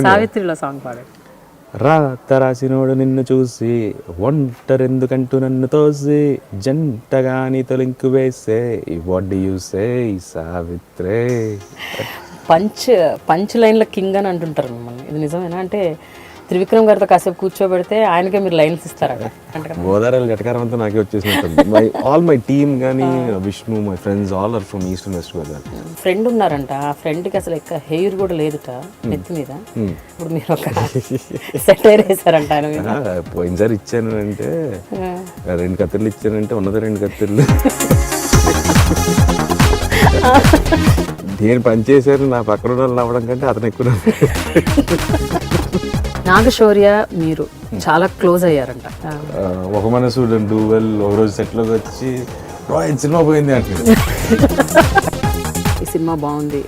సావిత్రిలో song పాడాడు. రాసినోడు నిన్ను చూసి ఒంటరెందుకంటూ నన్ను తోసి జంటగాని తొలింకు వేసే వాట్ డు యు సే సావిత్రే. పంచ్ లైన్ల కింగ్ అని అంటుంటారు మిమ్మల్ని, ఇది నిజమేనా? అంటే త్రివిక్రమ్ గారితో కాసేపు కూర్చోబెడితే ఆయనకే మీరు లైన్స్ ఇస్తారట. గోదావరి జటకారం అంతా నాకే వచ్చేసినట్టుంది. ఆల్ మై టీమ్ కానీ Vishnu, my friends all are from east and west Godavari. Friend ఉన్నారంట, ఆ ఫ్రెండ్కి అసలు ఎక్క హెయిర్ కూడా లేదుట నెత్తి మీద. ఇప్పుడు మీరు ఒక సెటైర్ వేసారంట ఆయన మీద. పోయినసారి ఇచ్చాను అంటే 2 కత్తిర్లు ఇచ్చానంటే ఉన్నది 2 కత్తిర్లు. నేను పనిచేశారు, నా పక్కన వాళ్ళు నవ్వడం కంటే అతను ఎక్కువ. నాగశౌర్య మీరు చాలా క్లోజ్ అయ్యారంట. ఒక మనసు డూవెల్ ఒక రోజు సెట్లోకి వచ్చి సినిమా పోయింది అంటే ఈ సినిమా బాగుంది,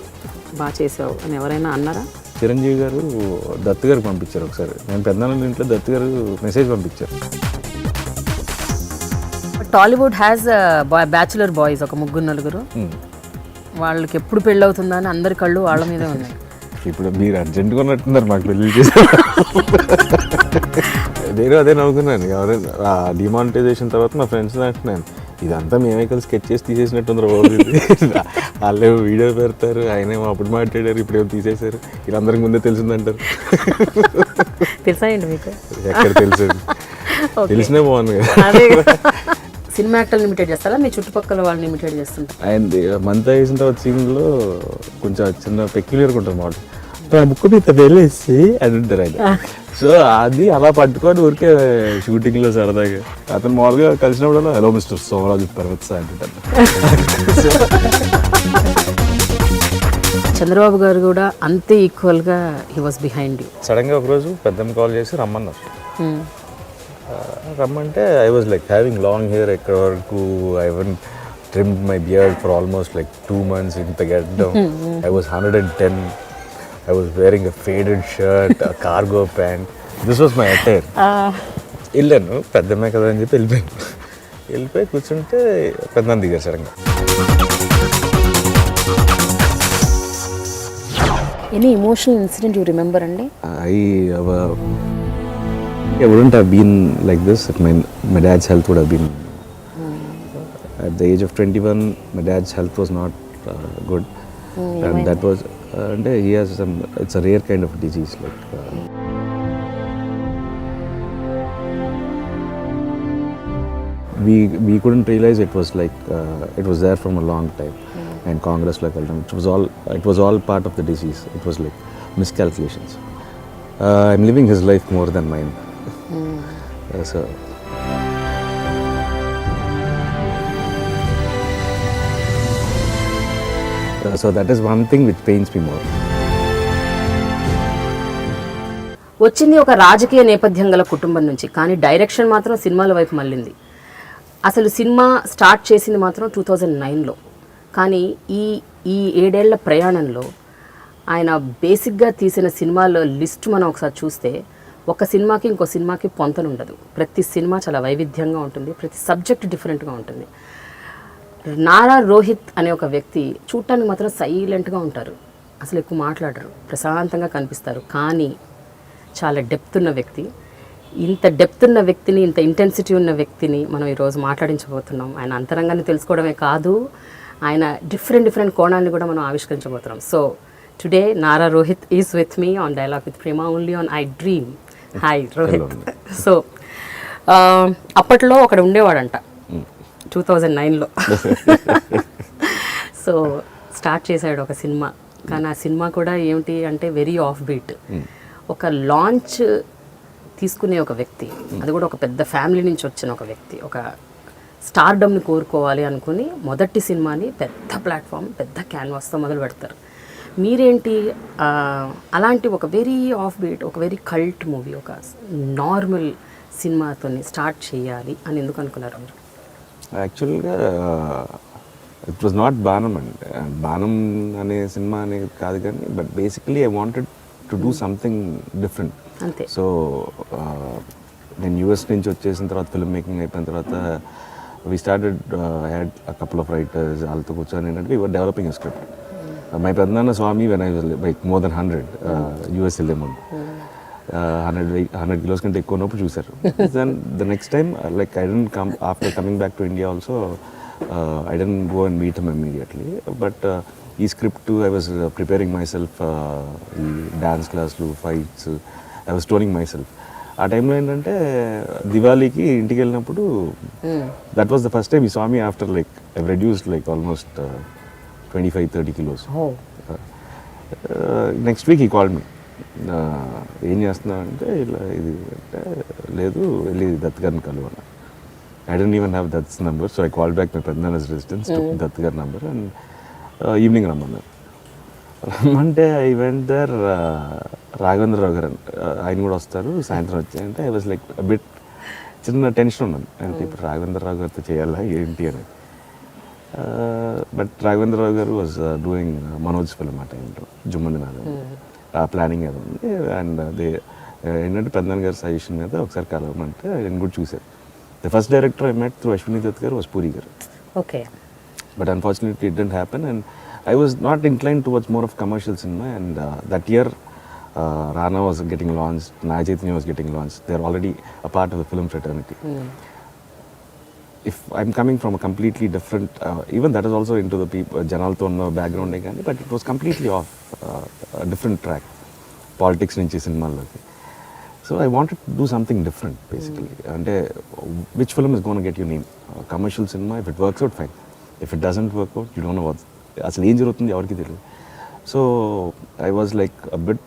బాగా చేసావు అని ఎవరైనా అన్నారా? చిరంజీవి గారు దత్తు గారికి పంపించారు ఒకసారి. నేను పెద్దనాన్న ఇంట్లో దత్తు గారు మెసేజ్ పంపించారు. టాలీవుడ్ హ్యాస్ బ్యాచులర్ బాయ్స్, ఒక 3-4. వాళ్ళకి ఎప్పుడు పెళ్ళి అవుతుందా అని అందరి కళ్ళు వాళ్ళ మీదే ఉన్నాయి. ఇప్పుడు మీరు అర్జెంటుగా ఉన్నట్టున్నారు మాకు పెళ్లి చేశారు. నేను అదే నవ్వుకున్నాను. ఎవరైనా డిమానిటైజేషన్ తర్వాత మా ఫ్రెండ్స్ అంటున్నాను, ఇదంతా మేమే కలిసి స్కెచ్ చేసి తీసేసినట్టుంది రోజు. వాళ్ళే వీడియో పెడతారు, ఆయనేమో అప్పుడు మాట్లాడారు, ఇప్పుడేమో తీసేశారు, వీళ్ళందరికి ముందే తెలిసిందంటారు. తెలుసా ఏంటి మీకు? ఎక్కడ తెలుసు? తెలిసినే బాగుంది కదా. సినిమా యాక్టర్ని ఇమిటేట్ చేస్తారా, మీ చుట్టుపక్కల వాళ్ళని ఇమిటేట్ చేస్తుంటారు? ఆయన మంత్ వేసిన తర్వాత సీన్లో కొంచెం చిన్న పెక్యులర్గా ఉంటుంది మాట, ముక్కు మీద వెళ్ళేసి అని ఉంటారు ఆయన. సో అది అలా పట్టుకొని ఊరికే షూటింగ్లో సరదాగా అతను మామూలుగా కలిసినప్పుడు hello mister Somaraju Parvat sir అంటుంటారు. చంద్రబాబు గారు కూడా అంతే ఈక్వల్గా హీ వాస్ బిహైండ్ యూ. సడన్గా ఒకరోజు పెద్దమ్మ కాల్ చేసి రమ్మన్నారు. రమ్మంటే I was like having long hair ఎక్కడ వరకు. I one trimmed my beard for almost like 2 months ఇంత get down. I was 110. I was wearing a faded shirt, a cargo pant. This was my attire. వెళ్ళాను, పెద్దమ్మే కదా అని చెప్పి వెళ్ళిపోయి కూర్చుంటే పెద్దమ్మ దిగారు సడన్గా. Any emotional incident you remember అండి? I wouldn't have been like this if my dad's health would have been. At the age of 21, my dad's health was not good. And that was and he has it's a rare kind of disease like we couldn't realize it was like it was there from a long time. And Congress like it was all part of the disease. It was like miscalculations. I'm living his life more than mine. So that is one thing which pains me more. వచ్చింది ఒక రాజకీయ నేపథ్యం గల కుటుంబం నుంచి, కానీ direction మాత్రం సినిమాల వైపు మళ్ళింది. అసలు సినిమా స్టార్ట్ చేసింది మాత్రం 2009లో. కానీ ఈ 7 ఏళ్ల ప్రయాణంలో ఆయన బేసిక్గా తీసిన సినిమాల లిస్ట్ మనం ఒకసారి చూస్తే ఒక సినిమాకి ఇంకో సినిమాకి పొంతన ఉండదు. ప్రతి సినిమా చాలా వైవిధ్యంగా ఉంటుంది, ప్రతి సబ్జెక్ట్ డిఫరెంట్గా ఉంటుంది. నారా రోహిత్ అనే ఒక వ్యక్తి చూడటానికి మాత్రం సైలెంట్గా ఉంటారు, అసలు ఎక్కువ మాట్లాడరు, ప్రశాంతంగా కనిపిస్తారు. కానీ చాలా డెప్త్ ఉన్న వ్యక్తి. ఇంత డెప్త్ ఉన్న వ్యక్తిని, ఇంత ఇంటెన్సిటీ ఉన్న వ్యక్తిని మనం ఈరోజు మాట్లాడించబోతున్నాం. ఆయన అంతరంగాన్ని తెలుసుకోవడమే కాదు, ఆయన డిఫరెంట్ కోణాన్ని కూడా మనం ఆవిష్కరించబోతున్నాం. So today Nara Rohit is with me on dialogue with Prema only on iDream. Hi Rohit. So అప్పట్లో ఒకడు ఉండేవాడంట 2009లో. సో స్టార్ట్ చేశాడు ఒక సినిమా, కానీ ఆ సినిమా కూడా ఏమిటి అంటే వెరీ ఆఫ్ బీట్. ఒక లాంచ్ తీసుకునే ఒక వ్యక్తి, అది కూడా ఒక పెద్ద ఫ్యామిలీ నుంచి వచ్చిన ఒక వ్యక్తి, ఒక స్టార్డమ్ని కోరుకోవాలి అనుకుని మొదటి సినిమాని పెద్ద ప్లాట్ఫామ్, పెద్ద క్యాన్వాస్తో మొదలు పెడతారు. మీరేంటి అలాంటి ఒక వెరీ ఆఫ్ బీట్, ఒక వెరీ కల్ట్ మూవీ, ఒక నార్మల్ సినిమాతో స్టార్ట్ చేయాలి అని ఎందుకు అనుకున్నారు మీరు? యాక్చువల్గా ఇట్ వాజ్ నాట్ బాణం అండి. బాణం అనే సినిమా అనేది కాదు కానీ, but basically I wanted to do something different. అంతే. సో నేను యూఎస్ నుంచి వచ్చేసిన తర్వాత, ఫిల్మ్ మేకింగ్ అయిపోయిన తర్వాత, we started, I had a couple of writers, వాళ్ళతో కూర్చొని ఏంటంటే we were developing a script. My పెద్దనాన్న స్వామి when I was like more than 100, US వెళ్ళే ముందు 100 kilos కంటే ఎక్కువ ఉన్నప్పుడు చూశారు. Then the next time, like I didn't come, after coming back to India also, I didn't go and meet him immediately. But ఈ script I was preparing myself, ఈ dance క్లాస్లు, fights, I was toning myself. ఆ టైంలో ఏంటంటే దివాళీకి ఇంటికి వెళ్ళినప్పుడు that was the first time he saw me me after like I reduced like almost 25-30 kilos. Next week he call me, ఏం చేస్తున్నావు అంటే ఇలా ఇది అంటే, లేదు వెళ్ళి దత్ గారిని కలువన్న. I don't even have that's number, so I call back my పెద్దనాన్నస్ రెసిడెన్స్ టు దత్ గారి నెంబర్ అండ్ ఈవినింగ్ రమ్మన్నారు. రమ్మంటే ఐ వెంట్ దర్, రాఘవేంద్రరావు గారు ఆయన కూడా వస్తారు సాయంత్రం వచ్చాయంటే ఐ వాజ్ లైక్ బిట్ చిన్న టెన్షన్ ఉన్నది అంటే ఇప్పుడు రాఘవేంద్రరావు గారితో చేయాలా ఏంటి అని. బట్ రాఘవేంద్రరావు గారు వాజ్ డూయింగ్ మనోజ్ ఫిల్మ్ ఆ టైంలో, జుమ్మంది నాది ప్లానింగ్ అది ఉంది. అండ్ అదే ఏంటంటే పెద్దనాన్న గారి సజెషన్ మీద ఒకసారి కలవమంటే ఆయన కూడా చూశారు. The first director I met through Ashwini Dutt గారు వాజ్ పూరి గారు. Okay. But unfortunately it didn't happen, and I was not inclined towards more of commercial cinema. And that year Rana was getting launched, Naga Chaitanya was getting launched. They are already a part of the film fraternity. If I'm coming from a completely different, even that is also into the people, Janalto background again, but it was completely off, a different track, politics nunchi cinema-loki. So I wanted to do something different basically. And which film is going to get you name? Commercial cinema, if it works out, fine. If it doesn't work out, you don't know what అసలు ఏం జరుగుతుంది ఎవరికి తెలియదు. So I was like a bit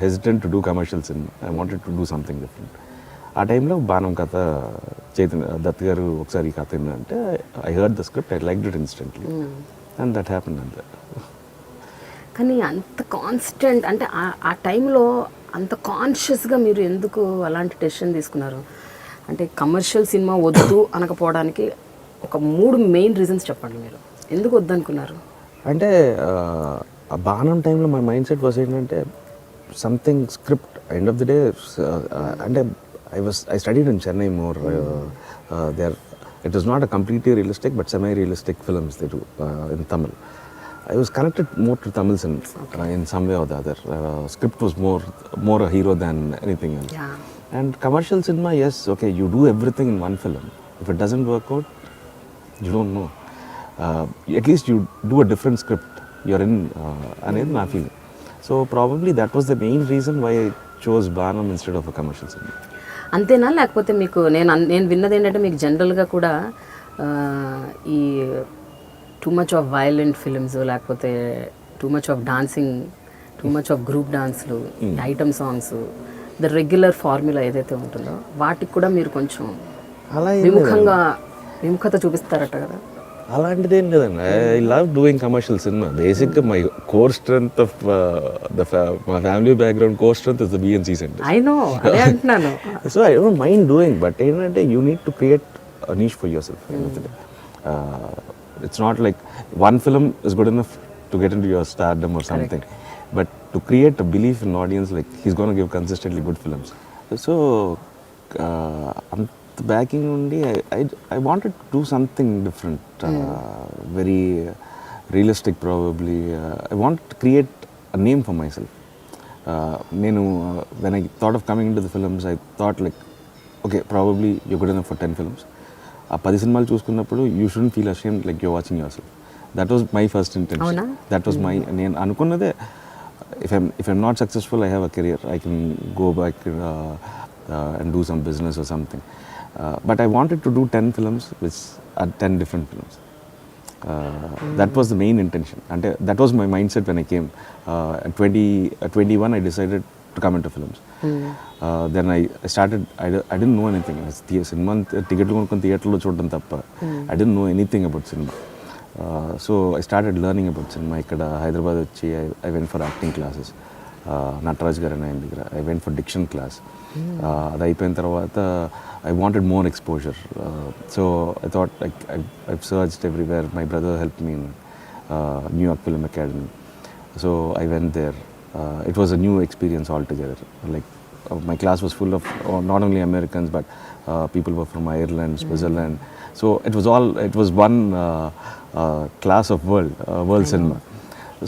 hesitant to do commercial cinema. I wanted to do something different. ఆ టైంలో బాణం కథ చైతన్య దత్ గారు ఒకసారి ఈ కథ ఏంటంటే I heard the script, I liked it instantly and that happened అంతే. కానీ అంత కాన్స్టెంట్ అంటే ఆ టైంలో అంత కాన్షియస్గా మీరు ఎందుకు అలాంటి డెసిషన్ తీసుకున్నారు? అంటే కమర్షియల్ సినిమా వద్దు అనకపోవడానికి ఒక 3 మెయిన్ రీజన్స్ చెప్పండి. మీరు ఎందుకు వద్దనుకున్నారు? అంటే ఆ బాణం టైంలో మై మైండ్ సెట్ వాజ్ ఏంటంటే something script end of the day. అంటే I studied in Chennai more. It was not a completely realistic but semi-realistic films they do in Tamil. I was connected more to Tamil cinema in some way or the other. Script was more a hero than anything else. Yeah. And commercial cinema, yes, okay, you do everything in one film. If it doesn't work out, you don't know. At least you do a different script. You're in అనేది నా feeling. So probably that was the main reason why I chose Baanam instead of a commercial cinema. అంతేనా? లేకపోతే మీకు నేను విన్నది ఏంటంటే మీకు జనరల్గా కూడా ఈ too much of violent films, లేకపోతే too much of dancing, too much of group డాన్స్లు, item songs, the regular formula ఏదైతే ఉంటుందో వాటికి కూడా మీరు కొంచెం అలా విముఖత చూపిస్తారట కదా? అలాంటిదేం లేదండి. I love doing commercial cinema. బేసిక్గా మై కోర్ స్ట్రెంత్ ఆఫ్ మా family background core strength is the BNC centre. I know, అదే అంటున్నాను. So I don't mind doing, but ఏంటంటే you need to create a niche for yourself. It's not like one film is good enough to get into your stardom or something, but to create a belief in audience like he's gonna give consistently good films. So backing నుండి I wanted to do something different, very realistic probably. I want to create a name for myself. నేను when I thought of coming into the films I thought like okay probably you good enough for 10 films. ఆ 10 సినిమాలు చూసుకున్నప్పుడు you shouldn't feel ashamed like you're watching yourself. That was my first intention. That was my, నేను అనుకున్నదే if I'm not successful, I have a career, I can go back and do some business or something. But I wanted to do 10 films which are 10 different films. That was the main intention, and that was my mindset when I came. At 21 I decided to come into films. Then I started, I didn't know anything. Cinema ticket కొనుక్కొని థియేటర్లో చూడడం తప్ప I didn't know anything about cinema. So I started learning about cinema. ఇక్కడ హైదరాబాద్ వచ్చి I went for acting classes. Nataraj గారు ఆయన దగ్గర I went for diction class. అది అయిపోయిన తర్వాత I wanted more exposure. So I thought like I searched everywhere. My brother help me in New York film academy. So I went there. It was a new experience altogether. Like my class was full of not only Americans but people were from Ireland, Switzerland. So it was one class of world cinema.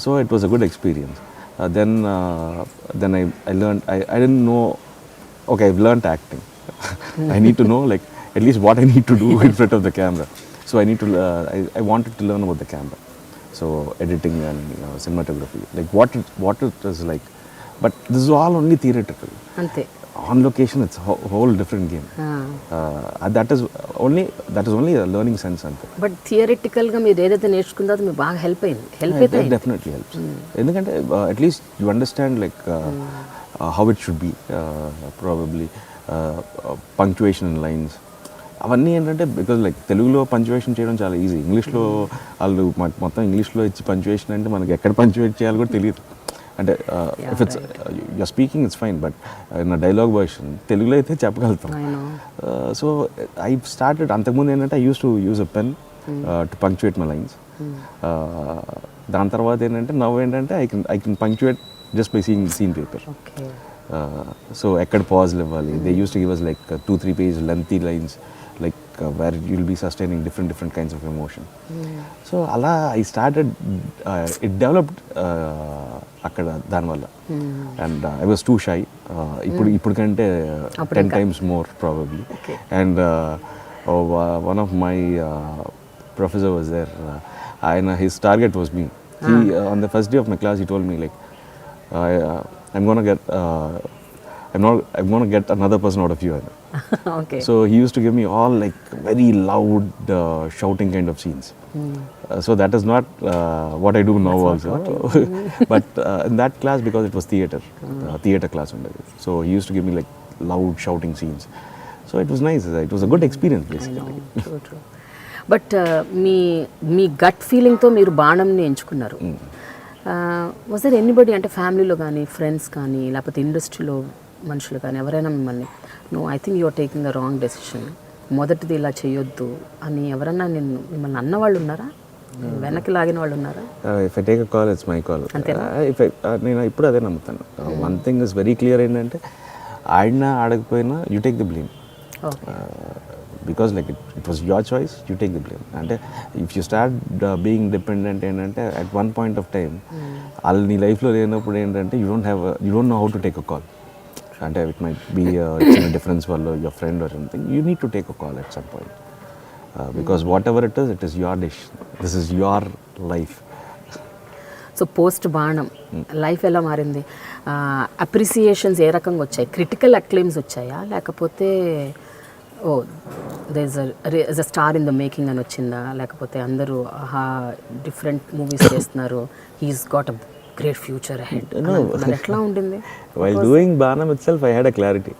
So it was a good experience. Then I learned. I didn't know. Okay, I've learned acting. I need to know like at least what I need to do in front of the camera. So I need to. I wanted to learn about the camera. So editing and cinematography, like what it is like, but this is all only theoretical. Ante On location it's a whole different game. That is only a learning sense ante. But theoretical ga meer edaithe నేర్చుకుందో అది మీకు బాగా help అయింది. That definitely helps. ఎందుకంటే at least you understand like how it should be, probably punctuation in lines. అవన్నీ ఏంటంటే because like తెలుగులో punctuation చేయడం చాలా ఈజీ. ఇంగ్లీష్లో వాళ్ళు మొత్తం ఇంగ్లీష్లో ఇచ్చి పంచువేషన్ అంటే మనకి ఎక్కడ పంచువేట్ చేయాలో కూడా తెలియదు. అంటే if it's your speaking it's fine, but నా డైలాగ్ వర్షన్ తెలుగులో అయితే చెప్పగలుగుతాం. సో ఐ స్టార్టెడ్ అంతకుముందు ఏంటంటే I use to use a pen to punctuate my lines. దాని తర్వాత ఏంటంటే నవ్ ఏంటంటే I can punctuate just by seeing scene paper. So ఎక్కడ పాజ్లు ఇవ్వాలి. They used to give us like 2-3 page lengthy lines like where you'll be sustaining different kinds of emotion. So ala I started it developed akkada danvalla. And I was too shy. Ippudu kante 10 times more probably. And one of my professor was there. His target was me. He on the first day of my class he told me like I'm going to get another person out of you. Okay. So he used to give me all like very loud shouting kind of scenes. So that is not what I do now also. But in that class, because it was theater class ఉండేది. So he used to give me like loud shouting scenes. So it was nice. It was a good experience basically. True. But మీ gut ఫీలింగ్తో మీరు బాణంని ఎంచుకున్నారు. Was there anybody అంటే ఫ్యామిలీలో కానీ friends కానీ లేకపోతే ఇండస్ట్రీలో మనుషులు కానీ ఎవరైనా మిమ్మల్ని no I think you're taking the wrong decision, మొదటిది ఇలా చేయొద్దు అని ఎవరన్నా మిమ్మల్ని అన్నవాళ్ళు ఉన్నారా? వెనక్కి లాగిన వాళ్ళు ఉన్నారా? If I take a call it's my call. నేను ఇప్పుడు అదే నమ్ముతాను. One thing is very clear ఏంటంటే ఆడినా ఆడకపోయినా you take the blame. Because like it was your choice, you take the blame. అంటే if you start being dependent ఏంటంటే at one point of time వాళ్ళు నీ లైఫ్లో లేనప్పుడు ఏంటంటే you don't know how to take a call. అంటే it might be చిన్న difference వల్ల your friend or something, you need to take a call at some point. Because what ever it is your decision, this is your life. So post బాణం life ఎలా మారింది? Appreciations ఏ రకంగా వచ్చాయి? Critical acclaims వచ్చాయా లేకపోతే there is a star in the making అని వచ్చిందా? లేకపోతే అందరూ డిఫరెంట్ మూవీస్ చేస్తున్నారు, he's got a great future ahead, ఎట్లా ఉండింది? While doing Baanam itself I had a clarity.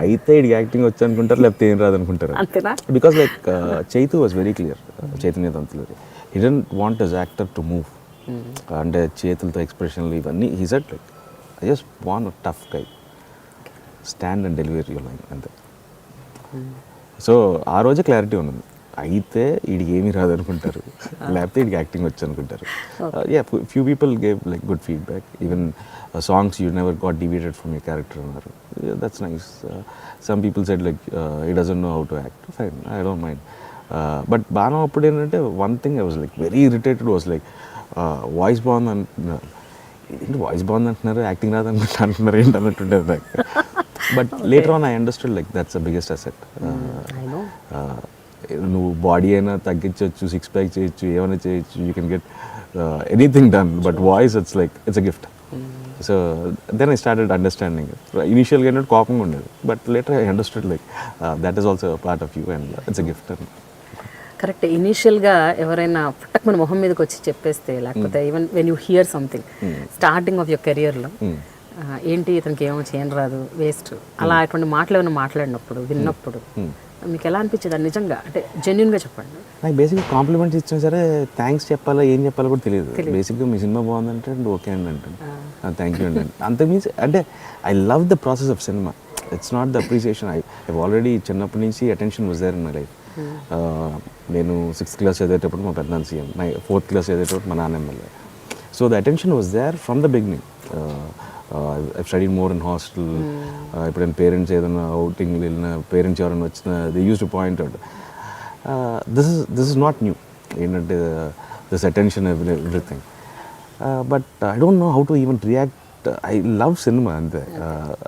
అయితే ఇది యాక్టింగ్ వచ్చి అనుకుంటారు, లేకపోతే ఏం రాదు అనుకుంటారు. అంతేనా? Because like Chaitu was very clear. Chaitanya Tantuluri he don't want his actor to move. అంటే చేతులతో ఎక్స్ప్రెషన్లు ఇవన్నీ he said like I just want a tough guy, stand and deliver your line అంతే. సో ఆ రోజే క్లారిటీ ఉన్నది. అయితే వీడికి ఏమీ రాదు అనుకుంటారు, లేకపోతే వీడికి యాక్టింగ్ వచ్చు అనుకుంటారు. Few people gave like good feedback. Even songs you never got deviated from your character అన్నారు. That's nice. Some people said like he doesn't know how to act. Fine, I don't mind. But బాగా అప్పుడు ఏంటంటే one thing I was like very irritated was like voice బాగుంది అంటున్నారు, ఏంటి voice బాగుంది అంటున్నారు, acting రాదు అంటున్నారు ఏంటి అన్నట్టుండేది నాకు. But later on I understood like that's the biggest asset. నువ్వు బాడీ అయినా తగ్గించవచ్చు, 6 ప్యాక్ చేయొచ్చు, ఏమైనా చేయొచ్చు, you can get anything done, but voice it's like it's a gift. So then I started understanding. ఇనిషియల్గా ఏంటంటే కోపంగా ఉండేది, but later I understood like that is also part of you and it's a gift. Correct. ఇనీషియల్గా ఎవరైనా పుట్టక మన మొహం మీదకి వచ్చి చెప్పేస్తే, లేకపోతే even when you hear something starting of your కెరియర్లో, ఏంటి ఇతనికి ఏమో చేయని రాదు, వేస్ట్, అలా అటువంటి మాటలు ఏమైనా మాట్లాడినప్పుడు విన్నప్పుడు మీకు ఎలా అనిపించేది అది నిజంగా, అంటే జెన్యున్గా చెప్పండి. నాకు బేసిక్గా కాంప్లిమెంట్స్ ఇచ్చినా సరే థ్యాంక్స్ చెప్పాలా ఏం చెప్పాలో కూడా తెలియదు. బేసిక్గా మీ సినిమా బాగుందంటే ఓకే అండి అంటాను, థ్యాంక్ యూ అండి. అంతకు మించి అంటే I love the process of cinema. It's not the appreciation. I already చిన్నప్పటి నుంచి attention was there in my life. నేను 6th క్లాస్ చదివేటప్పుడు మా పెద్దనాన్న సీఎం, 4th క్లాస్ చదివేటప్పుడు మా నాన్న MLA. So the attention was there from the beginning. I study more in hostel. ఎప్పుడైనా పేరెంట్స్ ఏదైనా అవుటింగ్ వెళ్ళిన, పేరెంట్స్ ఎవరైనా వచ్చిన, they used to point out. This is not new ఏంటంటే this attention everything. But I don't know how to even react. I love cinema అంతే.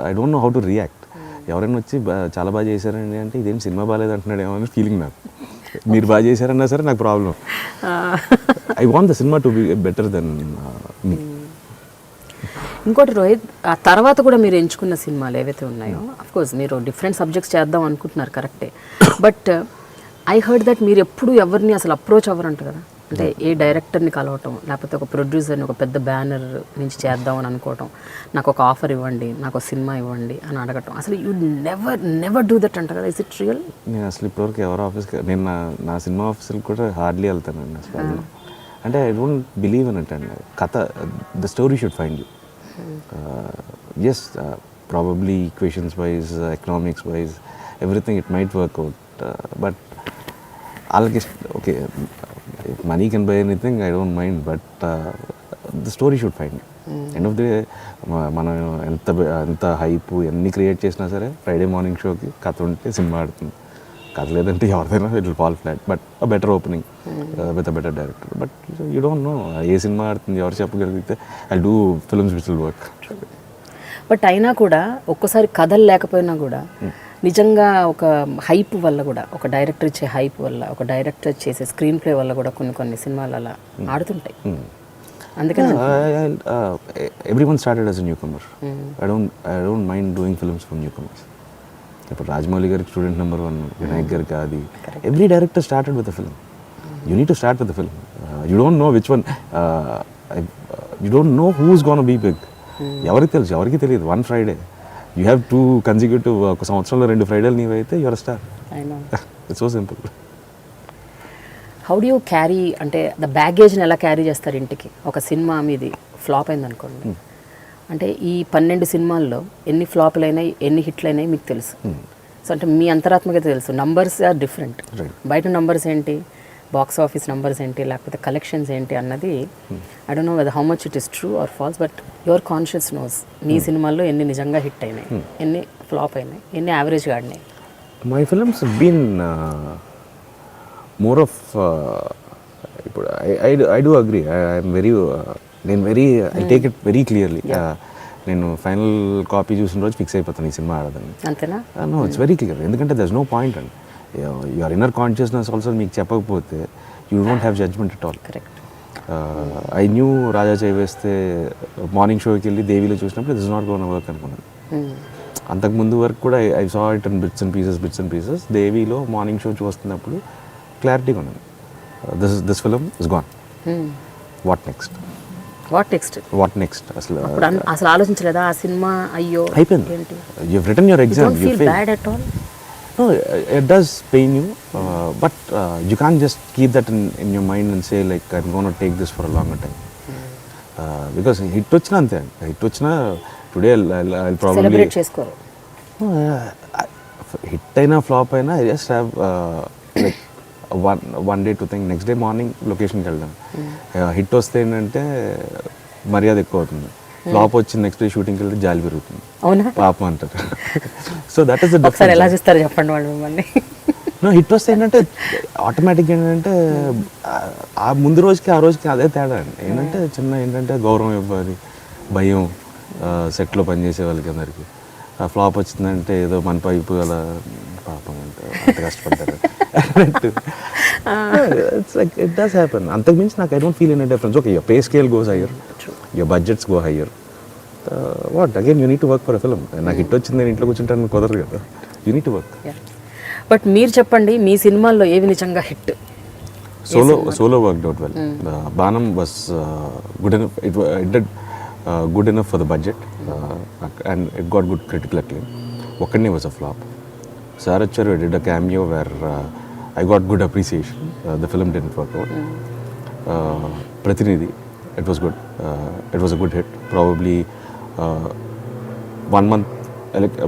I don't know how to react. ఎవరైనా వచ్చి చాలా బాగా చేశారండి అంటే ఇదేం సినిమా బాగాలేదు అంటున్నాడు ఏమో అని ఫీలింగ్ నాకు. మీరు బాగా చేశారన్నా సరే నాకు problem. I want the cinema to be better than me. ఇంకోటి రోహిత్, ఆ తర్వాత కూడా మీరు ఎంచుకున్న సినిమాలు ఏవైతే ఉన్నాయో, అఫ్కోర్స్ మీరు డిఫరెంట్ సబ్జెక్ట్స్ చేద్దాం అనుకుంటున్నారు, కరెక్టే. బట్ ఐ హర్డ్ దట్ మీరు ఎప్పుడు ఎవరిని అసలు అప్రోచ్ అవ్వరంట కదా, అంటే ఏ డైరెక్టర్ని కలవటం, లేకపోతే ఒక ప్రొడ్యూసర్ని ఒక పెద్ద బ్యానర్ నుంచి చేద్దామని అనుకోవటం, నాకు ఒక ఆఫర్ ఇవ్వండి, నాకు ఒక సినిమా ఇవ్వండి అని అడగటం, అసలు యూ నెవర్ డూ దట్ అంట కదా. Is it real? నేను అసలు ఇప్పటివరకు ఎవరు ఆఫీస్కి, నేను నా సినిమా ఆఫీస్కి కూడా హార్డ్లీ వెళ్తానండి అసలు. అంటే I don't believe in it అండి. కథ, the story should find you. Yes, probably equations wise, economics wise, everything it might work out. But I'll guess, okay, if money can buy anything, I don't mind. But the story should find you. End of the day, మనం ఎంత hype ఎన్ని create చేసినా సరే Friday morning షోకి కథ ఉంటే cinema ఆడుతుంది. కథ లేదంటే ఎవరిదైనా it will fall flat. But a better opening with a better director. But you don't no A cinema ఆడుతుంది ఎవరు చెప్పగలిగితే. I do films which will work. But అయినా కూడా ఒక్కోసారి కథలు లేకపోయినా కూడా నిజంగా ఒక హైప్ వల్ల కూడా, ఒక డైరెక్టర్ ఇచ్చే హైప్ వల్ల, ఒక డైరెక్టర్ చేసే స్క్రీన్ ప్లే వల్ల కూడా కొన్ని సినిమాలు అలా ఆడుతుంటాయి. అందుకని everyone started as a newcomer. I don't mind doing films from newcomers. ఇప్పుడు రాజమౌళి గారికి స్టూడెంట్ నెంబర్ 1, వినాయక్ గారికి అది. Every director started with a film. You need to start with a film. You don't know which one, you don't know who is gonna be big. ఎవరికి తెలుసు? ఎవరికి తెలియదు. One Friday you have 2 consecutive, ఒక సంవత్సరంలో 2 ఫ్రైడేలు నీవైతే your star. It's so simple. How do you carry, అంటే the బ్యాగేజ్ని ఎలా క్యారీ చేస్తారు ఇంటికి? ఒక సినిమా మీది ఫ్లాప్ అయింది అనుకోండి, అంటే ఈ 12 సినిమాల్లో ఎన్ని ఫ్లాపులు అయినాయి, ఎన్ని హిట్లు అయినాయి మీకు తెలుసు. సో అంటే మీ అంతరాత్మకత తెలుసు. Numbers are different. బయట నంబర్స్ ఏంటి, బాక్స్ ఆఫీస్ నంబర్స్ ఏంటి, లేకపోతే కలెక్షన్స్ ఏంటి అన్నది I don't know whether how much it is true or false, but your conscious knows మీ సినిమాల్లో ఎన్ని నిజంగా హిట్ అయినాయి, ఎన్ని ఫ్లాప్ అయినాయి, ఎన్ని యావరేజ్గా ఆడినాయి. My films been more of, ఇప్పుడు I do agree. I'm very, నేను I take it very clearly. నేను ఫైనల్ కాపీ చూసిన రోజు ఫిక్స్ అయిపోతాను ఈ సినిమా ఆడదని. అంతేనా? No, it's very clear. ఎందుకంటే దర్స్ నో పాయింట్ అండి. యువర్ ఇన్నర్ కాన్షియస్నెస్ ఆల్సో మీకు చెప్పకపోతే you don't have judgement at all. Correct. I knew Raja Chevesthe morning షోకి వెళ్ళి దేవిలో చూసినప్పుడు it is not gone work అనుకున్నాను. అంతకుముందు వరకు కూడా I saw it and bits and pieces. దేవిలో మార్నింగ్ షో చూస్తున్నప్పుడు క్లారిటీగా ఉన్నాను. This film is gone. What next అసలు ఆలోచించలేదా ఆ సినిమా? అయ్యో అయిపోయింది. You have written your exam. You feel bad at all? No, it does pain you, but you can't just keep that in your mind and say like I'm going to take this for a longer time. Because hit వచ్చినా అంతే. Hit వచ్చినా today I'll probably celebrate చేసుకోరు. Hit అయినా flop అయినా I just have like one day to think. Next day morning లొకేషన్కి వెళ్దాం. Hit వస్తే ఏంటంటే మర్యాద ఎక్కువ అవుతుంది. ఫ్లాప్ వచ్చి నెక్స్ట్ డే షూటింగ్కి వెళ్తే జాలి పెరుగుతుంది. అవునా? పాపం అంటారు. So that is the difference. ఒకసారి ఎలా చూస్తారు చెప్పండి వాళ్ళు మిమ్మల్ని. నో, హిట్ వస్తే ఏంటంటే ఆటోమేటిక్గా ఏంటంటే ఆ ముందు రోజుకి ఆ రోజుకి అదే తేడా అండి. ఏంటంటే గౌరవం ఇవ్వాలి, భయం సెట్లో పనిచేసే వాళ్ళకి అందరికీ. ఫ్లాప్ వచ్చిందంటే ఏదో మన పైపు అలా పాపం అంటే అంత కష్టపడతారు. It does happen. అంతకుమించి నాకు I don't feel any difference. Okay, your pay scale goes higher, your budgets go higher. What again you need to work for a film. నాకు హిట్ వచ్చింది నేను ఇంట్లో కూర్చుంటాను కుదరదు కదా. You need to work. But మీరు చెప్పండి, మీ సినిమాల్లో ఏవి నిజంగా hit? Solo worked out well. Baanam was good enough. It did good enough for the budget and it got good critical acclaim. Okkadine was a flop. Saracharu did a cameo where I got good appreciation. The film didn't work out. Pratinidhi, it was good. It was a good hit. Probably 1 month,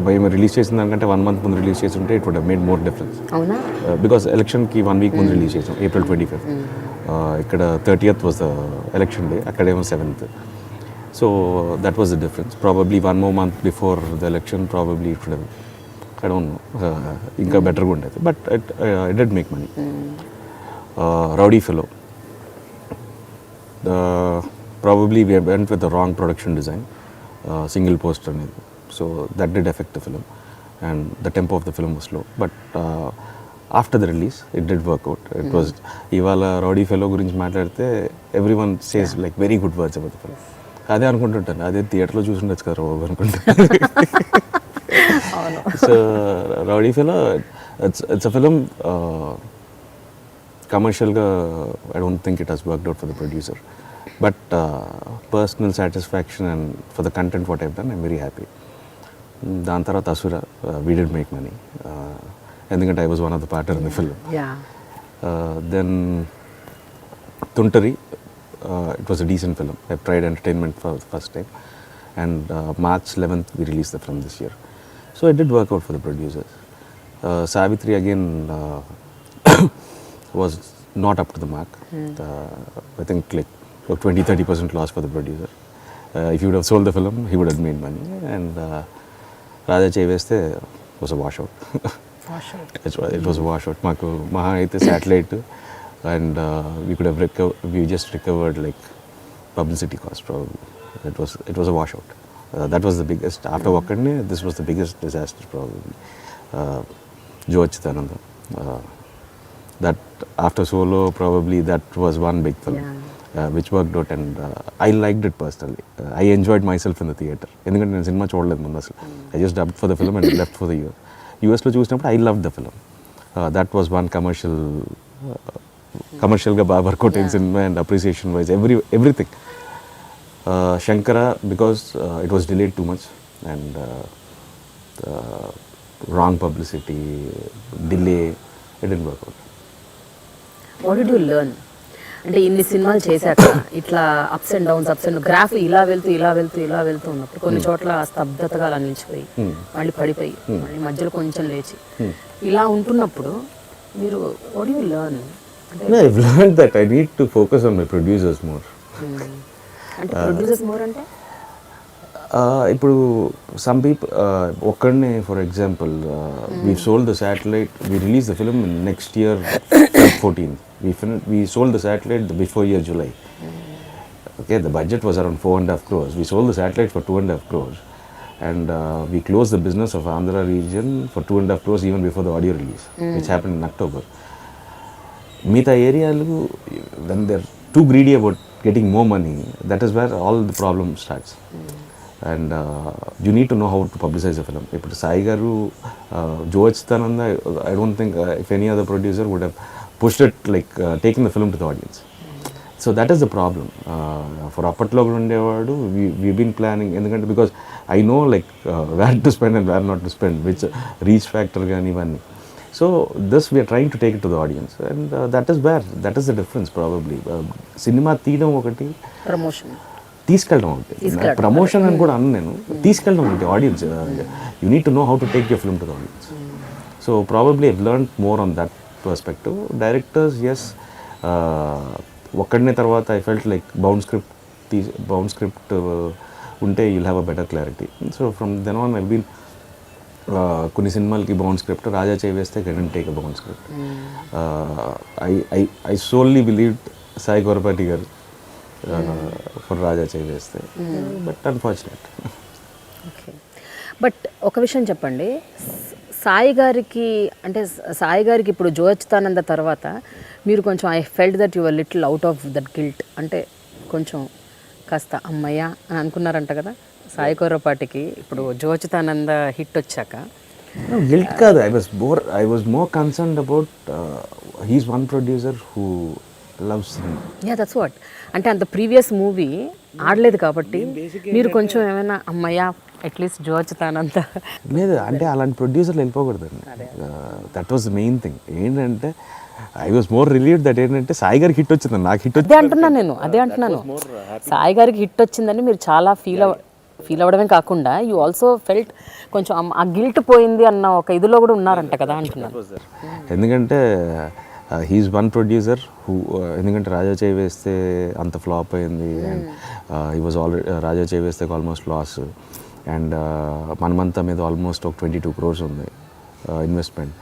మేము release చేసిన దానికంటే 1 month ముందు release చేసి ఉంటే it would made more difference. అవునా? Because ఎలక్షన్కి 1 week ముందు release చేసాం, April 25th. ఇక్కడ 30th was the election day, అక్కడేమో 7th. So that was the difference. Probably 1 more month before the election probably it would, I don't know, ఇంకా బెటర్గా ఉండేది. But it did make money. Rowdy Fellow, probably we went with the wrong production design, single poster అనేది. So that did affect the film and the tempo of the film was slow. But after the release it did work out. It was, ఇవాళ rowdy fellow గురించి మాట్లాడితే everyone says like very good words about the film. అదే అనుకుంటుంటాను, అదే థియేటర్లో చూసుండొచ్చు కదా బాబు అనుకుంటాను. So Rowdy Fellow, it's a film కమర్షియల్గా I don't think it has worked out for the producer. But personal satisfaction and for the content what I've done I'm very happy. దాని తర్వాత Asura, we did make money, ఎందుకంటే I was one of the partner in the film. Then Tuntari, it was a decent film. I've tried entertainment for the first time, and March 11th we released the film this year. So it did work out for the producers. Savitri again was not up to the mark. I think like 20-30% loss for the producer. If he would have sold the film, he would have made money. And Raja Cheveste was a washout. It was a washout. Maku Maha aithe satellite, and we could have we just recovered like publicity cost probably. It was a washout. That was the biggest, after Wakadne, this was the biggest disaster probably. Jo Chidananda, that after Solo probably that was one big film, which worked out, and I liked it personally. I enjoyed myself in the theater. ఎందుకంటే నేను cinema చూడలేదు ముందు అసలు. I just dubbed for the film and left for the year. యూఎస్లో చూసినప్పుడు I loved the film. That was one కమర్షియల్గా బాగా work out అయిన cinema, and appreciation wise everything. Shankara, because it was delayed too much and wrong publicity, delay, it didn't work out. What did you learn? అంటే ఇన్ని సినిమాలు చేశాక ఇట్లా apps and downs, graph ఇలా వెళ్తూ ఉన్నప్పుడు కొన్ని చోట్ల స్తబ్దతగా అలా నిలిచిపోయి మళ్ళీ పడిపోయి మళ్ళీ మధ్యలో కొంచెం లేచి ఇలా ఉంటున్నప్పుడు మీరు what you learn? I've learned that I need to focus on my producers more. అంటే ప్రొడ్యూసర్స్ మోర్ అంటే ఇప్పుడు some people, ఒక్కడనే for example, we sold the satellite, we released the film in next year 14. We sold the satellite the before year July. Okay, the budget was around 4.5 crores. We sold the satellite for 2.5 crores, and we closed the business of Andhra region for 2.5 crores even before the audio release, which happened in October. మిగతా ఏరియాలు, when they're too greedy about getting more money, that is where all the problem starts. And you need to know how to publicize a film. ఇప్పుడు సాయి గారు, జో చిదానంద, I don't think if any other producer would have pushed it like taking the film to the audience. So that is the problem. For అప్పట్లో కూడా ఉండేవాడు, we've been planning, ఎందుకంటే because I know like where to spend and where not to spend, which reach factor కానీ ఇవన్నీ. So this we are trying to take it to the audience, and that is the difference probably. Cinema తీయడం ఒకటి, promotion తీసుకెళ్ళడం ఒకటి. Promotion అని కూడా అన్న నేను, తీసుకెళ్ళడం ఒకటి audience. You need to know how to take your film to the audience. So probably I've learned more on that perspective. Directors, yes, Okkadine తర్వాత I felt like bound script ఉంటే you'll have a better clarity. So from then on I been కొన్ని సినిమాలకి bound script, Raja Chevesthe can take a bound script. I solely believed Sai Gorapati garu for Raja Chevesthe, but unfortunate. Okay, but ఒక విషయం చెప్పండి, సాయి గారికి ఇప్పుడు జో చిదానంద తర్వాత మీరు కొంచెం I felt that your little out of that guilt, అంటే కొంచెం కాస్త అమ్మయ్య అని అనుకున్నారంట కదా సాయి గోరపాటికి ఇప్పుడు జో చిదానంద హిట్ వచ్చాక? గిల్ట్ కాదు, I was more concerned about he's one producer who loves him. Yeah, that's what. అంటే అంత ప్రీవియస్ మూవీ ఆడలేదు కాబట్టి మీరు కొంచెం ఏమైనా అమ్మయ్య అట్లీస్ట్ జోచుతానంత లేదు అంటే అలాంటి ప్రొడ్యూసర్లు వెళ్ళిపోకూడదండి. That was the main thing. ఏంటంటే I was more relieved that ఏంటంటే సాయి గారికి హిట్ వచ్చింది, నాకు హిట్ అదే అంటున్నాను నేను, అదే అంటున్నాను. సాయి గారికి హిట్ వచ్చిందని మీరు చాలా ఫీల్ అవ్వడమే కాకుండా యూ ఆల్సో ఫెల్ట్ కొంచెం ఆ గిల్ట్ పోయింది అన్న ఒక ఇదిలో కూడా ఉన్నారంట కదా అంటున్నాను. ఎందుకంటే హీఈస్ వన్ ప్రొడ్యూసర్ హూ, ఎందుకంటే రాజా చేయి వేస్తే అంత ఫ్లాప్ అయింది అండ్ హీ వాజ్ ఆల్రెడీ రాజా చేయి వేస్తే ఆల్మోస్ట్ లాస్ అండ్ మనమంతా మీద ఆల్మోస్ట్ ఒక 22 crores ఉంది ఇన్వెస్ట్మెంట్.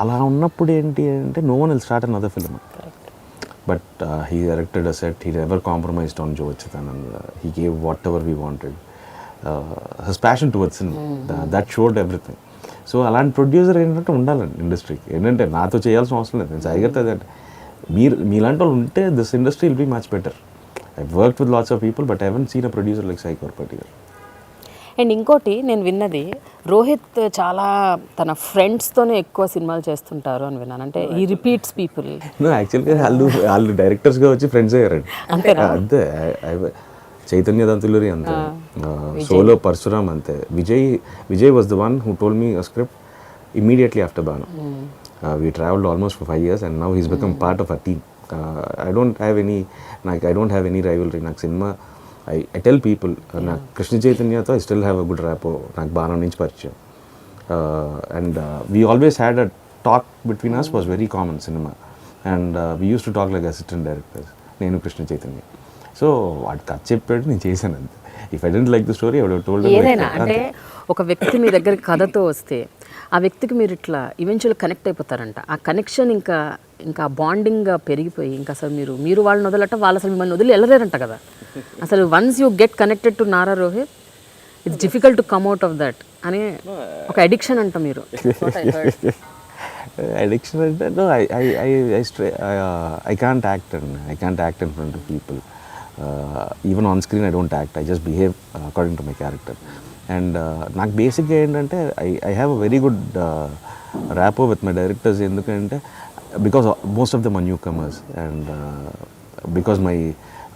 అలా ఉన్నప్పుడు ఏంటి అంటే no one will start another film. But he directed a set, he never compromised on Jo Achyutanand. He gave whatever we wanted, his passion towards cinema, that showed everything. So అలాంటి producer ఏంటంటే ఉండాలండి ఇండస్ట్రీకి. ఏంటంటే నాతో చేయాల్సిన అవసరం లేదు, నేను సాయిగారితో అదంటే మీలాంటి వాళ్ళు ఉంటే this industry will be much better. I work with lots of people but I haven't seen a producer like Sai particular. And ఇంకోటి నేను విన్నది, రోహిత్ చాలా తన ఫ్రెండ్స్తోనే ఎక్కువ సినిమాలు చేస్తుంటారు అని విన్నాను. అంటే ఈ రిపీట్స్ పీపుల్. యాక్చువల్గా వాళ్ళు డైరెక్టర్స్గా వచ్చి ఫ్రెండ్స్ అయ్యారండి. అంతే. చైతన్య దంతులూరి అంతే, సోలో పరశురామ్ అంతే, Vijay was the one who told me a script immediately after బాను. We travelled almost for 5 years and now he's become part of a team. I don't have any rivalry. నాకు cinema I tell people, నాకు Krishna చైతన్యతో I still have a good rapport. నాకు బాణం నుంచి పరిచయం. And we always had a talk between us was very common cinema. And we used to talk like assistant directors, నేను Krishna Chaitanya. So వాడు కథ చెప్పాడు, నేను చేశాను అంతే. If I didn't like the story I would have told. ఏదైనా అంటే ఒక వ్యక్తి మీ దగ్గర కథతో వస్తే ఆ వ్యక్తికి మీరు ఇట్లా ఈవెన్చువల్ కనెక్ట్ అయిపోతారంట. ఆ కనెక్షన్ ఇంకా బాండింగ్గా పెరిగిపోయి ఇంకా అసలు మీరు వాళ్ళని వదలట, వాళ్ళు అసలు మిమ్మల్ని వదిలి వెళ్ళలేరంట కదా. అసలు once you get connected to Nara Rohit it's difficult to come out of that అని ఒక అడిక్షన్ అంట మీరు. అడిక్షన్ అంటే no, I can't act and I can't act in front of people. Even on screen I don't act, I just behave according to my character. And నాకు బేసిక్గా ఏంటంటే I have a very good rapport with my directors. ఎందుకంటే because most of them are new comers and because my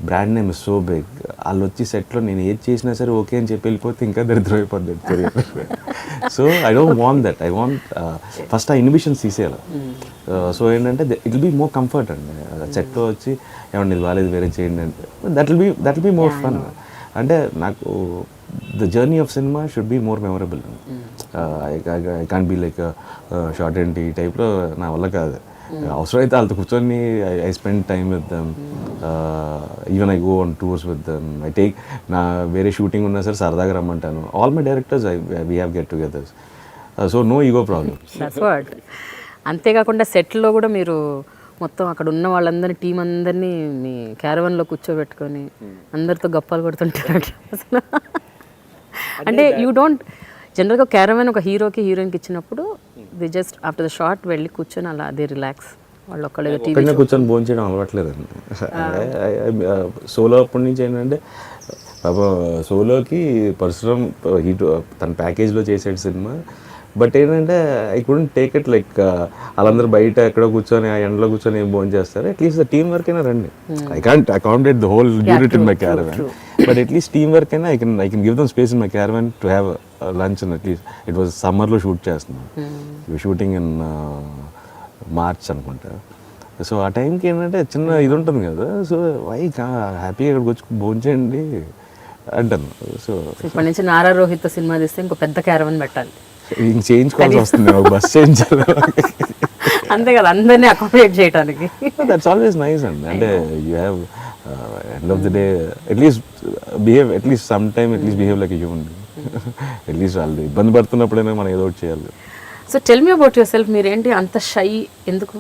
brand name is so big. వాళ్ళు వచ్చి సెట్లో నేను ఏది చేసినా సరే ఓకే అని చెప్పి వెళ్ళిపోతే ఇంకా దరిద్రం అయిపోద్ది career. So I don't want that. I want first ఆ ఇన్హిబిషన్స్ తీసేయాలి. సో ఏంటంటే it will be more comfort అండి. సెట్లో వచ్చి ఏమండి ఇది బాగాలేదు వేరే చేయండి అంటే that will be more fun. అంటే నాకు the journey of cinema should be more memorable. I can't be like a short and tea type లో నా వల్ల కాదు. అవసరమైతే వాళ్ళతో కూర్చొని I spend time with them, even I go on tours with them. I take నా వేరే shooting ఉన్నా సరే సరదాగా రమ్మంటాను. All my directors we have get togethers. So no ego problem. అంతేకాకుండా సెట్లో కూడా మీరు మొత్తం అక్కడ ఉన్న వాళ్ళందరినీ టీం అందరినీ మీ క్యారవన్లో కూర్చోబెట్టుకొని అందరితో గప్పాలు కొడుతుంటారు అసలు. అంటే యూ డోంట్ జనరల్గా క్యారవన్ ఒక హీరోకి హీరోయిన్కి ఇచ్చినప్పుడు the just after the shot వెళ్ళి కూర్చొని అలా అదే రిలాక్స్ వాళ్ళు ఒక్కళ్ళగా టీవీ కూర్చొని భోజనం చేయడం అలవాట్లేదండి. సోలో అప్పటి నుంచి ఏంటంటే సోలోకి పరశురామ్ తన ప్యాకేజ్లో చేసాడు సినిమా. బట్ ఏంటంటే I couldn't take it like వాళ్ళందరూ బయట ఎక్కడో కూర్చొని ఆ ఎండలో కూర్చొని ఏం భోజనం చేస్తారు. అట్లీస్ట్ టీమ్ వర్క్ అయినా రండి. I can't accommodate the whole unit in my caravan, but at least team work అయినా I can give them space in my caravan to have lunch. And at least it was సమ్మర్లో shoot చేస్తున్నాం, shooting in March అనుకుంటా. So ఆ టైంకి ఏంటంటే చిన్న ఇది ఉంటుంది కదా. సో హ్యాపీగా ఇక్కడికి వచ్చి భోజనం చేయండి అంటాను. సో ఇప్పటి నుంచి నారా రోహిత్ సినిమా తీస్తే ఇంకో పెద్ద క్యారవన్ పెట్టాలి, ఇంక చేయించుకోవాల్సి వస్తుంది, బస్ చేయించాలి అంతే కదా అందరినీ అకామిడేట్ చేయడానికి. దట్స్ ఆల్వేస్ నైస్ అండి. అంటే you have end of the day at least behave, at least some time at least behave like a human. At least వాళ్ళు ఇబ్బంది పడుతున్నప్పుడైనా మనం ఏదో ఒకటి చేయాలి. So tell me about your self. మీరేంటి అంత షై, ఎందుకు,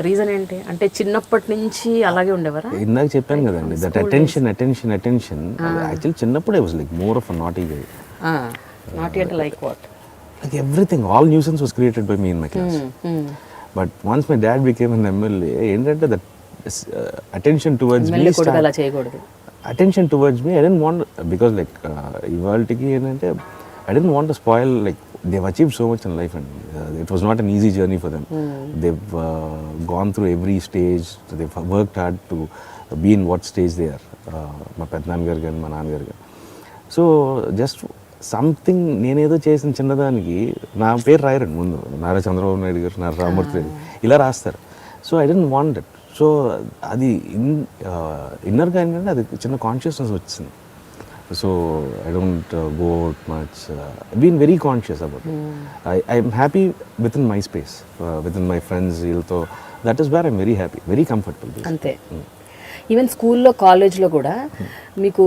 రీజన్ ఏంటి? అంటే చిన్నప్పటి నుంచి అలాగే ఉండేవారా? ఇందాక చెప్పాను కదండి, దట్ అటెన్షన్ యాక్చువల్లీ చిన్నప్పుడు I was like more of a naughty guy. Naughty అంటే like what? Like everything, all nuisance was created by me in my class. But once my dad became an MLA, ఏంటంటే that attention towards me అలా చేయకూడదు. Attention towards me, I didn't want, because like ఇవాళకి ఏంటంటే I didn't want to spoil, like they've achieved so much in life and it was not an easy journey for them. They've gone through every stage, they've worked hard to be in what stage they are. మా పెద్దనాన్నగారు కానీ మా నాన్నగారు కానీ. So just something నేనేదో చేసిన చిన్నదానికి నా పేరు రాయరండి ముందు, నారా చంద్రబాబు నాయుడు గారు, నారా రామూర్తి గారు ఇలా రాస్తారు. So I don't want it. So అది ఇన్నర్గా ఏంటంటే అది చిన్న కాన్షియస్నెస్ వచ్చింది. So I don't go out much, been very conscious about. I'm happy with in my space, with in my friends, వీళ్ళతో. That is where I'm very happy, very comfortable. అంతే. ఈవెన్ స్కూల్లో, కాలేజ్లో కూడా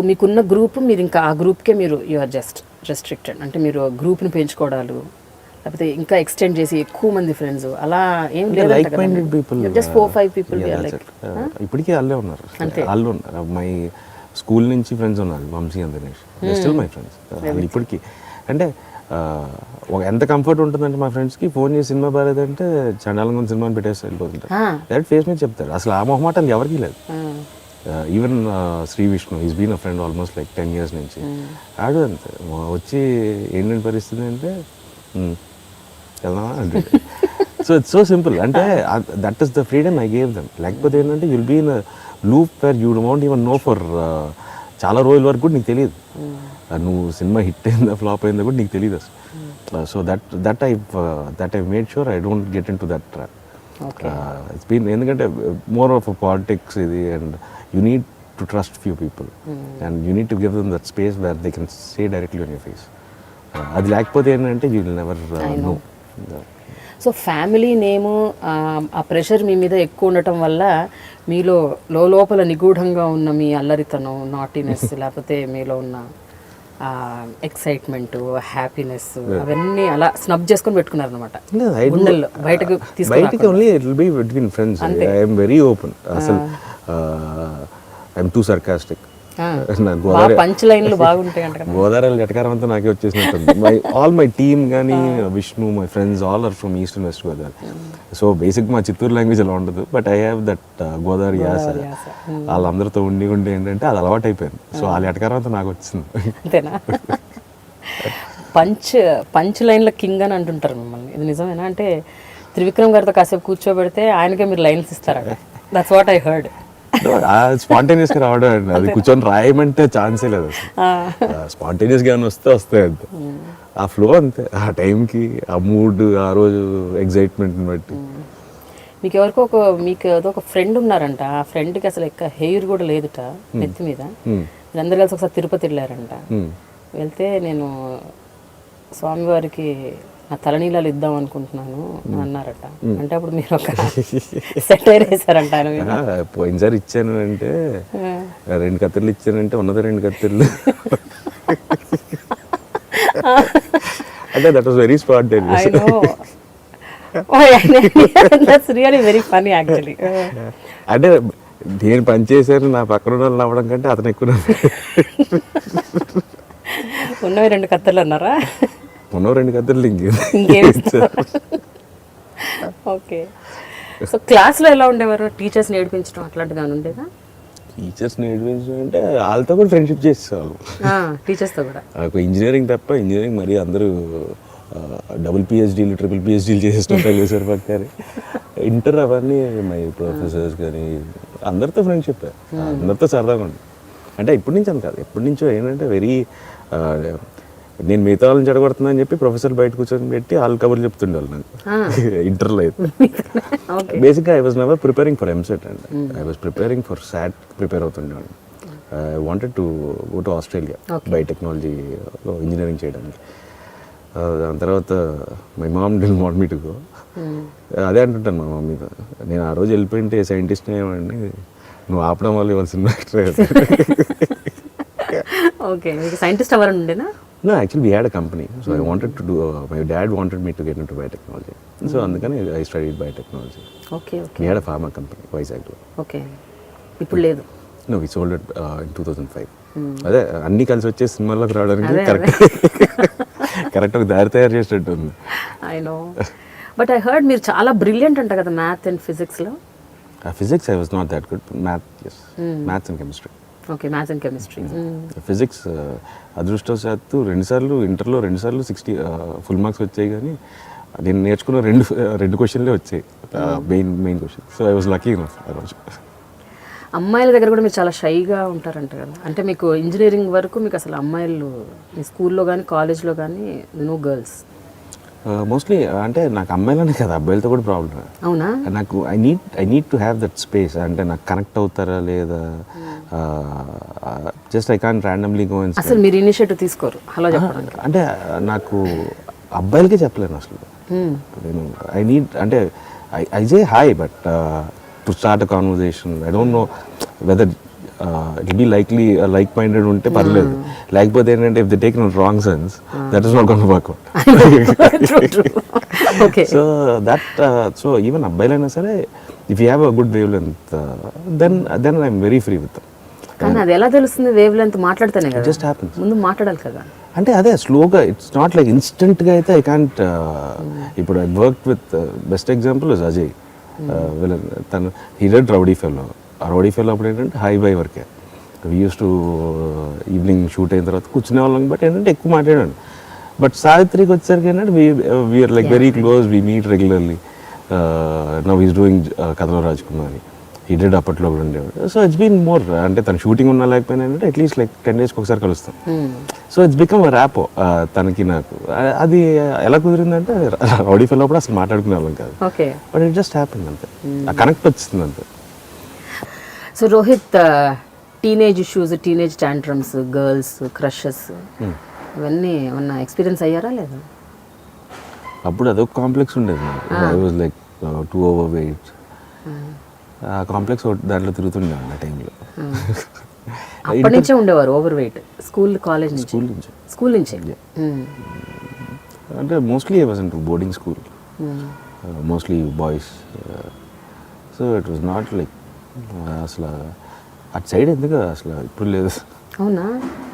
మీకున్న గ్రూప్, మీరు ఇంకా ఆ గ్రూప్కే మీరు యూఆర్ జస్ట్ రెస్ట్రిక్టెడ్, అంటే మీరు గ్రూప్ని పెంచుకోవడాలు, లేకపోతే ఇంకా ఎక్స్టెండ్ చేసి ఎక్కువ మంది ఫ్రెండ్స్ అలా ఏం లేదు. Like minded people, just 4-5 people. ఇప్పటికీ వాళ్ళే ఉన్నారు, వాళ్ళు ఉన్నారు. మై స్కూల్ నుంచి ఫ్రెండ్స్ ఉన్నారు, Vamsi and Dinesh, still my friends ఇప్పటికీ. అంటే ఎంత కంఫర్ట్ ఉంటుందంటే మా ఫ్రెండ్స్కి ఫోన్ చేసి సినిమా బాగాలేదంటే చండాలంగా సినిమాని పెట్టేసి వెళ్ళిపోతుంటారు. డైరెక్ట్ ఫేస్ మీద చెప్తారు, అసలు ఆ మొహమాటం ఎవరికి లేదు. Even Sree Vishnu, is been a friend almost like 10 years నుంచి. ఆడు అంతే వచ్చి ఏంటంటే పరిస్థితి అంటే కదా అంటే. So it's so simple. అంటే that is the freedom I gave them. లేకపోతే ఏంటంటే you'll be in loop where you don't even know for చాలా రోజుల వరకు కూడా నీకు తెలియదు నువ్వు సినిమా హిట్ అయిందా ఫ్లాప్ అయిందా కూడా నీకు తెలియదు అసలు. So that I made sure I don't get into that trap. It's been, ఎందుకంటే మోర్ ఆఫ్ పాలిటిక్స్ ఇది, and you need to trust few people and you need to give them that space where they can say directly on your face. అది లేకపోతే ఏంటంటే you will never know. So family name, ఆ pressure మీ మీద ఎక్కువ ఉండటం వల్ల మీలో లోపల నిగూఢంగా ఉన్న మీ అల్లరితనం, నాటినెస్, లేకపోతే మీలో ఉన్న ఎక్సైట్మెంట్, హ్యాపీనెస్ అవన్నీ అలా స్నబ్ చేసుకొని పెట్టుకున్నారు అనమాట. బయటకి only it will be between friends. I am very open. అసలు I am too sarcastic. Punch లైన్లు బాగుంటాయి అంట. గోదావరి ఎటకారం అంతా నాకే వచ్చేసినట్టుంది. ఆల్ మై టీమ్ కానీ Vishnu, my friends all are from east and west Godavari. So basic మా చిత్తూరు లాంగ్వేజ్ అలా ఉండదు, but I have that Godavari యాస. వాళ్ళందరితో ఉండి ఏంటంటే అది అలవాటు అయిపోయింది. సో వాళ్ళ ఎటకారం అంతా నాకు వచ్చింది. అంతేనా? పంచ్ లైన్ల కింగ్ అని అంటుంటారు మిమ్మల్ని, ఇది నిజమేనా? అంటే త్రివిక్రమ్ గారితో కాసేపు కూర్చోబెడితే ఆయనకే మీరు లైన్స్ ఇస్తారట. That's what I heard. Spontaneous గా రావడం అండి, అది కూర్చొని రాయమంటే ఛాన్సే లేదు అసలు. స్పాంటేనియస్ గా వస్తాయి అంతే, ఆ ఫ్లో అంతే, ఆ టైంకి ఆ మూడ్, ఆ రోజు ఎగ్జైట్మెంట్ బట్టి. మీకు ఏదో ఒక ఫ్రెండ్ ఉన్నారంట, ఆ ఫ్రెండ్కి అసలు హెయిర్ కూడా లేదుట నెత్తి మీద. అందరు కలిసి ఒకసారి తిరుపతి వెళ్ళారంట. వెళ్తే నేను స్వామివారికి నా తలనీలాలు ఇద్దాం అనుకుంటున్నాను అన్నారట. అంటే అప్పుడు మీరు ఒక సెటైర్ వేసారంట ఆయన మీద. పోయినసారి ఇచ్చాను అంటే 2 కత్తిర్లు ఇచ్చానంటే ఉన్నది 2 కత్తిర్లు. అంటే that was very spontaneous. That's really very funny actually. అంటే నేను పని చేశాను, నా పక్కన ఉన్న వాళ్ళు నవ్వడం కంటే అతను ఎక్కువ ఉన్నవి 2 కత్తిర్లు అన్నారా? ఉన్నో 2 కత్తిర్లు ఓకే. సో క్లాస్లో ఎలా ఉండేవారు? టీచర్స్ నేర్పించడం అట్లాంటిగా ఉండేదా? టీచర్స్ నేర్పించడం అంటే వాళ్ళతో కూడా ఫ్రెండ్షిప్ చేసేవాళ్ళు, టీచర్స్తో కూడా. ఇంజనీరింగ్ తప్ప, ఇంజనీరింగ్ మరి అందరూ డబుల్ పిహెచ్డీలు, ట్రిపుల్ పిహెచ్డీలు చేసేస్తుంటారు చేశారు పక్కనే. ఇంటర్ అవన్నీ మై ప్రొఫెసర్స్ కానీ అందరితో ఫ్రెండ్షిప్, అందరితో సరదాగా ఉంది. అంటే ఇప్పటి నుంచి అని కాదు, ఎప్పటి నుంచో ఏంటంటే వెరీ, నేను మిగతా వాళ్ళని చెడగొడుతున్నా అని చెప్పి ప్రొఫెసర్ బయట కూర్చొని పెట్టి వాళ్ళు కబుర్లు చెప్తుండే నాకు ఇంటర్లో అయితే. బేసిక్గా I was never preparing for EAMCET and I was preparing for SAT prepare అవుతుండేవాడిని. I wanted to go to Australia బయోటెక్నాలజీలో ఇంజనీరింగ్ చేయడానికి. దాని తర్వాత my mom didn't want me to go. అదే అంటుంటాను మా మమ్మీతో, నేను ఆ రోజు వెళ్ళిపోయింటే సైంటిస్ట్ ఏమండి, నువ్వు ఆపడం వల్ల ఇవాళ సినిమా యాక్టర్. ఓకే, సైంటిస్ట్ అవ్వాలని ఉండేనా? No, actually we had a company, so I wanted to do, my dad wanted me to get into biotechnology, so అందుకని I studied biotechnology. Okay. We had a pharma company, Vizag లో. Okay. ఇప్పుడు లేదు? No, we sold it in 2005. అదే అన్ని కలిసి వచ్చే సినిమాల్లోకి రావడానికి కరెక్ట్ ఒక దారి తయారు చేసినట్టు ఉంది. I know. But I heard మీరు చాలా బ్రిలియంట్ అంట కదా మ్యాథ్ అండ్ ఫిజిక్స్లో. Physics I was not that good, math yes, maths and chemistry. Okay, maths and chemistry. Physics అదృష్టవశాత్తు 2 సార్లు ఇంటర్లో 2 సార్లు 60 ఫుల్ మార్క్స్ వచ్చాయి, కానీ నేను నేర్చుకున్న 2 క్వశ్చన్లే వచ్చాయి, main question. So I was lucky enough ఆ రోజు. అమ్మాయిల దగ్గర కూడా మీరు చాలా షైగా ఉంటారంట కదా, అంటే మీకు ఇంజనీరింగ్ వరకు మీకు అసలు అమ్మాయిలు మీ స్కూల్లో కానీ కాలేజ్లో కానీ నో గర్ల్స్? మోస్ట్లీ అంటే నాకు అమ్మాయిలనే కదా, అబ్బాయిలతో కూడా ప్రాబ్లం. అవునా? నాకు I need to have that space. అంటే నాకు కనెక్ట్ అవుతారా లేదా, just I can't randomly go and అసలు మీరు ఇనిషియేటివ్ తీసుకోరు హలో చెప్పడానికి? అంటే నాకు అబ్బాయిలకే చెప్పలేను అసలు. నేను ఐ నీడ్ అంటే I say hi, but to start a conversation I don't know whether it be likely like minded ఉంటే పర్లేదు, లేకపోతే ఏంటంటే if they take in wrong sense that is not going to work out. So that so even అబ్బాయిలైనా సరే if you have a good wavelength then I'm very free with. కానీ అది ఎలా తెలుస్తుంది? వేవ్ లెంత్ మాట్లాడితేనే కదా, just happens. ముందు మాట్లాడాలి కదా. అంటే అదే స్లోగా, ఇట్స్ నాట్ లైక్ ఇన్స్టెంట్గా అయితే ఐ కాంట్. ఇప్పుడు I work with best example is Ajay. తను హీ డెడ్ రౌడీ ఫెలో. ఆ రౌడీ ఫెలో అప్పుడు ఏంటంటే హై బై వరకే. We used to evening shoot అయిన తర్వాత కూర్చునే వాళ్ళం, బట్ ఏంటంటే ఎక్కువ మాట్లాడాను. బట్ సావిత్రికి వచ్చేసరికి ఏంటంటే we're like very close, we meet regularly. Now is doing Kathalo Rajakumari. He did అప్పట్లో కూడా ఉండేవాడు. సో ఇట్స్ బీన్ మోర్, అంటే తను షూటింగ్ ఉన్నా లేకపోయినా ఏంటంటే అట్లీస్ట్ లైక్ 10 days ఒకసారి కలుస్తాం. So it's become a rapport తనకి నాకు. అది ఎలా కుదిరిందంటే రౌడీ ఫెలో అప్పుడు అసలు మాట్లాడుకునే వాళ్ళం కాదు, బట్ ఇట్ జస్ట్ హ్యాపెన్ అంతే. ఆ కనెక్ట్ వచ్చింది అంతే. So Rohit, teenage issues, teenage tantrums, girls crushes ఇవన్నీ ఏమన్నా ఎక్స్పీరియన్స్ అయ్యారా లేదా? అప్పుడు అదొక కాంప్లెక్స్ ఉండేది నాకు. I was like two over weight. ఆ కాంప్లెక్స్ దాంట్లో తిరుగుతుండే ఆ టైంలో. అప్పటి నుంచే ఉండేవారు ఓవర్ వెయిట్? స్కూల్ కాలేజ్ నుంచి? స్కూల్ నుంచి. అంటే mostly I was in boarding school, mostly boys. So it was not like అసలు అటు సైడ్ ఎందుకు అసలు ఇప్పుడు లేదు. అవునా?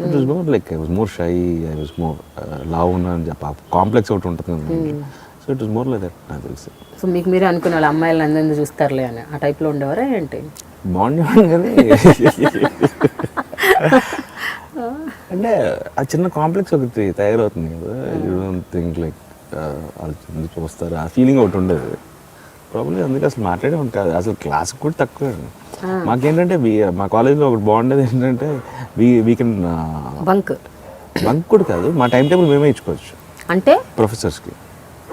It was more like I was more shy, I was more లావ్ ఉన్నా అని చెప్పి కాంప్లెక్స్ ఒకటి ఉంటుంది కదా. So it was more like that నాకు తెలిసి. సో మీకు మీరే అనుకునే వాళ్ళు అమ్మాయిలు అందరినీ చూస్తారులే అని ఆ టైప్లో ఉండేవారా ఏంటి? బాగుండేవాడు కానీ అంటే ఆ చిన్న కాంప్లెక్స్ ఒకటి తయారవుతుంది కదా. యూ డోంట్ థింక్ లైక్ వాళ్ళు చూస్తారు, ఆ ఫీలింగ్ ఒకటి ఉండేది ప్రాబ్లీ. అందుకే అసలు మాట్లాడేవాడు కాదు అసలు. క్లాస్ కూడా తక్కువ. మాకేంటంటే మా కాలేజ్లో ఒకటి బాగుండేది ఏంటంటే వీ కెన్ బంక్ కూడా కాదు, మా టైం టేబుల్ మేమే ఇచ్చుకోవచ్చు. అంటే ప్రొఫెసర్స్కి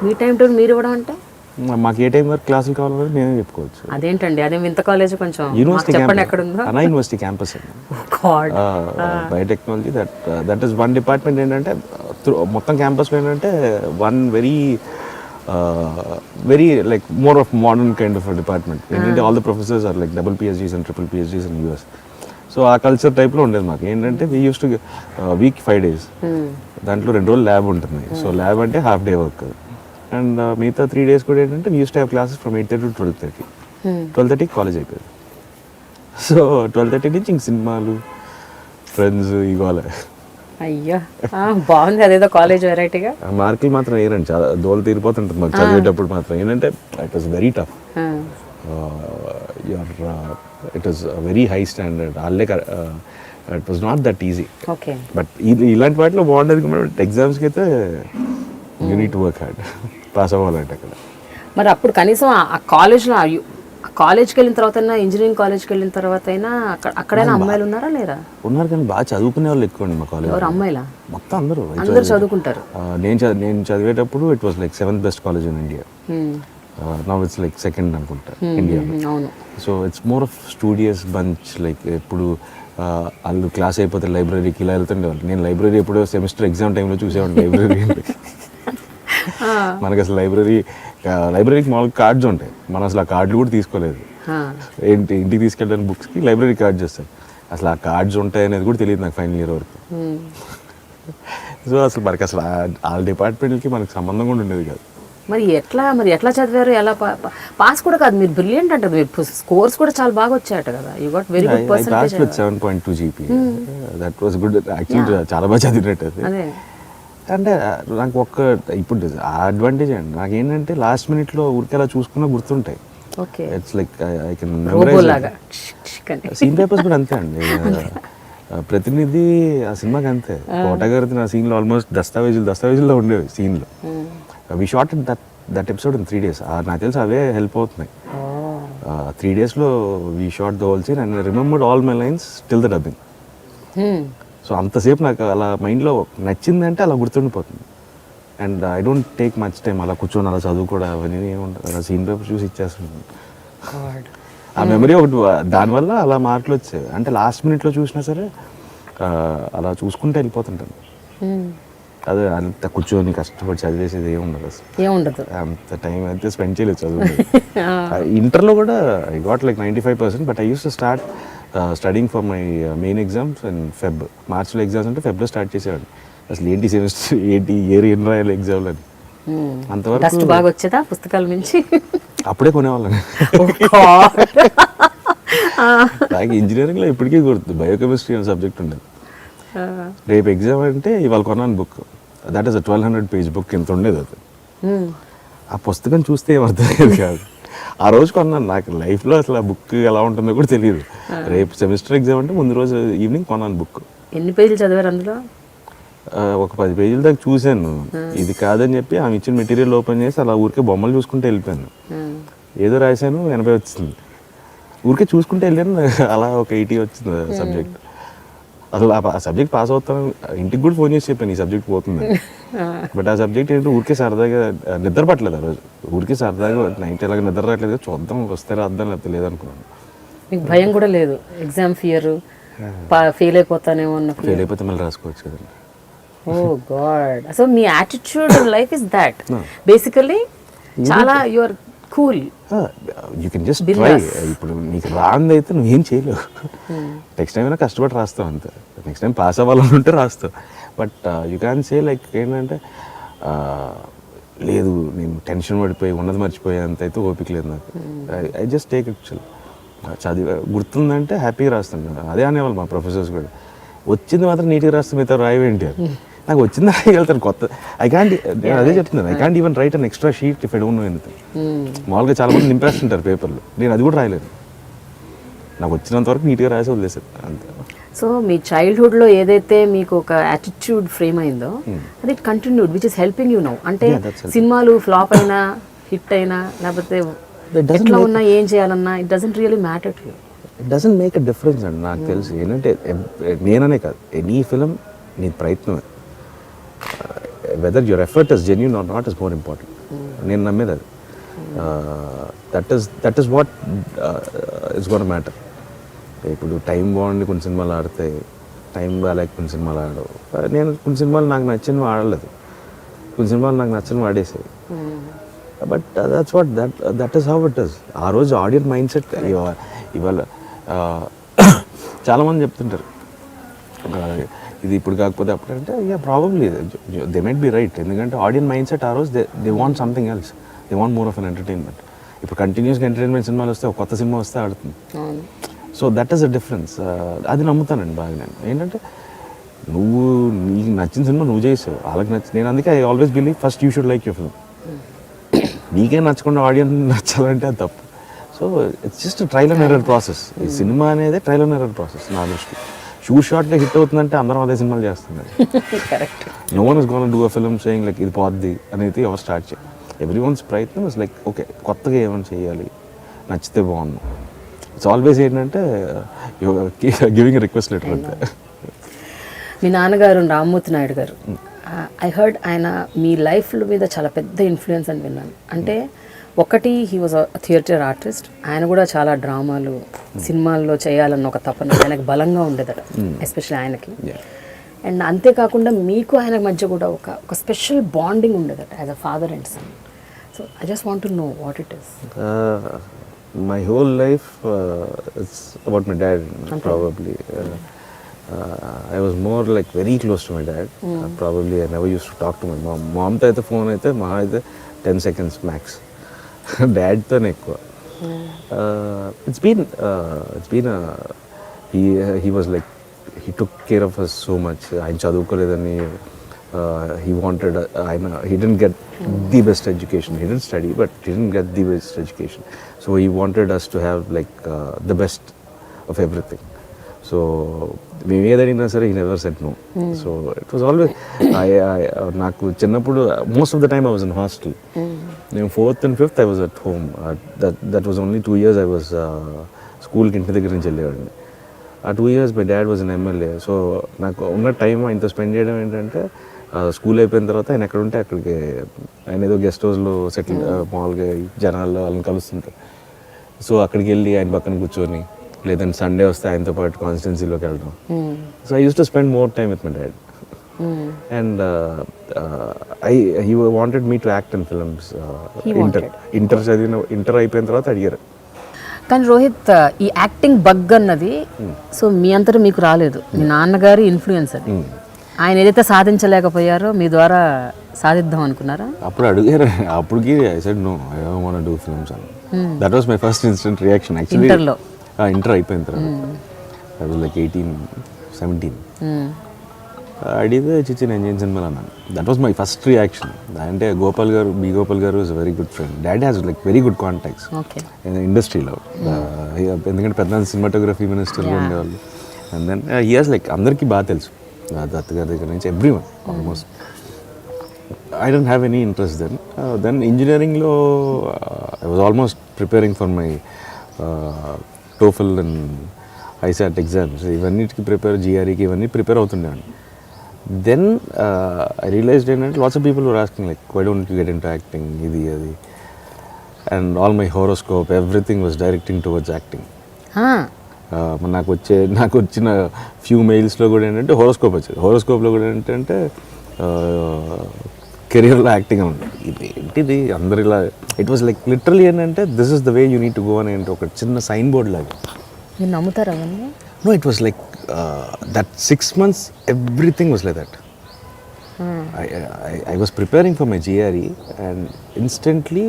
మీ టైం టేబుల్ మీరు ఇవ్వడం అంటే మాకు ఏ టైం వరకు క్లాసులు కావాలో మేమే చెప్పుకోవచ్చు. అదేంటండి, అదే ఇంత కాలేజ్ కొంచెం యూనివర్సిటీ చెప్పండి ఎక్కడ ఉందో. University campus biotechnology. That is one department. ఏంటంటే మొత్తం క్యాంపస్లో ఏంటంటే one very like more of modern kind of a department. ఏంటంటే all the professors are like double PhDs and triple PhDs in US. So ఆ culture టైప్లో ఉండేది మాకు. ఏంటంటే we used to week 5 days, దాంట్లో 2 రోజులు ల్యాబ్ ఉంటుంది. సో ల్యాబ్ అంటే హాఫ్ డే వర్క్. అండ్ మిగతా 3 days కూడా ఏంటంటే we used to have classes from 8:30 to 12:30. 12:30 college అయిపోయింది. సో 12:30 నుంచి ఇంక సినిమాలు, ఫ్రెండ్స్, ఇవాళ. అయ్యో బాగుంది, అదేదో కాలేజ్ వెరైటీగా. మార్కులు మాత్రం వేయరండి, చాలా దోలు తీరిపోతుంటుంది మాకు చదివేటప్పుడు మాత్రం. ఏంటంటే it was very tough. It was very high standard. వాళ్ళే it was not that easy. But ఇలాంటి వాటిలో బాగుండేది. ఎగ్జామ్స్కి అయితే you need to work hard pass అవ్వాలంటే అక్కడ. మరి అప్పుడు కనీసం ఆ కాలేజ్లో కాలేజ్కి వెళ్ళిన తర్వాత అయినా, ఇంజనీరింగ్ కాలేజ్కి వెళ్ళిన తర్వాత అయినా అక్కడైనా అమ్మాయిలు ఉన్నారా లేరా? ఉన్నారు, కానీ బాగా చదువుకునే వాళ్ళు ఎక్కువ అండి మా కాలేజ్. ఎవరు అమ్మాయిలా? మొత్తం అందరూ చదువుకుంటారు. నేను చదివేటప్పుడు it was like 7th best college in India. Now it's like 2nd అనుకుంటా India. So it's more of studious bunch. Like ఎప్పుడు వాళ్ళు క్లాస్ అయిపోతే లైబ్రరీకి ఇలా వెళ్తుండేవాళ్ళు. నేను లైబ్రరీ ఎప్పుడో సెమిస్టర్ ఎగ్జామ్ టైంలో చూసేవాడిని లైబ్రరీ. మనకు అసలు లైబ్రరీకి మామూలుగా కార్డ్స్ ఉంటాయి, మనం అసలు ఆ కార్డులు కూడా తీసుకోలేదు. ఇంటికి తీసుకెళ్ళడానికి బుక్స్కి లైబ్రరీ కార్డ్స్ చేస్తాను. అసలు ఆ కార్డ్స్ ఉంటాయి అనేది కూడా తెలియదు నాకు ఫైనల్ ఇయర్ వరకు. సో అసలు మనకి అసలు ఆ డిపార్ట్మెంట్కి మనకు సంబంధం కూడా ఉండేది కాదు. మరి ఎట్లా చదివారు? ఎలా పాస్ కూడా కాదు, మీరు బ్రిలియంట్ అంటారు. మీరు స్కోర్స్ కూడా చాలా బాగా వచ్చాయట కదా. You got very good percentage. 7.2 GPA. That was good actually. చాలా బాగా చదివినట్టు అది. అంటే నాకు ఇప్పుడు ఆ అడ్వాంటేజ్ అండి నాకేంటంటే లాస్ట్ మినిట్లో ఊరికేలా చూసుకున్నా గుర్తుంటాయి. It's like I can memorise. Scene papers కూడా అంతే అండి. ప్రతినిధి ఆ సినిమాకి అంతే. కోటగారి నా సీన్లో ఆల్మోస్ట్ దస్తావేజుల్లో ఉండేవి సీన్లో. We shot that episode in 3 days. నాకు తెలిసి అవే హెల్ప్ అవుతున్నాయి. 3 daysలో we shot the whole scene and remembered all my lines till the dubbing. So అంతసేపు నాకు అలా మైండ్లో నచ్చిందంటే అలా గుర్తుండిపోతుంది. And I don't take much time అలా కూర్చొని అలా చదువుకోవడం అవన్నీ ఏముంటుంది, అలా సీన్ పేపర్ చూసి ఇచ్చేస్తున్నాను. ఆ మెమరీ ఒకటి, దానివల్ల అలా మార్కులు వచ్చాయి. అంటే లాస్ట్ మినిట్లో చూసినా సరే అలా చూసుకుంటే వెళ్ళిపోతుంటాను. అదే అంత కూర్చొని కష్టపడి చదివేసేది ఏముండదు అసలు, ఏముండదు, అంత టైం అయితే స్పెండ్ చేయలేదు చదువు. ఇంటర్లో కూడా I got like 95%, but I use to start studying for my main exams and మార్చ్లో ఎగ్జామ్స్ అంటే ఫెబ్లో స్టార్ట్ చేసేవాడిని. అసలు ఏంటి సెమిస్టర్ ఏంటి ఇయర్ ఎన్ని రాయాలి ఎగ్జామ్లు అని. అంతవరకు బాగా వచ్చేదా పుస్తకాల నుంచి? అప్పుడే కొనేవాళ్ళని. నాకు ఇంజనీరింగ్లో ఇప్పటికీ గుర్తు, బయోకెమిస్ట్రీ అనే సబ్జెక్ట్ ఉండేది. రేపు ఎగ్జామ్ అంటే ఇవాళ కొన్నాను book, that is 1200 page book, ఇంత ఉండేది అది. ఆ పుస్తకం చూస్తే ఏం అర్థమయ్యేది కాదు. ఆ రోజు కొన్నాను, నాకు లైఫ్లో అసలు ఆ బుక్ ఎలా ఉంటుందో కూడా తెలియదు. రేపు సెమిస్టర్ ఎగ్జామ్ అంటే ముందు రోజు ఈవినింగ్ కొన్నాను బుక్. ఎన్ని పేజీలు చదివారు అందులో? ఒక 10 పేజీల దాకా చూశాను. ఇది కాదని చెప్పి ఆమె ఇచ్చిన మెటీరియల్ ఓపెన్ చేసి అలా ఊరికే బొమ్మలు చూసుకుంటే వెళ్ళిపోయాను. ఏదో రాశాను 80 వచ్చింది, ఊరికే చూసుకుంటే వెళ్ళాను. అలా ఒక 80 వచ్చింది సబ్జెక్ట్. అసలు ఆ సబ్జెక్ట్ పాస్ అవుతాను, ఇంటికి కూడా ఫోన్ చేసి చెప్పాను ఈ సబ్జెక్ట్ పోతుంది. బట్ ఆ సబ్జెక్ట్ ఏంటంటే ఊరికే సరదాగా నిద్ర పట్టలేదు ఆ రోజు, ఊరికే సరదాగా నైట్ ఎలాగ నిద్ర రావట్లేదు, చూద్దాం వస్తే రాద్దాం లేకపోతే లేదనుకున్నాను. మీకు భయం కూడా లేదు, ఎగ్జామ్ ఫియర్, ఫెయిల్ అయిపోతానేమో అన్న? ఫెయిల్ అయిపోతే మళ్ళీ రాసుకోవచ్చు కదండి. ఓ గాడ్, సో మీ attitude in life is that basically, చాలా you are cool. You can just try. ఇప్పుడు నీకు రాంది అయితే నువ్వేం చేయలేవు. నెక్స్ట్ టైం అయినా కష్టపడి రాస్తావు అంతే. నెక్స్ట్ టైం పాస్ అవ్వాలని ఉంటే రాస్తావు. But you can say like ఏంటంటే లేదు నేను టెన్షన్ పడిపోయి ఉన్నది మర్చిపోయే అంత అయితే ఓపిక లేదు నాకు. ఐ జస్ట్ టేక్ యాక్చువల్ చదివి గుర్తుందంటే హ్యాపీగా రాస్తాను. అదే అనేవాళ్ళు మా ప్రొఫెసర్స్ కూడా, వచ్చింది మాత్రం నీట్గా రాస్తే మిగతా రాయవేంటి అని. నాకు వచ్చింది రాయగలుగుతాను కొత్త. నేను అదే చెప్తున్నాను, I can't even write an extra sheet if I don't know anything. మామూలుగా చాలా మంది నింపేస్తుంటారు పేపర్లు, నేను అది కూడా రాయలేదు. నాకు వచ్చినంత వరకు నీట్గా రాసి వదిలేసాను అంతే. సో మీ చైల్డ్హుడ్లో ఏదైతే మీకు ఒక యాటిట్యూడ్ ఫ్రేమ్ అయిందో అది it continued, which is helping you now. అంటే సినిమాలు ఫ్లాప్ అయినా హిట్ అయినా లేకపోతే ఎట్లా ఉన్నా ఏం చేయాలన్నా it doesn't really matter to you. It doesn't make a difference అండి. నాకు తెలిసి ఏంటంటే నేననే కాదు, ఎనీ ఫిలిం నీ ప్రయత్నమే, whether your effort is genuine or not is more important. నేను నమ్మేది అది. That is what it's gonna matter. ఇప్పుడు టైం బాగుండి కొన్ని సినిమాలు ఆడతాయి, టైం బాగాలేక కొన్ని సినిమాలు ఆడవు. నేను కొన్ని సినిమాలు నాకు నచ్చినవి ఆడలేదు, కొన్ని సినిమాలు నాకు నచ్చనివి ఆడేసాయి. But that's what that is how it is. ఆ రోజు ఆడియన్స్ మైండ్ సెట్. ఇవాళ చాలామంది చెప్తుంటారు ఇది ఇప్పుడు కాకపోతే అప్పుడు అంటే, yeah probably they might be right. ఎందుకంటే ఆడియన్స్ మైండ్ సెట్ ఆ రోజు they want something else, they want more of an entertainment. ఇప్పుడు కంటిన్యూస్గా ఎంటర్టైన్మెంట్ సినిమాలు వస్తే ఒక కొత్త సినిమా వస్తే ఆడుతుంది. So that is a difference. అది నమ్ముతానండి బాగా నేను. ఏంటంటే నీకు నచ్చిన సినిమా నువ్వు చేసావు, వాళ్ళకి నేను అందుకే I always believe first you should like your film. నీకే నచ్చకుండా ఆడియన్స్ నచ్చాలంటే అది తప్పు. So it's just trial and error process. ఈ సినిమా అనేది ట్రయల్ అండ్ ఎర్రర్ ప్రాసెస్ నా దృష్టి. షార్ట్గా హిట్ అవుతుందంటే అందరం అదే సినిమాలు చేస్తున్నారు. No one is gonna do a film saying like ఇది పోద్ది అనేది ఎవరు స్టార్ట్ చేయాలి. ఎవ్రీ వన్స్ ప్రయత్నం ఇస్ లైక్ ఓకే కొత్తగా ఏమైనా చేయాలి, నచ్చితే బాగుంది. ఇట్స్ ఆల్వేస్ ఏంటంటే గివింగ్ రిక్వెస్ట్ లెటర్ అంతే. మీ నాన్నగారు రామ్మూర్తి నాయుడు గారు, ఐ హర్డ్ ఆయన మీ లైఫ్ మీద చాలా పెద్ద ఇన్ఫ్లుయెన్స్ అని విన్నాను. అంటే ఒకటి he was a theatre artist, ఆయన కూడా చాలా డ్రామాలు సినిమాల్లో చేయాలన్న ఒక తపన ఆయనకు బలంగా ఉండేదట, ఎస్పెషల్లీ ఆయనకి. అండ్ అంతేకాకుండా మీకు ఆయన మధ్య కూడా ఒక స్పెషల్ బాండింగ్ ఉండేదట as a father and son. So I just want to know what it is. My whole life it's about my dad probably. I was more like very close to my dad. Probably I never used to talk to my mom. Mom తో అయితే phone అయితే మహా అయితే 10 seconds max. డాడ్తోనే ఎక్కువ. It's been he was like he took care of us so much. ఆయన చదువుకోలేదని he didn't get the best education. He didn't study but he didn't get the best education. So he wanted us to have like the best of everything. So మేము ఏదడిగినా సరే ఈ never said no. So it was always నాకు చిన్నప్పుడు most of the time I was in hostel. నేను 4th and 5th I was at home. That was only 2 years I was స్కూల్కి ఇంటి దగ్గర నుంచి వెళ్ళేవాడిని. ఆ 2 years my dad was an MLA. So నాకు ఉన్న టైం ఆయనతో స్పెండ్ చేయడం ఏంటంటే స్కూల్ అయిపోయిన తర్వాత ఆయన ఎక్కడ ఉంటే అక్కడికి ఆయన ఏదో గెస్ట్ హౌస్లో సెటిల్ మామూలుగా జనాల్లో వాళ్ళని కలుస్తుంటారు. సో అక్కడికి వెళ్ళి ఆయన పక్కన కూర్చొని, లేదంటే సండే వస్తే ఆయనతో పాటు కాన్స్టిట్యున్సీలోకి వెళ్ళడం. So I use to spend more time with my dad. And he wanted me to act in films. Inter అయిపోయిన తర్వాత అడిగారు. కానీ రోహిత్, ఈ యాక్టింగ్ బగ్ అన్నది సో మీ అంతటా మీకు రాలేదు, మీ నాన్నగారి ఇన్ఫ్లుయెన్స్ అది. ఆయన ఏదైతే సాధించలేకపోయారో మీ ద్వారా సాధిద్దాం అనుకున్నారా? అప్పుడు అడిగారు. అప్పటికి I said no, I don't want to do films అని. That was my first instant reaction actually. Inter అయిపోయిన తర్వాత ఐ వాజ్ లైక్ 18-17. అడిగితే చిచ్చి నేను చేయని సినిమాలు అన్నాను. That was my first reaction. అంటే గోపాల్ గారు is very good friend. Daddy has like very good contacts ఇండస్ట్రీలో. ఎందుకంటే పెద్ద సినిమాటోగ్రఫీ మినిస్టర్గా ఉండేవాళ్ళు. And then he has like అందరికీ బాగా తెలుసు, దత్ గారి దగ్గర నుంచి everyone almost. I don't have any interest then. Then ఇంజనీరింగ్లో I was almost preparing for my TOEFL and ISAT exams. ఇవన్నిటికి ప్రిపేర్, జిఆర్ఈకి ఇవన్నీ ప్రిపేర్ అవుతుండేవాడిని. దెన్ ఐ రియలైజ్డ్ ఏంటంటే LADS of people were asking like why don't you get into acting, ఇది అది. And all my horoscope everything was directing towards acting. నాకు వచ్చిన few మెయిల్స్లో కూడా ఏంటంటే హోరోస్కోప్ వచ్చేది. హోరోస్కోప్లో కూడా ఏంటంటే కెరియర్లో యాక్టింగ్ అని ఉంటుంది. ఇది ఏంటిది అందరు ఇలా. ఇట్ వాజ్ లైక్ లిటరలీ ఏంటంటే this is the way you need to go అని ఏంటి ఒక చిన్న సైన్ బోర్డ్ లాగా. మీరు నమ్ముతారా అవన్నీ? No, it was like that 6 months everything was like that. I was preparing for my GRE and instantly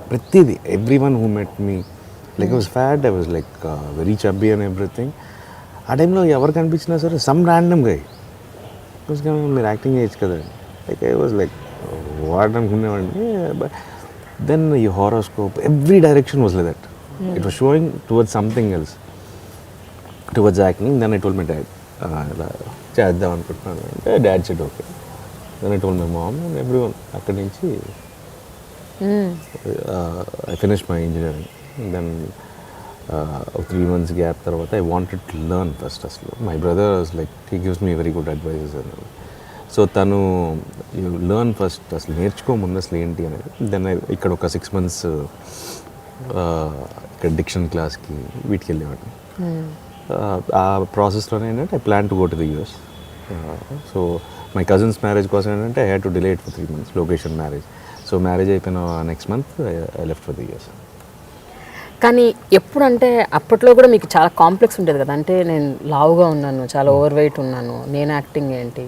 ప్రతిదీ everyone who met me, like I was fat, I was like very chubby and everything. ఆ టైంలో ఎవరు కనిపించినా సరే some random గై మీరు acting చేయొచ్చు కదా, like I was like what అనుకునేవాడిని. బట్ దెన్ ఈ horoscope every direction was like that. It was showing towards something else, towards acting. Then I told my dad ఇలా చేద్దాం అనుకుంటున్నాను అంటే dad said okay. Then I told my mom and everyone. అక్కడి నుంచి I finish my engineering. Then 3 months gap తర్వాత I wanted to learn first. అసలు my brother was like he gives me very good advises అని. So తను you learn first, అసలు నేర్చుకో ముందు అసలు ఏంటి అనేది. దెన్ ఇక్కడ ఒక 6 months ఇక్కడ డిక్షన్ క్లాస్కి వీటికి వెళ్ళేవాడిని. ఆ ప్రాసెస్లోనే ఏంటంటే I plan to go to the US. So my cousin's marriage కోసం ఏంటంటే I had to delay it for 3 months, location marriage. So marriage అయిపోయిన next month I left for the US. కానీ ఎప్పుడంటే అప్పట్లో కూడా మీకు చాలా కాంప్లెక్స్ ఉండేది కదా, అంటే నేను లావుగా ఉన్నాను, చాలా ఓవర్ వెయిట్ ఉన్నాను, నేను యాక్టింగ్ ఏంటి,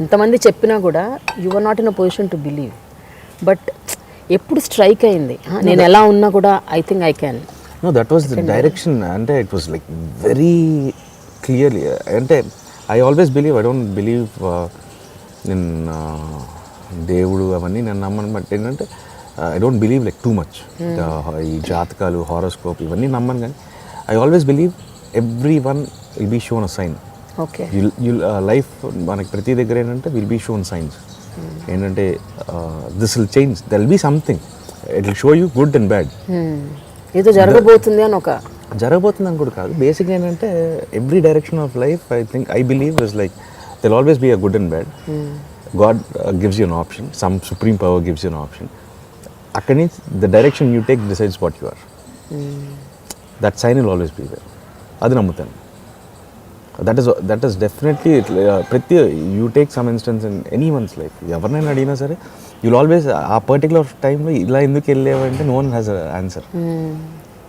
ఇంతమంది చెప్పినా కూడా you are not in a position to believe. But ఎప్పుడు స్ట్రైక్ అయింది నేను ఎలా ఉన్నా కూడా I think I can. No, that was the direction. అంటే it was like very clearly. అంటే I always believe, I don't believe in దేవుడు అవన్నీ నేను నమ్మను. బట్ ఏంటంటే I don't believe like too much. ఈ జాతకాలు, హారోస్కోప్ ఇవన్నీ నమ్మను. కానీ I always believe every one will be shown a sign. Okay, life మనకి ప్రతి దగ్గర ఏంటంటే విల్ బీ షోన్ సైన్స్. ఏంటంటే this will change, there will be something, it will show you good and bad. ఏదో జరగబోతుంది అని ఒక జరగబోతుంది అని కూడా కాదు. బేసిక్గా ఏంటంటే every direction of life I believe is like there always be a good and bad. God gives you an option, some supreme power gives you an option. అక్కడి నుంచి the direction you take decides what you are. That sign will always be there. అది నమ్ముతాను. That is definitely ప్రతి you take some instance in anyone's life. ఎవరినైనా అడిగినా సరే you'll always ఆ particular టైంలో ఇలా ఎందుకు వెళ్ళేవంటే no one has a answer.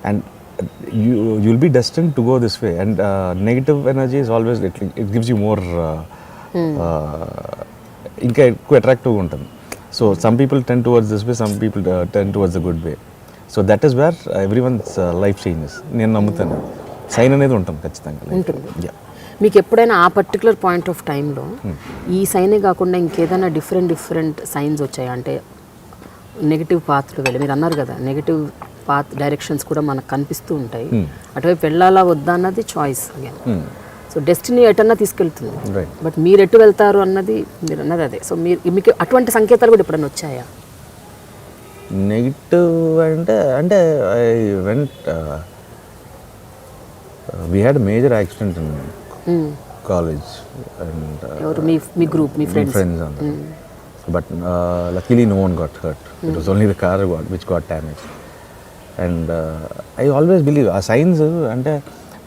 And you'll be destined to go this way, and negative energy is always it gives you more ఇంకా ఎక్కువ అట్రాక్టివ్గా ఉంటుంది. So some people ten towards this way, some people ten towards the good way. So that is wear everyone's life changes. నేను నమ్ముతాను sign అనేది ఉంటుంది ఖచ్చితంగా ఉంటుంది. మీకు ఎప్పుడైనా ఆ పర్టికులర్ పాయింట్ ఆఫ్ టైంలో ఈ సైనే కాకుండా ఇంకేదైనా డిఫరెంట్ సైన్స్ వచ్చాయి? అంటే నెగిటివ్ పాత్రలు వెళ్ళి, మీరు అన్నారు కదా నెగిటివ్ పాత్ డైరెక్షన్స్ కూడా మనకు కనిపిస్తూ ఉంటాయి, అటువైపు వెళ్ళాలా వద్దా అన్నది చాయిస్ అగైన్. సో డెస్టినీ ఎటన్నా తీసుకెళ్తుంది, రైట్. బట్ మీరు ఎటు వెళ్తారు అన్నది మీరు అన్నది అదే. సో మీకు అటువంటి సంకేతాలు కూడా ఎప్పుడన్నా వచ్చాయా? నెగిటివ్ అంటే I went we had major accident in college and ఎవరు మీ గ్రూప్, మీ friends? But luckily no one got hurt. It was only the car which got damaged. And I always believe ఆ సైన్స్ అంటే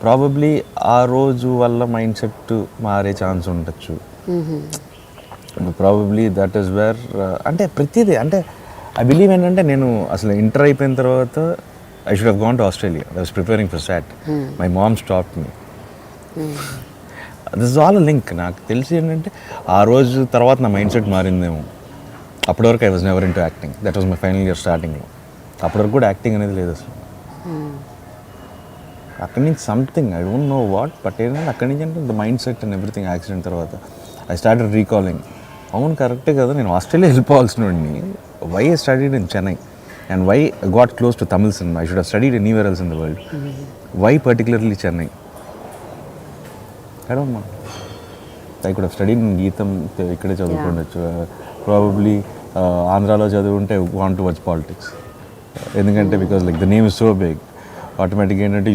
probably ఆ రోజు వల్ల mind set మారే chance ఉండొచ్చు. ప్రాబబ్లీ దట్ ఈస్ వేర్ అంటే ప్రతిదీ అంటే ఐ బిలీవ్ ఏంటంటే నేను అసలు ఇంటర్ అయిపోయిన తర్వాత I should have gone to Australia. I was preparing for SAT. My mom stopped me. This is all link. నాకు తెలిసి ఏంటంటే ఆ రోజు తర్వాత నా మైండ్ సెట్ మారిందేమో. అప్పటి వరకు I was never in to acting. That was my final year స్టార్టింగ్లో. అప్పటి వరకు కూడా యాక్టింగ్ అనేది లేదు అసలు. అక్కడి నుంచి something I don't know what, but ఏంటంటే అక్కడి నుంచి అంటే the mindset and everything accident తర్వాత ఐ స్టార్టెడ్ రీకాలింగ్. అవును కరెక్టే కదా, నేను ఆస్ట్రేలియా వెళ్ళిపోవాల్సిన వాడిని. Why I studied in Chennai and why got close to Tamil cinema. I should have studied anywhere else in the world. Why particularly Chennai? I don't know. I could have studied in GITAM, ఇక్కడే చదువుకోవచ్చు. Probably ఆంధ్రాలో చదువుంటే want to watch politics. ఎందుకంటే because like the name is so big, ఆటోమేటిక్గా ఏంటంటే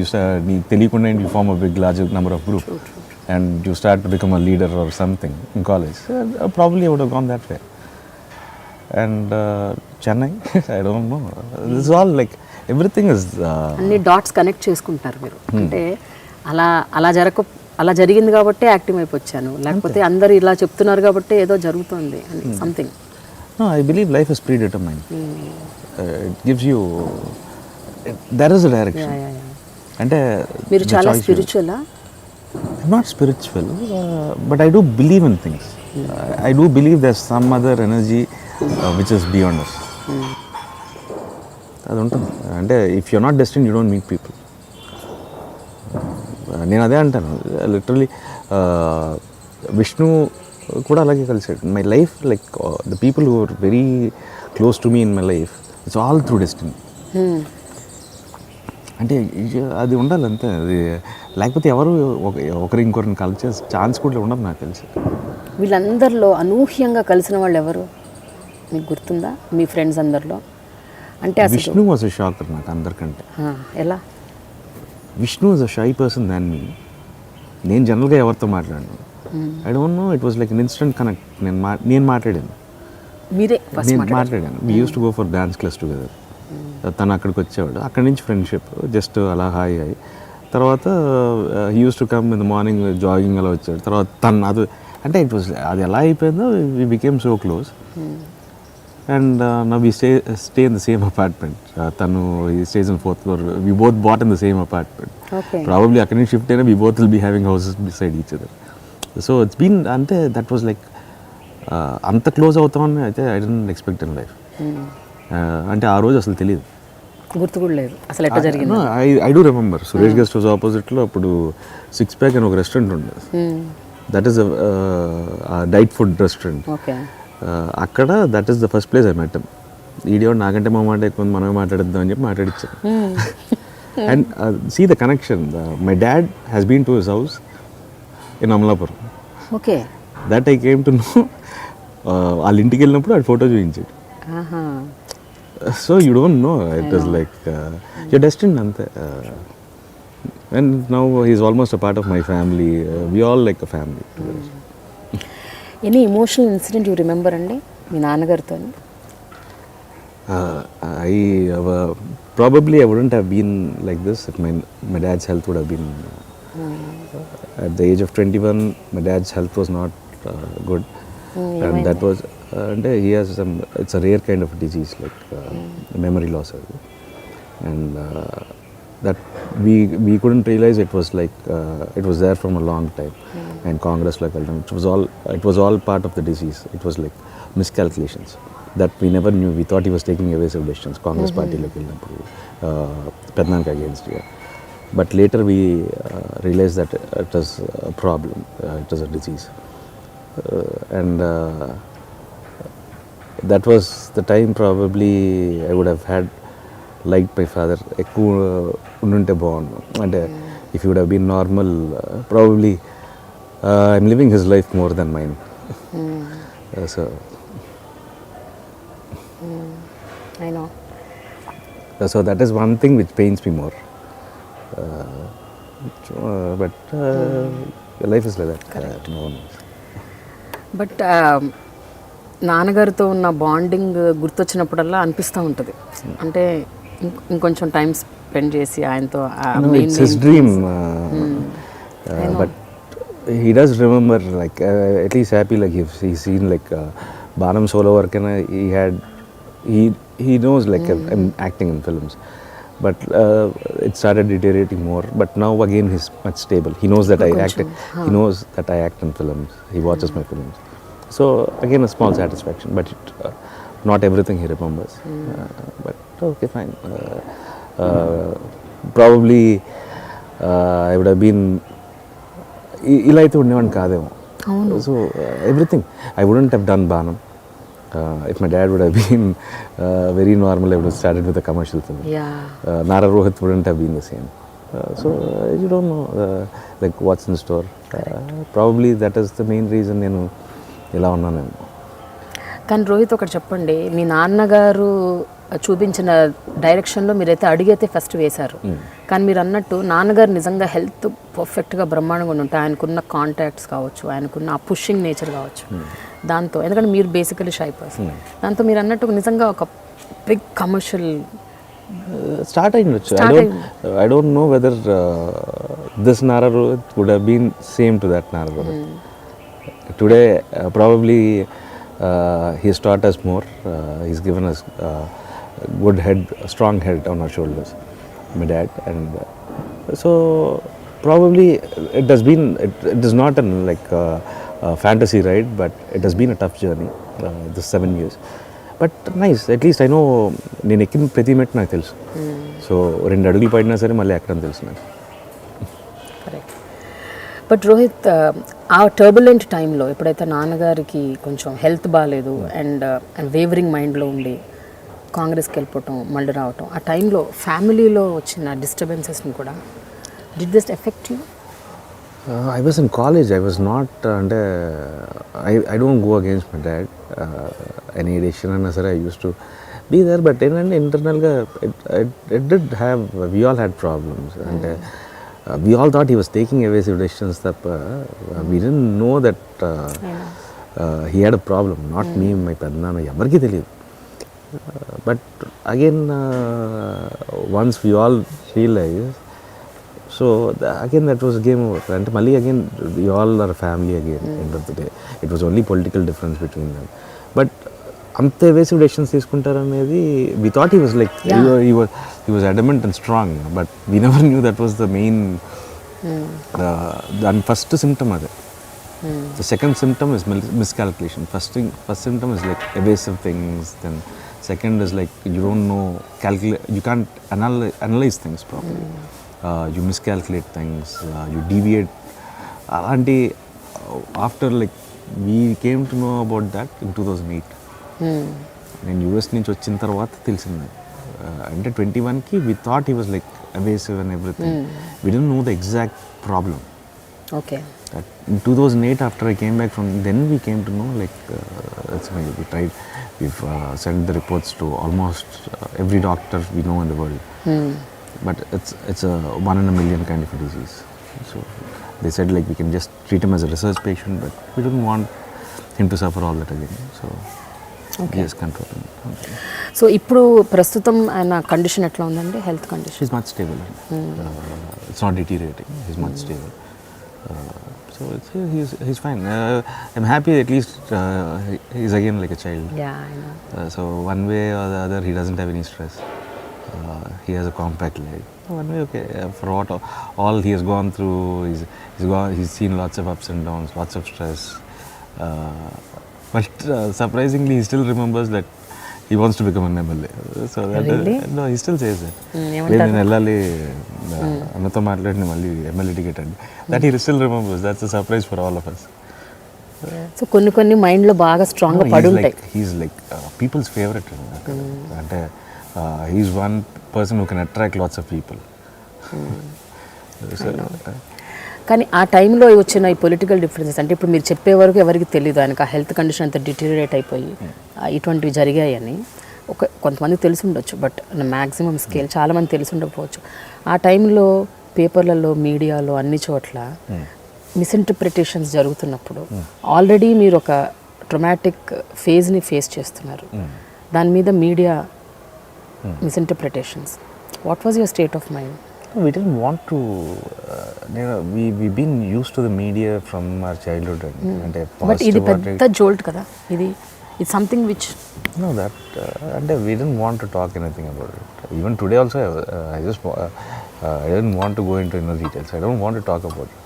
నీకు తెలియకుండా you form a big large number of group and you start to become a leader or something in college. Probably I would have gone that way. And Chennai I don't know. This all like everything is అన్ని dots connect చేసుకుంటారు మీరు. అంటే అలా జరిగింది కాబట్టి active అయిపోయాను, లేకపోతే అందరు ఇలా చెప్తున్నారు కాబట్టి ఏదో జరుగుతుంది అని something. No, I believe life is predetermined. It gives you, there is a direction. అంటే మీరు చాలా స్పిరిచువలా? I'm not spiritual, but I do believe in things. I do believe there's some other energy which is beyond us. అది ఉంటుంది. అంటే if you're not destined you don't meet people. నేను అదే అంటాను. Literally Vishnu కూడా అలాగే కలిసాడు. My life like the people who are very close to me in my life, it's all through destiny. అంటే అది ఉండాలి అంతే. అది లేకపోతే ఎవరు ఒకరి ఇంకొకరిని కలిసే ఛాన్స్ కూడా ఉండదు నాకు తెలిసి. వీళ్ళందరిలో అనూహ్యంగా కలిసిన వాళ్ళు ఎవరు మీకు గుర్తుందా మీ ఫ్రెండ్స్ అందరిలో? అంటే విష్ణు వాజ్ ఎ షాకర్ నాకు అందరికంటే. ఎలా? Vishnu was a shy person than me. నేను జనరల్గా ఎవరితో మాట్లాడాను, I don't know, it was like an instant connect. నేను మాట్లాడాను, నేను మాట్లాడాను. We used to go for dance class together. తను అక్కడికి వచ్చేవాడు, అక్కడి నుంచి ఫ్రెండ్షిప్ జస్ట్ అలా హాయ్ హాయ్. తర్వాత he used to come in the morning jogging అలా వచ్చాడు. తర్వాత తను అది అంటే ఇట్ వాస్ అది ఎలా అయిపోయిందో we became so close. And now we stay in the same apartment. తను ఈ stays in 4th floor. We both bought in the same apartment. Probably అక్కడి నుంచి షిఫ్ట్ అయినా we both will be having houses beside each other. So it's been అంటే that was like అంత close అవుతామని అయితే I don't expect in life. అంటే ఆ రోజు అసలు తెలియదు, గుర్తు కూడా లేదు అసలు ఎట్లా జరిగింది. I do remember Suresh guest house ఆపోజిట్లో అప్పుడు 6 Pack అని ఒక రెస్టారెంట్ ఉండేది. That is diet food restaurant. అక్కడ that is the first place I met him. ఈడియో నాకంటే మా మాట ఎక్కువ, మనమే మాట్లాడద్దాం అని చెప్పి మాట్లాడిచ్చాను. And see the connection. My dad has been to his house in Amalapuram. Okay, that I came to know. వాళ్ళ ఇంటికి వెళ్ళినప్పుడు ఆ ఫోటో చూపించాడు. So you don't know, it is like you're destined అంతే. And now he is almost a part of my family. We all like a family. Any emotional incident you remember అండి మీ నాన్నగారితో? Probably I wouldn't have been like this if my dad's health would have been at the age of 21. My dad's health was not good, and that was and he has some, it's a rare kind of disease like memory loss, and that we couldn't realize it was like it was there from a long time. And Congress like it was all part of the disease. It was like miscalculations that we never knew. We thought he was taking evasive decisions. Congress party like Pednanka against here. But later we realized that it was a problem. It was a disease. And that was the time probably I would have had liked my father. Ekku unnunte bagundu. And if he would have been normal, probably I'm living his life more than mine. So I know. so that is one thing which pains me more. But life is like that. No one knows. But నాన్నగారితో ఉన్న bonding గుర్తొచ్చినప్పుడల్లా అనిపిస్తూ ఉంటుంది, అంటే ఇంకొంచెం time spend చేసి ఆయనతో No, it's his dream. But he does remember, like at least happy, like he's seen like Banam solo work, and he knows like I'm acting in films. But it started deteriorating more. But now again he's much stable. He knows that I act. He knows that I act in films. He watches my films. So again a small satisfaction. But not everything he remembers. But okay, fine. Probably I would have been. ఇలా అయితే ఉండేవాడిని కాదేమో. So everything I wouldn't have done బాణం. If my dad would have been very normal, I would have started with a commercial film. Nara Rohit wouldn't have been the same. So you don't know like what's in store. Probably that is the main reason నేను ఇలా ఉన్నాను. కానీ రోహిత్ ఒకటి చెప్పండి, మీ నాన్నగారు చూపించిన డైరెక్షన్లో మీరైతే అడిగైతే ఫస్ట్ వేశారు, కానీ మీరు అన్నట్టు నాన్నగారు నిజంగా హెల్త్ పర్ఫెక్ట్గా బ్రహ్మాండంగా ఉంటే ఆయనకున్న కాంటాక్ట్స్ కావచ్చు, ఆయనకున్న ఆ పుషింగ్ నేచర్ కావచ్చు, దాంతో ఎందుకంటే మీరు బేసికలీ షై పర్సన్, దాంతో మీరు అన్నట్టు నిజంగా ఒక బిగ్ కమర్షియల్ స్టార్ట్ అయ్యిండొచ్చు. I don't know whether this Nara Rohit would have been same to that Nara Rohit. Today probably he's taught us more. He's given us good head, a strong head on our shoulders, my dad, and so probably it has been. It is not an like a fantasy ride, but it has been a tough journey. This 7 years, but nice. At least I know నేను ఎక్కిన ప్రతి మెట్టు నాకు తెలుసు. So 2 అడుగులు పడినా సరే మళ్ళీ ఎక్కడం తెలుసు నాకు. కరెక్ట్. బట్ రోహిత్, ఆ టర్బులెంట్ టైంలో ఎప్పుడైతే నాన్నగారికి కొంచెం హెల్త్ బాగాలేదు అండ్ వేవరింగ్ మైండ్లో ఉండి కాంగ్రెస్కి వెళ్ళిపోవటం మళ్ళీ రావటం, ఆ టైంలో ఫ్యామిలీలో వచ్చిన డిస్టర్బెన్సెస్ని కూడా did this effect you? I was in college. I was not అంటే I don't go against my dad. Any decision అయినా సరే I used to be there. But ఏంటంటే ఇంటర్నల్గా it did have, we all had problems. అంటే we all thought he was taking evasive decisions. We didn't know that he had a problem. Not me, my పెద్దనాన్న, ఎవరికి తెలియదు. But again once we all realized, so again that was game over. And mali again we all are family again. End of the day it was only political difference between them. But అంత evasive decisions తీసుకుంటారనేది we thought he was like he was adamant and strong, but we never knew that was the main the first symptom of it. The second symptom is miscalculation. First symptom is like evasive things, then second is like you don't know, you can't analyze things properly. You miscalculate things, you deviate. And after like we came to know about that in 2008. నేను US నుంచి వచ్చిన తర్వాత తెలిసింది. అంటే 21కి we thought he was like evasive and everything. We didn't know the exact problem. Okay. In 2008 after I came back from then we came to know like we tried, we've sent the reports to almost every doctor we know in the world. But it's a 1 in a million kind of a disease. So they said like we can just treat him as a research patient, but we didn't want him to suffer all that again. So yes, control. So ఇప్పుడు ప్రస్తుతం ఆయన condition ఎట్లా ఉందండి, health condition? He's much stable. It's not deteriorating. He's much stable. So he's fine. I'm happy at least he's again like a child. Yeah, I know. So one way or the other he doesn't have any stress. He has a compact life. One way okay. For what all he has gone through, he's seen lots of ups and downs, lots of stress. But surprisingly he still remembers that he wants to become an MLA. So that really? No, he still says that. నేను వెళ్ళాలి అన్నతో మాట్లాడిన మళ్ళీ MLA ticket అండి. That he still remembers. That's a surprise for all of us. So కొన్ని మైండ్లో బాగా స్ట్రాంగ్గా పడుంటాయి. He's like people's favorite. అంటే he's one person who can attract lots of people. So, కానీ ఆ టైంలో వచ్చిన ఈ పొలిటికల్ డిఫరెన్సెస్ అంటే ఇప్పుడు మీరు చెప్పే వరకు ఎవరికి తెలియదు ఆయనకు ఆ హెల్త్ కండిషన్ అంతా డిటీరియేట్ అయిపోయి ఇటువంటివి జరిగాయని కొంతమందికి తెలిసి ఉండొచ్చు, బట్ మ్యాక్సిమం స్కేల్ చాలామంది తెలిసి ఉండకపోవచ్చు. ఆ టైంలో పేపర్లలో, మీడియాలో, అన్ని చోట్ల మిస్ఇంటర్ప్రిటేషన్స్ జరుగుతున్నప్పుడు ఆల్రెడీ మీరు ఒక ట్రొమాటిక్ ఫేజ్ని ఫేస్ చేస్తున్నారు. దాని మీద media misinterpretations, what was your state of mind? We didn't want to, we've been used to the media from our childhood. And but ఇది పెద్ద జోల్ట్ కదా, ఇది something which no that and we didn't want to talk anything about it. Even today also I just I didn't want to go into inner details. I don't want to talk about it.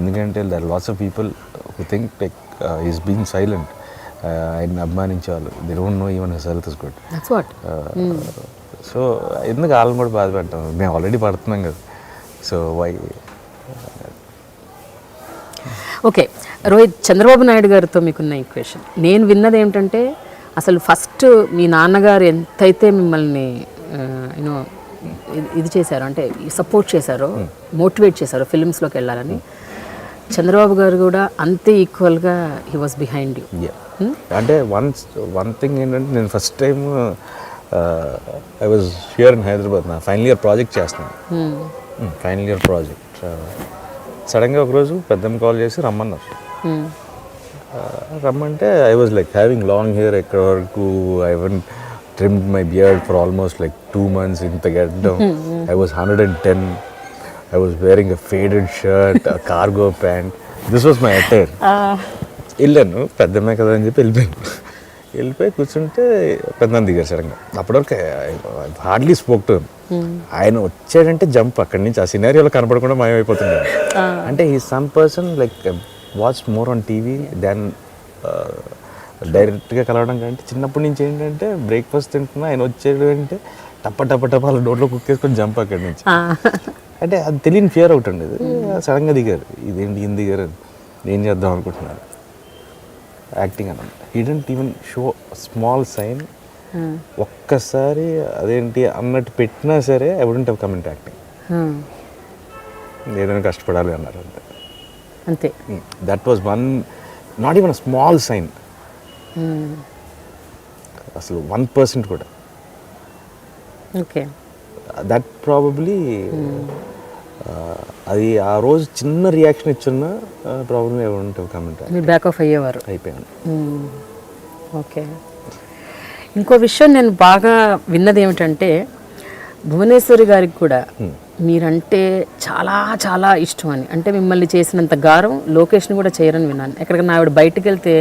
ఎందుకంటే there are lots of people who think like he's being silent. ఆయన అభిమానించాలి, they don't know even his health is good. That's what. So ఎందుకు వాళ్ళని కూడా బాధ పెట్టాం, మేము already పడుతున్నాం కదా. So why. Okay Rohit, Chandrababu Naidu గారితో మీకున్న ఈక్వేషన్ నేను విన్నది ఏమిటంటే అసలు ఫస్ట్ మీ నాన్నగారు ఎంతైతే మిమ్మల్ని యూనో ఇది చేశారో అంటే సపోర్ట్ చేశారో, మోటివేట్ చేశారో ఫిల్మ్స్లోకి వెళ్ళాలని, చంద్రబాబు గారు కూడా అంతే ఈక్వల్గా హీ వాజ్ బిహైండ్ యూ. అంటే వన్ థింగ్ ఏంటంటే నేను first time I was here in Hyderabad, నా ఫైనల్ ఇయర్ ప్రాజెక్ట్ చేస్తున్నాను. ఫైనల్ ఇయర్ ప్రాజెక్ట్ సడన్గా ఒకరోజు పెద్దమ్మ కాల్ చేసి రమ్మన్నారు. రమ్మంటే I was like having long hair ఎక్కడ వరకు, I one trimmed my beard for almost like 2 months. ఇంత గడ్డం, I was 110. I was wearing a faded shirt, cargo pant, this was my attire. వెళ్ళాను, పెద్దమ్మే కదా అని చెప్పి వెళ్ళిపోయి కూర్చుంటే పెద్దమ్మ దిగారు సడన్గా. అప్పటివరకు హార్డ్లీ స్పోక్ టు ఆయన వచ్చాడంటే జంప్ అక్కడి నుంచి, ఆ సినారియోలో కనపడకుండా మాయమైపోతున్నాడు. అంటే ఈ some person like watch more on TV than డైరెక్ట్గా కలవడం కంటే, చిన్నప్పటి నుంచి ఏంటంటే బ్రేక్ఫాస్ట్ తింటున్నా ఆయన వచ్చాడు అంటే టప్ప వాళ్ళ డోర్లో కుక్ వేసుకొని జంప్ అక్కడి నుంచి. అంటే అది తెలియని ఫియర్ అవుట్ అండి. ఇది సడన్గా దిగారు, ఇదేంటి ఈయన దిగారు, ఏం చేద్దాం అనుకుంటున్నారు, యాక్టింగ్ అన్నమాట. He don't even show small sign. ఒక్కసారి అదేంటి అన్నట్టు పెట్టినా సరే I wouldn't have come into acting. ఏదైనా కష్టపడాలి అన్నారు అంతే. అంతే. That was one, not even a small sign, అసలు 1% కూడా. ఓకే. దట్ ప్రాబబ్లీ అది ఆ రోజు చిన్న రియాక్షన్ ఇచ్చున్న ప్రాబ్లమ్ ఏమంటావు కమెంట్ మీరు బ్యాక్ ఆఫ్ అయ్యేవారు. అయిపోయాను. ఓకే. ఇంకో విషయం నేను బాగా విన్నది ఏమిటంటే భువనేశ్వరి గారికి కూడా మీరంటే చాలా చాలా ఇష్టం అని, అంటే మిమ్మల్ని చేసినంత గారం లోకేష్ని కూడా చేయరని విన్నాను. ఎక్కడికన్నా ఆవిడ బయటకు వెళ్తే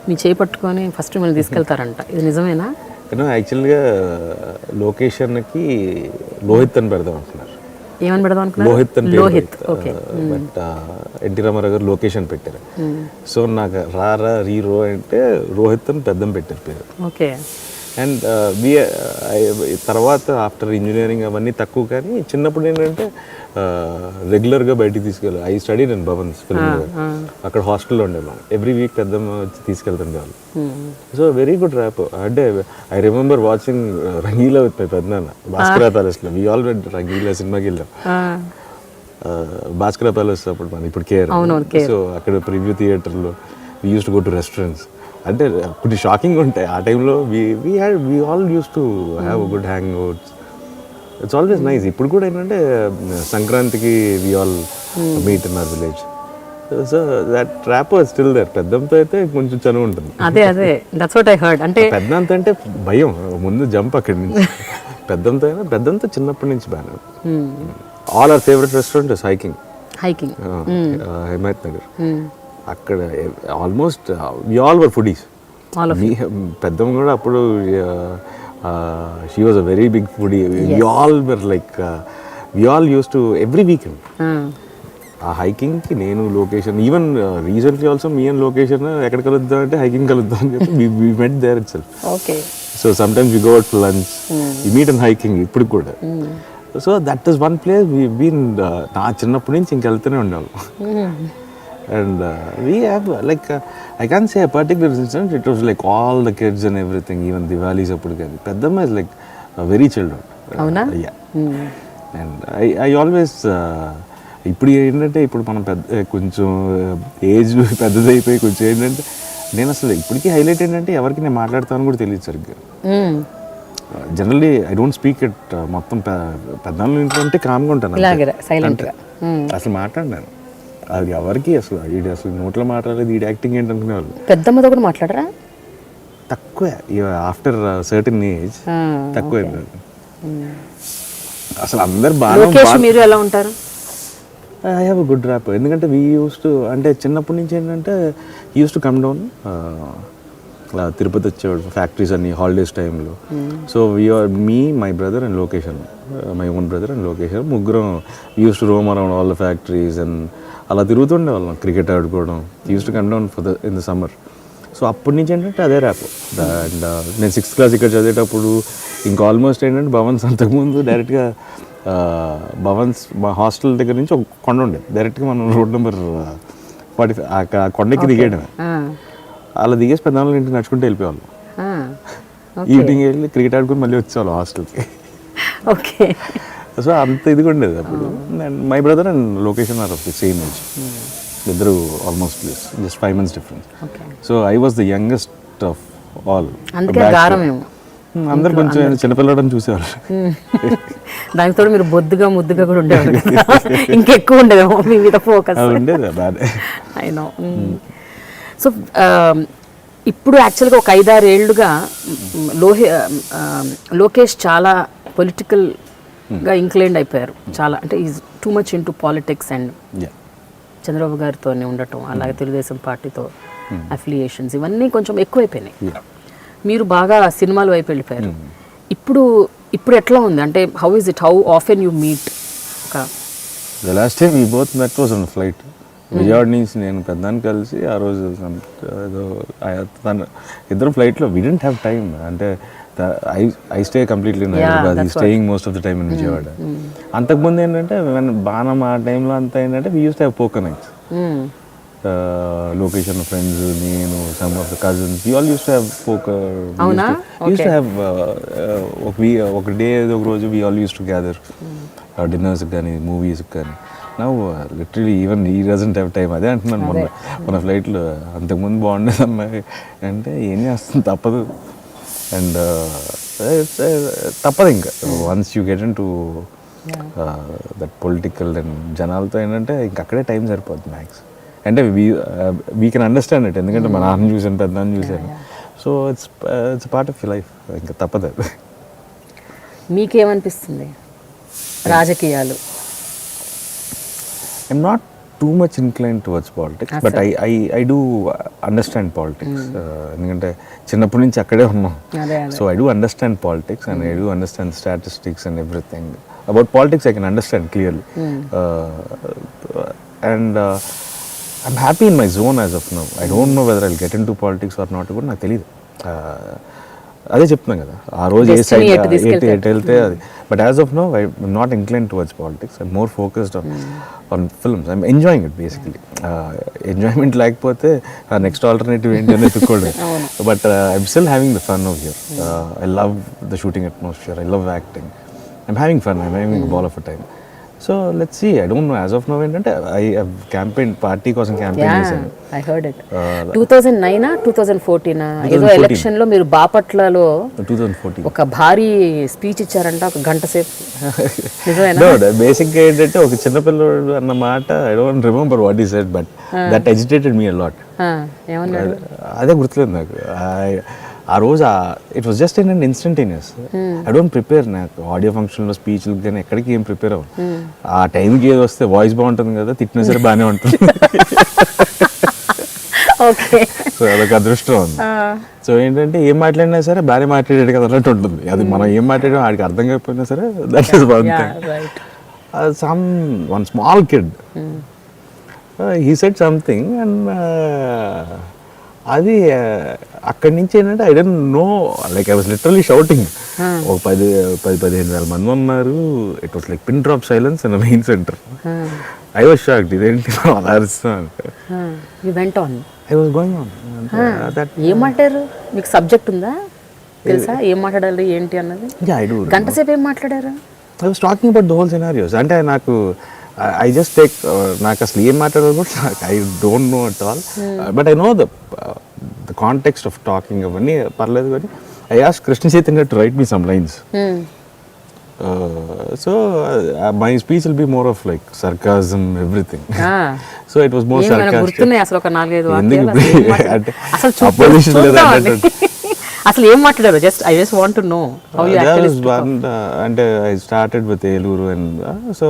మీ చేపట్టుకొని ఫస్ట్ మిమ్మల్ని తీసుకెళ్తారంట, ఇది నిజమేనా? యాక్చువల్గా లోకేషన్కి లోహిత్ అని పెడదాం అంటున్నారు. ఏమని పెడదాం అనుకున్నారు? లోహిత్ అని. లోహిత్. ఓకే. బట్ ఎన్టీ రామారావు గారు లోకేషన్ పెట్టారు. సో నాకు రారా రీరో అంటే రోహిత్ అని పెద్దం పెట్టారు పేరు. ఓకే. అండ్ తర్వాత ఆఫ్టర్ ఇంజనీరింగ్ అవన్నీ తక్కువ, కానీ చిన్నప్పుడు ఏంటంటే రెగ్యులర్గా బయటికి తీసుకెళ్ళి ఐ స్టడీ నేను భవన్స్ ఫిల్మ్, అక్కడ హాస్టల్లో ఉండేవాళ్ళం. ఎవ్రీ వీక్ పెద్దమ్మ వచ్చి తీసుకెళ్తుండే వాళ్ళు. So very good rapport. అంటే I remember watching Rangeela with my పెద్దనాన్న భాస్కర ప్యాలెస్లో. వీ ఆల్ వెంట్ రంగీలా సినిమాకి వెళ్ళాం. భాస్కర ప్యాలెస్ అప్పుడు మన ఇప్పుడు కేర్. సో అక్కడ ప్రివ్యూ థియేటర్లో we used to go to restaurants. అంటే కొన్ని షాకింగ్ ఉంటాయి ఆ టైంలో. We all used to have good hangouts. It's always nice. ఇప్పుడు కూడా ఏంటంటే సంక్రాంతికి we all meet in our village. So that ట్రాప్ వాజ్ స్టిల్ దేర్. పెద్దంతో అయితే కొంచెం చనువు ఉంటుంది. అదే దట్స్ వాట్ ఐ హర్డ్. అంటే పెద్దంత అంటే భయం, ముందు జంప్ అక్కడి నుంచి. పెద్దంతో అయినా పెద్దంతో చిన్నప్పటి నుంచి బాగా. All our favourite restaurant is hiking Himayat Nagar. అక్కడ almost we all were foodies. పెద్దమ్మ కూడా అప్పుడు she was a very big foodie. We all were like we all used to every weekend ఆ హైకింగ్కి నేను location. Even recently also me and location ఎక్కడ కలుద్దాం అంటే హైకింగ్ కలుద్దాం అని చెప్పి we met there itself. Okay. So sometimes we go out for lunch, we meet and hiking ఇప్పుడు కూడా. So that is one place we been. నా చిన్నప్పటి నుంచి ఇంక వెళ్తూనే ఉండేవాళ్ళం. And we have like I can't say a particular instance. It was like all the kids and everything, even Diwali's appudu gani. Peddamma is like a very childhood. Avuna? Yeah. And I always ఇప్పుడు ఏంటంటే ఇప్పుడు మనం కొంచెం age పెద్దదైపోయి కొంచెం ఏంటంటే నేను అసలు ఇప్పటికీ హైలైట్ ఏంటంటే ఎవరికి నేను మాట్లాడతాను కూడా తెలియదు సరిగ్గా. Generally I don't speak it మొత్తం పెద్దవాళ్ళ ఇంట్లో అంటే కామ్గా ఉంటాను, అసలు మాట్లాడినాను అది ఎవరికి అసలు వీడి అసలు నోట్లో మాట్లాడలేదు, వీడి యాక్టింగ్ ఏంటనుకునేవాళ్ళు. పెద్దమ్మతో కూడా మాట్లాడరా? తక్కువే, ఆఫ్టర్ సర్టన్ ఏజ్ తక్కువే. అసలు అందరు బాగా. మీరు ఎలా ఉంటారు? I have a good rapport. ఎందుకంటే వీ యూస్ టు, అంటే చిన్నప్పటి నుంచి ఏంటంటే used to come down, Tirupati వచ్చేవాడు ఫ్యాక్టరీస్ అన్ని హాలిడేస్ టైంలో. So we're me my brother and location, my own brother and location, ముగ్గురం used to roam around all the factories and అలా తిరుగుతుండే వాళ్ళం, క్రికెట్ ఆడుకోవడం. Used to come down in the summer. So అప్పటి నుంచి ఏంటంటే అదే ర్యాప్. అండ్ నేను 6th క్లాస్ ఇక్కడ చదివేటప్పుడు ఇంకా ఆల్మోస్ట్ ఏంటంటే భవన్స్, అంతకుముందు డైరెక్ట్గా భవన్స్ మా హాస్టల్ దగ్గర నుంచి ఒక కొండ ఉండేది, డైరెక్ట్గా మనం రోడ్ నెంబర్ 45 ఆ కొండకి దిగేయడమే. అలా దిగేసి పెద్దవాళ్ళ ఇంటికి నడుచుకుంటూ వెళ్ళిపోయేవాళ్ళం. ఈవినింగ్ వెళ్ళి క్రికెట్ ఆడుకుని మళ్ళీ వచ్చేవాళ్ళం హాస్టల్కి. ఓకే. సో అంత ఇదిగా ఉండేది అప్పుడు. And my brother and location are of the same age, ఇద్దరు almost just 5 months difference. So I was the youngest of all. అందరు కొంచెం చిన్నపిల్లడని చూసేవాళ్ళు. దానితో మీరు బొద్దుగా ముద్దుగా కూడా ఉండేవారు, ఇంకెక్కువ ఉండేదేమో మీ మీద ఫోకస్. ఉండేది బాగా. I know. సో ఇప్పుడు యాక్చువల్గా ఒక 5-6 ఏళ్ళుగా లోకేష్ చాలా పొలిటికల్గా ఇంక్లైన్డ్ అయిపోయారు చాలా, అంటే is too much in to politics and Chandrababu గారితోనే ఉండటం, అలాగే తెలుగుదేశం పార్టీతో అఫిలియేషన్స్ ఇవన్నీ కొంచెం ఎక్కువైపోయినాయి. మీరు బాగా సినిమాల వైపు వెళ్ళిపోయారు. ఇప్పుడు ఎట్లా ఉంది అంటే how is it, how often you meet? The last time we both met was on flight. Vijayawada నుంచి నేను పెద్దాన్ని కలిసి ఆ రోజు ఏదో ఇద్దరు ఫ్లైట్లో. వీ డెంట్ హ్యావ్ టైమ్, అంటే I stay completely in Hyderabad, ఈ staying most of the time in Vijayawada. అంతకుముందు ఏంటంటే బాణం ఆ టైంలో అంతా ఏంటంటే we used to have poker nights. Location friends, నేను, some of the cousins, we all used to have poker. We used to have ఒక డే ఒక రోజు we all used to gather dinners కానీ మూవీస్ కానీ. Now literally even he doesn't have time. అదే అంటున్నాను, మన ఫ్లైట్లో అంతకుముందు బాగుండేది అమ్మాయి అంటే ఏం చేస్తుంది, తప్పదు. అండ్ తప్పదు ఇంకా once you get into that political and జనాలతో ఏంటంటే ఇంక అక్కడే టైం సరిపోతుంది మ్యాక్స్. అంటే వీ కెన్ అండర్స్టాండ్ ఇట్, ఎందుకంటే మా నాన్న చూసాను, పెద్దనాన్న చూసాను. So it's part of life, ఇంకా తప్పదు. మీకేమనిపిస్తుంది రాజకీయాలు? I'm not too much incline towards politics, but I do understand politics. ఎందుకంటే చిన్నప్పటి నుంచి అక్కడే ఉన్నాం. So I do understand politics and I do understand statistics and everything about politics. I can understand clearly. And I'm happy in my zone as of now. I don't know whether I'll get into politics or not కూడా నాకు తెలియదు. అదే చెప్తున్నాను కదా, ఆ రోజు ఏ side ఎటు వెళ్తే అది. But as of now I'm not incline towards politics. I'm more focused on films. I'm enjoying it basically. Enjoyment లేకపోతే నెక్స్ట్ ఆల్టర్నేటివ్ ఏంటి అనేది ఎత్తుకోవడం. But I'm still having the fun of here. I love the shooting atmosphere. I love acting. I'm having fun. I'm having ball of a time. So let's see. I don't know as of now ఏంటంటే I have campaign, party కోసం campaign చేశాను. I heard it. 2009 2014 ఏదో election లో మీరు బాపట్లలో 2014 ఒక భారీ speech ఇచ్చారంట, ఒక గంట సేపు. నిజమేనా? బేసిక్ గా ఏంటంటే ఒక చిన్నపిల్లడు అన్న మాట I don't remember what he said, but that agitated me a lot. ఏమన్నాడు? అదే గుర్తులేదు నాకు. ఆ రోజు it was just in instantaneous. I don't prepare. నాకు ఆడియో ఫంక్షన్లో స్పీచ్లు కానీ ఎక్కడికి ఏం ప్రిపేర్ అవ్వను. ఆ టైంకి ఏది వస్తే వాయిస్ బాగుంటుంది కదా, తిట్టినా సరే బాగానే ఉంటుంది. సో అదొక అదృష్టం ఉంది. సో ఏంటంటే ఏం మాట్లాడినా సరే బాగానే మాట్లాడాడు కదా అన్నట్టు ఉంటుంది. అది మనం ఏం మాట్లాడాం ఆడికి అర్థం కాకపోయినా సరే that is one thing. One small kid he said something and అది అక్కడి నుంచి ఏంటంటే I don't know, like I was literally shouting. ఒక 10,000-15,000 మంది ఉన్నారు. It was like pin drop silence in the main centre. I was shocked. ఇదేంటి అలా అరుస్తాను. I was going on. ఏం మాట్లాడారు? మీకు సబ్జెక్ట్ ఉందా, తెలుసా ఏం మాట్లాడాలి ఏంటి అన్నది? I do. గంట సేపు ఏం మాట్లాడారు? I was talking about the whole scenarios. అంటే నాకు I just take నాకు అసలు ఏం మాట్లాడాలి కూడా I don't no at all but I know the context of talking అవన్నీ పర్లేదు కానీ I ask Krishna Chaitanya to right me some lines so my speech will be more of like sarcasm everything so it was more sarcastic అసలు ఒక 4-5 అంటే అసలు opposition లేదా అసలు ఏం మాట్లాడారు just I just want to know how you actually అంటే I started with Eluru and so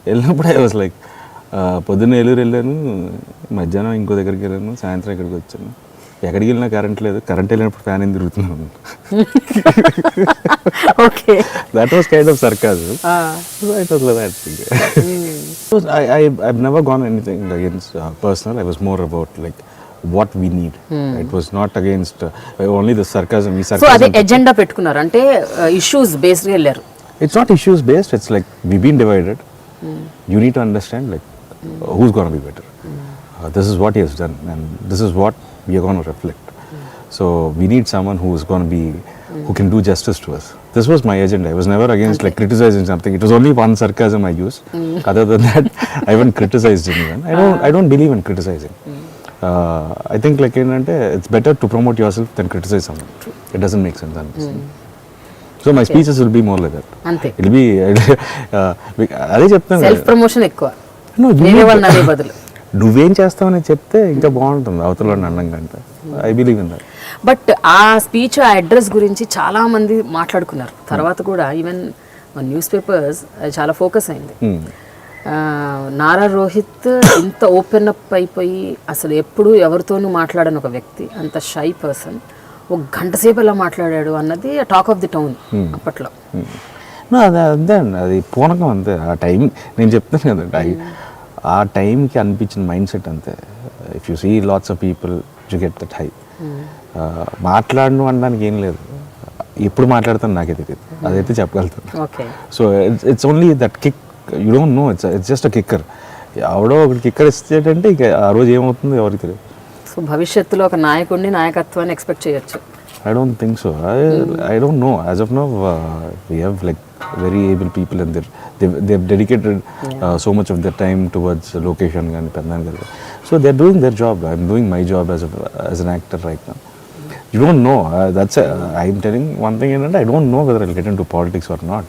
వెళ్ళినప్పుడు ఐ వాస్ లైక్ పొద్దున్న ఏలూరు వెళ్ళాను, మధ్యాహ్నం ఇంకో దగ్గరికి వెళ్ళాను, సాయంత్రం ఇక్కడికి వచ్చాను. ఎక్కడికి వెళ్ళినా కరెంట్ లేదు, కరెంట్ వెళ్ళినప్పుడు ఫ్యాన్ ఏం తిరుగుతున్నాను. Okay that was kind of sarcasm. It was like that. I've never gone anything against personal. I was more about like what we need. It was not against only the sarcasm. So అదే agenda పెట్టుకున్నారు అంటే issues based గా వెళ్ళారు. It's not issues based. It's like we've been divided. You need to understand like who's going to be better. This is what he has done and this is what we are going to reflect. So we need someone who is going to be who can do justice to us. This was my agenda. I was never against like criticizing something. It was only one sarcasm I used. Other than that, I haven't criticized anyone. I don't believe in criticizing. I think like it's better to promote yourself than criticize someone. It doesn't make sense. So my speeches will be more like that. Ante. It'll be అదే చెప్తాను, self promotion ఎక్కువ. నువ్వేం చేస్తావని చెప్తే ఇంకా బాగుంటుంది అవతల అన్నం కంటే. I believe in that. But ఆ స్పీచ్ ఆ అడ్రస్ గురించి చాలా మంది మాట్లాడుకున్నారు తర్వాత కూడా. ఈవెన్ న్యూస్ పేపర్స్ చాలా ఫోకస్ అయింది. నారా రోహిత్ ఇంత ఓపెన్ అప్ అయిపోయి అసలు ఎప్పుడు ఎవరితోనూ మాట్లాడని ఒక వ్యక్తి, అంత షై పర్సన్, ఒక గంట సేపు ఎలా మాట్లాడాడు అన్నది టాక్ ఆఫ్ ది టౌన్ అప్పట్లో. అదే అంతే అండి, అది పూనకం అంతే. ఆ టైం నేను చెప్తాను కదండి, ఆ టైంకి అనిపించిన మైండ్ సెట్ అంతే. If you see lots of people you get that high. మాట్లాడను అనడానికి ఏం లేదు, ఎప్పుడు మాట్లాడతాను నాకే తెలియదు, అదైతే చెప్పగలుగుతాను. So it's only that kick, you don't know, it's just a kicker. ఎవడో ఒకటి కిక్కర్ ఇచ్చేటంటే ఇక ఆ రోజు ఏమవుతుందో ఎవరికి తెలియదు. సో భవిష్యత్తులో ఒక నాయకుడిని నాయకత్వాన్ని ఎక్స్పెక్ట్ చేయొచ్చు. I don't think so. I don't know. As of now, we have like very able people and they've dedicated so much of their time towards location and Pennan. So they're doing their job. I'm doing my job as an actor right now. You don't know. I'm telling one thing, and I don't know whether I'll get into politics or not.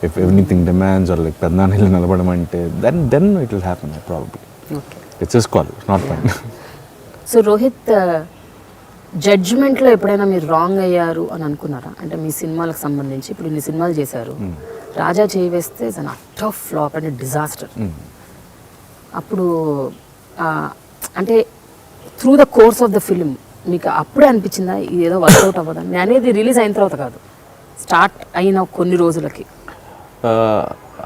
If anything demands or like Pennan Hill Nalabadamante, then it will happen probably. Okay. It's his call. It's not mine. So Rohit, జడ్జ్మెంట్లో ఎప్పుడైనా మీరు wrong అయ్యారు అని అనుకున్నారా? అంటే మీ సినిమాలకు సంబంధించి ఇప్పుడు ఇన్ని సినిమాలు చేశారు, రాజా చేయి వేస్తే it's an utter flop and disaster. అప్పుడు అంటే through the course of the film మీకు అప్పుడే అనిపించిందా ఇది ఏదో వర్కౌట్ అవ్వదని? అనేది రిలీజ్ అయిన తర్వాత కాదు, స్టార్ట్ అయిన కొన్ని రోజులకి.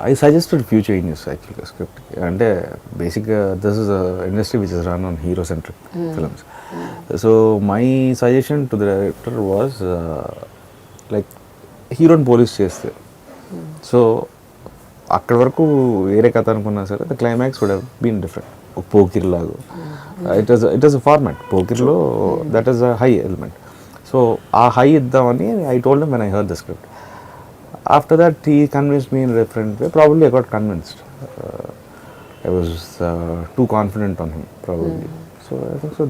I suggested few changes actually script. And basically this is an industry which is run on hero centric films. So my suggestion to the director was like hero and police cheste. So అక్కడ వరకు వేరే కథ అనుకున్నా సరే the climax would have been different. Pokiri లాగా it is a format. పోకిర్లో that is a high element. So ఆ high ఇద్దామని I told him when I heard the script. After that, he convinced me in a different way. Probably I got convinced. I was too confident on him, probably. So I think so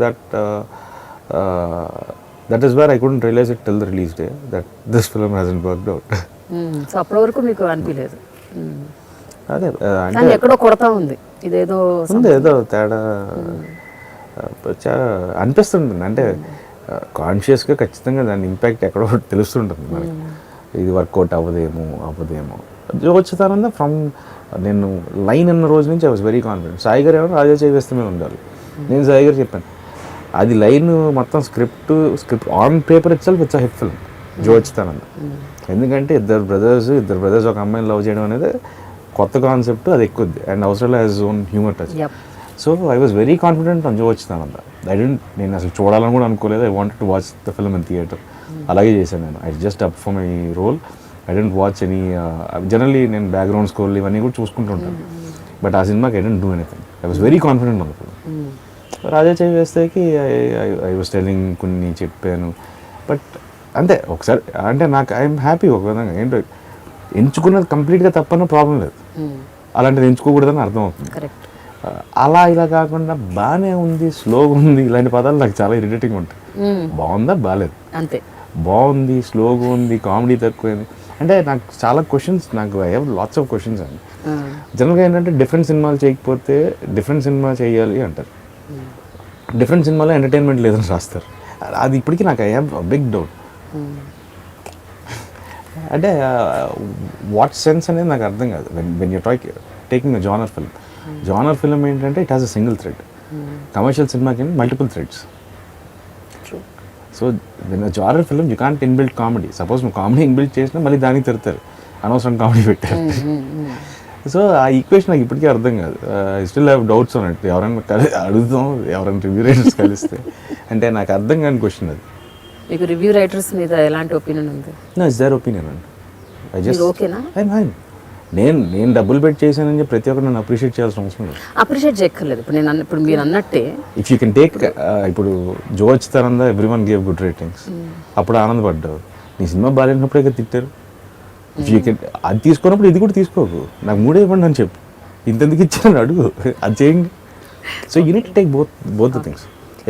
that is where I couldn't realize it till the release day that this film hasn't worked out. So అప్పటి వరకు మీకు అనిపించలేదు? అదే అంటే ఎక్కడో కొడతా ఉంది, ఇదేదో ఏదో తేడా అనిపిస్తుంటుంది. అంటే కాన్షియస్గా ఖచ్చితంగా దాని ఇంపాక్ట్ ఎక్కడో తెలుస్తుంటుంది మనకి. ఇది వర్కౌట్ అవ్వదేమో. జోచితానంద ఫ్రమ్ నేను లైన్ అన్న రోజు నుంచి I was very confident. Sai గారు ఏమన్నా రాజా చేయి వేస్తే ఉండాలి. నేను సాయి గారు చెప్పాను, అది లైన్ మొత్తం script on paper it self it's a hit film జోచితానంద. ఎందుకంటే ఇద్దరు బ్రదర్స్ ఒక అమ్మాయిని లవ్ చేయడం అనేది కొత్త కాన్సెప్ట్, అది ఎక్కుద్ది అండ్ అవసరం as own humour touch. So I was very confident on జోచితానంద. నేను అసలు చూడాలని కూడా అనుకోలేదు. I wanted to watch the film in theatre. అలాగే చేశాను నేను. I just up for my role. I don't watch any generally నేను బ్యాక్గ్రౌండ్ స్కోర్లు ఇవన్నీ కూడా చూసుకుంటూ ఉంటాను. బట్ ఆ సినిమాకి I don't do anything. I was very confident on the film. రాజా చేయి వేస్తేకి ఐ వాజ్ టెలింగ్ కొన్ని చెప్పాను. బట్ అంతే ఒకసారి అంటే నాకు ఐఎమ్ హ్యాపీ ఒక విధంగా. ఏంటో ఎంచుకున్నది కంప్లీట్గా తప్పన్న ప్రాబ్లం లేదు, అలాంటిది ఎంచుకోకూడదని అర్థం అవుతుంది. కరెక్ట్. అలా ఇలా కాకుండా బాగానే ఉంది, స్లోగా ఉంది, ఇలాంటి పదాలు నాకు చాలా ఇరిటేటింగ్ ఉంటాయి. బాగుందా బాగాలేదు, అంతే. బాగుంది, స్లోగా ఉంది, కామెడీ తక్కువైంది అంటే నాకు చాలా క్వశ్చన్స్, నాకు I have lots of questions అండి. జనరల్గా ఏంటంటే డిఫరెంట్ సినిమాలు చేయకపోతే డిఫరెంట్ సినిమా చేయాలి అంటారు, డిఫరెంట్ సినిమాలో ఎంటర్టైన్మెంట్ లేదని రాస్తారు. అది ఇప్పటికీ నాకు ఐ హ్యావ్ బిగ్ డౌట్. అంటే వాట్ సెన్స్ అనేది నాకు అర్థం కాదు. When you taking a genre film, genre film ఏంటంటే it has a single thread. Commercial సినిమాకి multiple threads. So when a genre film you can't inbuilt comedy. Suppose నువ్వు comedy inbuilt చేసినా మళ్ళీ దానికి తిడతారు, అనవసరం కామెడీ పెట్టారు. సో ఆ ఈక్వేషన్ నాకు ఇప్పటికీ అర్థం కాదు. I still have doubts on it. ఎవరైనా అడుగుతాం, ఎవరైనా రివ్యూ రైటర్స్ కలిస్తే అంటే నాకు అర్థం కాని క్వశ్చన్ అది. మీకు రివ్యూ రైటర్స్ మీద ఎలాంటి ఒపీనియన్ ఉంది? నా ఇస్ దేర్ ఒపీనియన్ అండి. ఐ జస్ట్ ఓకేనా? నేను డబ్బులు పెట్టి చేశానని చెప్పి ప్రతి ఒక్కరు నన్ను అప్రిషియేట్ చేయాల్సిన అవసరం లేదు. అప్రిషియేట్ చేయక్కర్లేదు. ఇప్పుడు మీరు అన్నట్టే ఇఫ్ యూ కెన్ టేక్, ఇప్పుడు జో వచ్చుతారందా ఎవ్రీవన్ గేవ్ గుడ్ రేటింగ్స్, అప్పుడు ఆనందపడ్డావు. నీ సినిమా బాగాలేనప్పుడే కదా తిట్టారు. ఇఫ్ యూ కెన్ అది తీసుకున్నప్పుడు ఇది కూడా తీసుకోకు, నాకు మూడే ఇవ్వండి అని చెప్పు, ఇంతెందుకు ఇచ్చాను అడుగు, అది చేయండి. So you need to take both the things.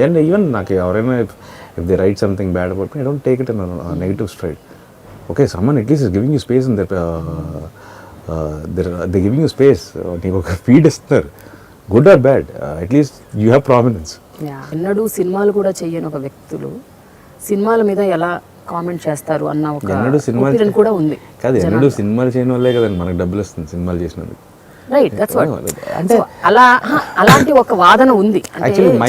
And even నాకు ఎవరైనా if they write something bad about me, I don't take it in negative straight. Okay, someone at least is giving you space in that, they giving you space, నీకు ఒక feed ఇస్తున్నారు, good or bad, at least you have prominence. ఎన్నడూ సినిమాలు కూడా చెయ్యని ఒక వ్యక్తులు సినిమాల మీద ఎలా కామెంట్ చేస్తారు అన్న ఒక ఒపీనియన్ కూడా ఉంది. కాదు, ఎన్నడూ సినిమాలు చేయని వాళ్ళే కదండి మనకు డబ్బులు వస్తుంది సినిమాలు చేసినందుకు. Right, that's what. అంటే అలాంటి ఒక వాదన ఉంది.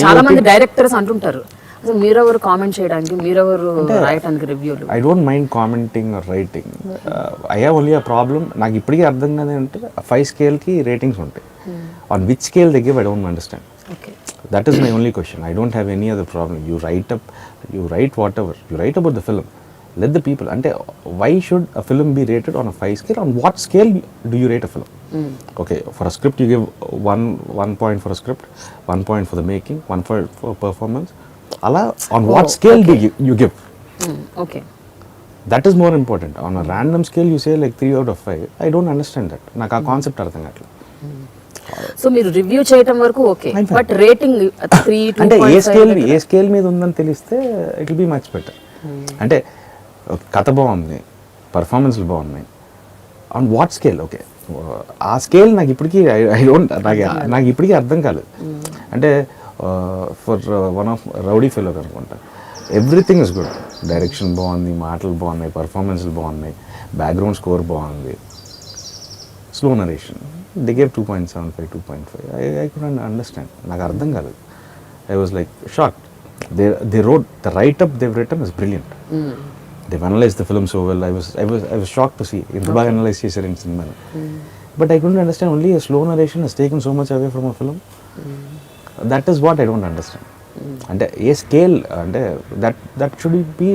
చాలా మంది డైరెక్టర్స్ అంటుంటారు, అసలు మీరెవరు కామెంట్ చేయడానికి, మీరెవరు రాయడానికి రివ్యూలు. I don't mind commenting or writing. I have only a problem. నాకు ఇప్పటికీ అర్థం కాదు అంటే 5 స్కేల్కి రేటింగ్స్ ఉంటాయి. On which scale they give I don't understand. That is my only question. I don't have any other problem. You write whatever. You write about the film. Let the people. And why should a film be rated on a 5 scale? On what scale do you rate a film? Okay, for a script you give one point for a script, 1 point for the making, 1 point for performance. Ala, on what scale do you give? Okay. That is more important. On a random scale you say like 3 out of 5. I don't understand that. Naku aa concept ardham kavatలేదు. So మీరు review చేయటం వరకు okay, but rating 3 అంటే ఏ scale మీద ఉందని తెలిస్తే it will be much better. అంటే కథ బాగుంది, పర్ఫార్మెన్స్లు బాగున్నాయి, ఆన్ వాట్ స్కేల్? ఓకే, ఆ స్కేల్ నాకు ఇప్పటికీ నాకు ఇప్పటికీ అర్థం కాలేదు. అంటే for one of rowdy fellow అనుకుంటా, ఎవ్రీథింగ్ ఇస్ గుడ్, డైరెక్షన్ బాగుంది, మాటలు బాగున్నాయి, పర్ఫార్మెన్స్లు బాగున్నాయి, బ్యాక్గ్రౌండ్ స్కోర్ బాగుంది, slow narration, they gave 2.75, 2.5. I couldn't understand. నాకు అర్థం కాలేదు. I was like shocked. They wrote the write-up they've written is brilliant. They've analyzed the film so well. I was shocked to see ఇంత బాగా analyse చేశారు ఈ సినిమాని. But I couldn't understand. Only a slow narration has taken so much away from a film. That is what I don't understand. అంటే ఏ scale అంటే that should be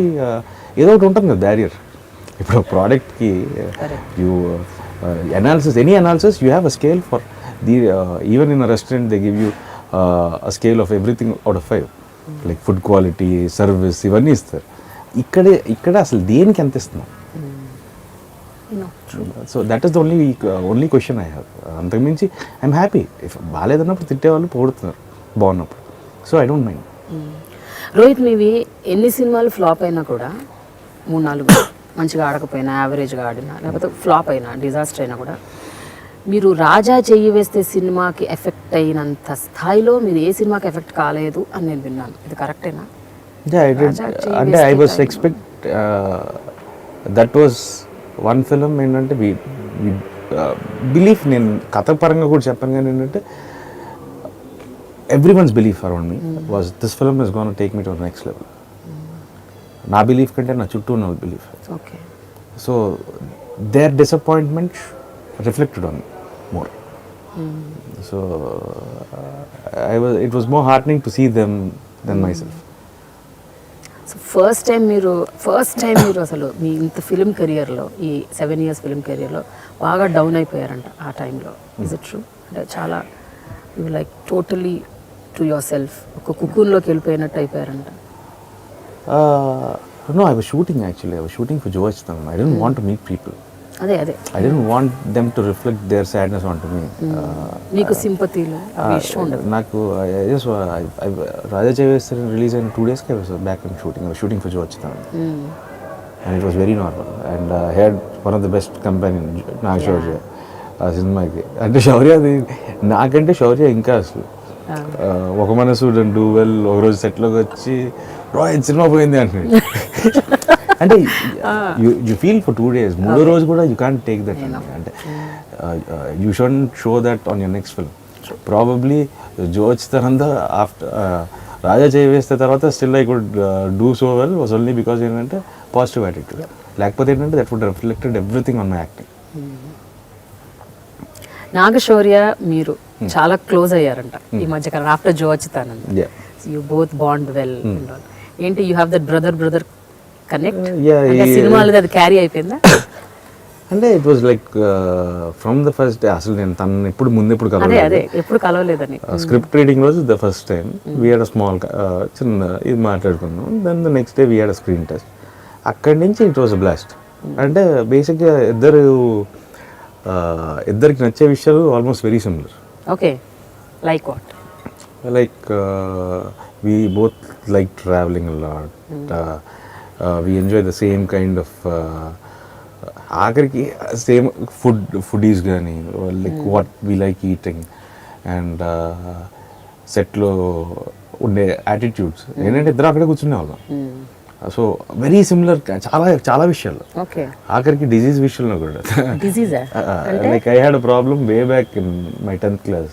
ఏదో ఒకటి ఉంటుంది కదా బ్యారియర్. ఇప్పుడు ప్రోడక్ట్కి you analysis, any analysis you have a scale for the even in a restaurant they give you a scale of everything out of 5, like food quality, service, ఇవన్నీ ఇస్తారు. ఇక్కడ అసలు దేనికి ఎంత ఇస్తున్నాం? So that is the only question I have. అంతకుమించి I'm happy. If బాగాలేదన్నప్పుడు తిట్టేవాళ్ళు పొగుడుతున్నారు, బాగున్నప్పుడు. So I don't mind. Rohit, మీవి ఎన్ని సినిమాలు ఫ్లాప్ అయినా కూడా 3-4 మంచిగా ఆడకపోయినా, యావరేజ్గా ఆడినా, లేకపోతే ఫ్లాప్ అయినా, డిజాస్టర్ అయినా కూడా మీరు రాజా చెయ్యి వేస్తే సినిమాకి ఎఫెక్ట్ అయినంత స్థాయిలో మీరు ఏ సినిమాకి ఎఫెక్ట్ కాలేదు అని నేను విన్నాను. ఇది కరెక్టేనా? అంటే I was expect that was one film. ఏంటంటే బిలీఫ్, నేను కథ పరంగా కూడా చెప్పాను కానీ ఏంటంటే everyone's belief around me was this film is gonna take me to next level. నా బిలీఫ్ కంటే నా చుట్టూ ఉన్న belief. Okay. So their disappointment reflected on more. So it was more heartening to see them than myself. So first time మీరు అసలు మీ ఇంత film కెరియర్లో, ఈ 7 years ఫిలిం కెరియర్లో బాగా డౌన్ అయిపోయారంట ఆ టైంలో. Is it true? అంటే చాలా you like totally to your self, ఒక కుకూన్లోకి వెళ్ళిపోయినట్టు అయిపోయారంట. No, I was shooting actually. I was shooting for Joachtam. I didn't want to meet people. అదే అదే I didn't want them to reflect their sadness onto me. నీకు సింపతిలు అవి ఇష్టం ఉండదు. నాకు రాజా చేవేస్తారు release అయిన 2 days I was back in shooting. I was shooting for Joachitana. And it was very normal. And I had one of the best companion, Nara Shorya. ఆ సినిమాకి అంటే శౌర్య నాకంటే శౌర్య ఇంకా అసలు ఒక మనసు డూ వెల్ ఒకరోజు సెట్లోకి వచ్చి రోహిత్ సినిమా పోయింది అంటే అంటే యూ ఫీల్ ఫర్ 2 days. మూడో రోజు కూడా యూ కాంట్ టేక్ దట్ అంటే you shouldn't show that on your next film. Probably జోచితానంద after రాజా చేవేస్తే తర్వాత still I could do so well was only because ఏంటంటే పాజిటివ్ యాటిట్యూడ్. లేకపోతే ఏంటంటే that would reflected everything on my acting. Naga Shaurya మీరు చాలా close అయ్యారంట ఈ మధ్య కాలం after జోచితానంద. You both bond well. ఏంటి you have that brother connect సినిమాలో అది క్యారీ అయిపోయిందా? అంటే it was like from the first day. అసలు నేను తను ఎప్పుడు కలవలేదని స్క్రిప్ట్ రీడింగ్ రోజు the first time we had a small చిన్న ఇది మాట్లాడుకున్నాం. Then the next day we had a screen test. అక్కడి నుంచి ఇట్ వాజ్ అ బ్లాస్ట్. అంటే బేసిక్గా ఇద్దరికి నచ్చే విషయాలు almost very similar. Okay, like what? Like we both like travelling a lot. We enjoy the same kind of ఆఖరికి same foodies కానీ like what we like eating and సెట్లో ఉండే యాటిట్యూడ్స్ ఏంటంటే ఇద్దరు అక్కడే కూర్చునే వాళ్ళం. సో వెరీ సిమిలర్ చాలా విషయాల్లో. ఆఖరికి డిజీజ్ విషయంలో కూడా like I had a problem way back in my 10th class.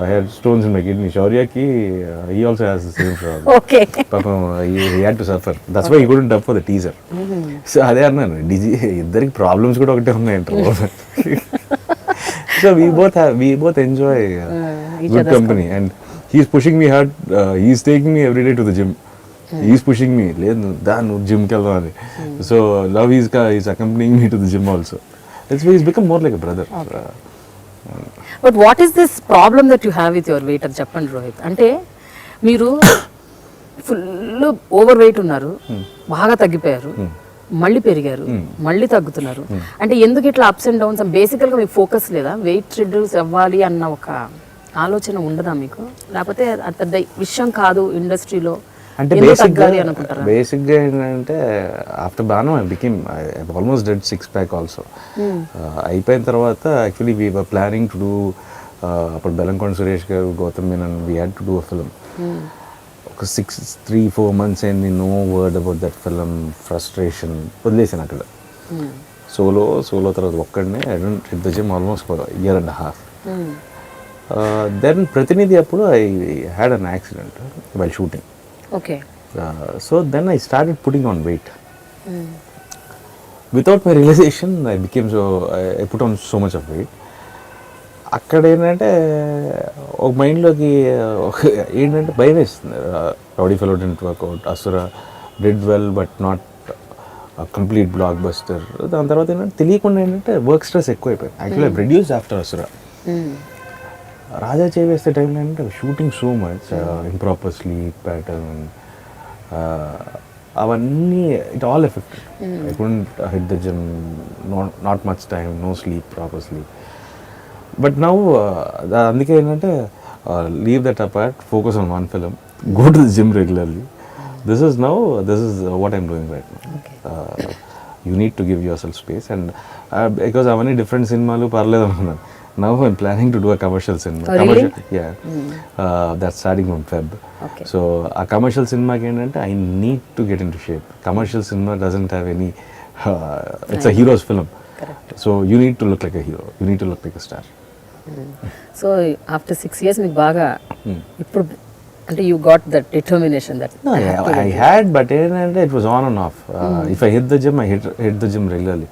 I had stones in my kidney. Shauryaకి he also has the same problem. Okay. Papam he had to suffer. That's why he couldn't dub for the teaser. So అదే అన్నాను ఇద్దరికి problems కూడా ఒకటే ఉన్నాయంటారు. So we both enjoy good company and he's pushing me hard. He's taking me every day to the gym. He's pushing me లేదు నువ్వు జిమ్కి వెళ్దాం అని. So now he's accompanying me to the gym also. He's become more like a brother. But what is this problem that you have with your weight అని చెప్పండి రోహిత్. అంటే మీరు full over weight ఉన్నారు, బాగా తగ్గిపోయారు, మళ్ళీ పెరిగారు, మళ్ళీ తగ్గుతున్నారు. అంటే ఎందుకు ఇట్లా అప్స్ అండ్ డౌన్స్? బేసికల్గా మీకు ఫోకస్ లేదా? వెయిట్ రిడ్యూస్ అవ్వాలి అన్న ఒక ఆలోచన ఉండదా మీకు? లేకపోతే అది పెద్ద విషయం కాదు ఇండస్ట్రీలో అంటే బేసిక్గా ఏంటంటే ఆఫ్టర్ బాణం I almost dead 6-pack also. అయిపోయిన తర్వాత actually we were planning to do అప్పుడు Bellamkonda Suresh garu Gautham Menon we had to do a film. ఒక 3-4 months అయింది, no word about that film. Frustration వదిలేసాను అక్కడ. సోలో తర్వాత ఒక్కడనే I don't hit the gym almost for 1.5 years. Then Prathinidhi అప్పుడు I had an accident while shooting. Okay. So then I started putting on weight. Without my realization, I put on so much of weight. అక్కడ ఏంటంటే ఒక మైండ్లోకి ఏంటంటే భయం వేస్తుంది. Rowdy fellow didn't work out, Asura did well but not complete blockbuster. దాని తర్వాత ఏంటంటే తెలియకుండా ఏంటంటే వర్క్ స్ట్రెస్ ఎక్కువైపోయింది. Actually I reduced after Asura. Raja చేవేస్తే టైంలో ఏంటంటే shooting so much, improper sleep pattern, అవన్నీ it all affected. I couldn't hit the gym, not much time, no sleep, proper sleep. But now అందుకే ఏంటంటే leave that apart, focus on one film, go to the gym regularly. This is what I'm doing right now. You need to give your self space. And because అవన్నీ different సినిమాలు పర్లేదు అనుకున్నాను. Now I'm planning to do a commercial cinema. Oh, really? Yeah. That's starting from Feb. Okay. So a commercial cinema ఏంటంటే I need to get into shape. Commercial cinema doesn't have any it's a hero's film. Correct. So you need to look like a hero. You need to look like a star. So after 6 years మీకు బాగా ఇప్పుడు అంటే you got that determination that no, I had, but ఏంటంటే it was on and off. If I hit the gym, I hit the gym regularly.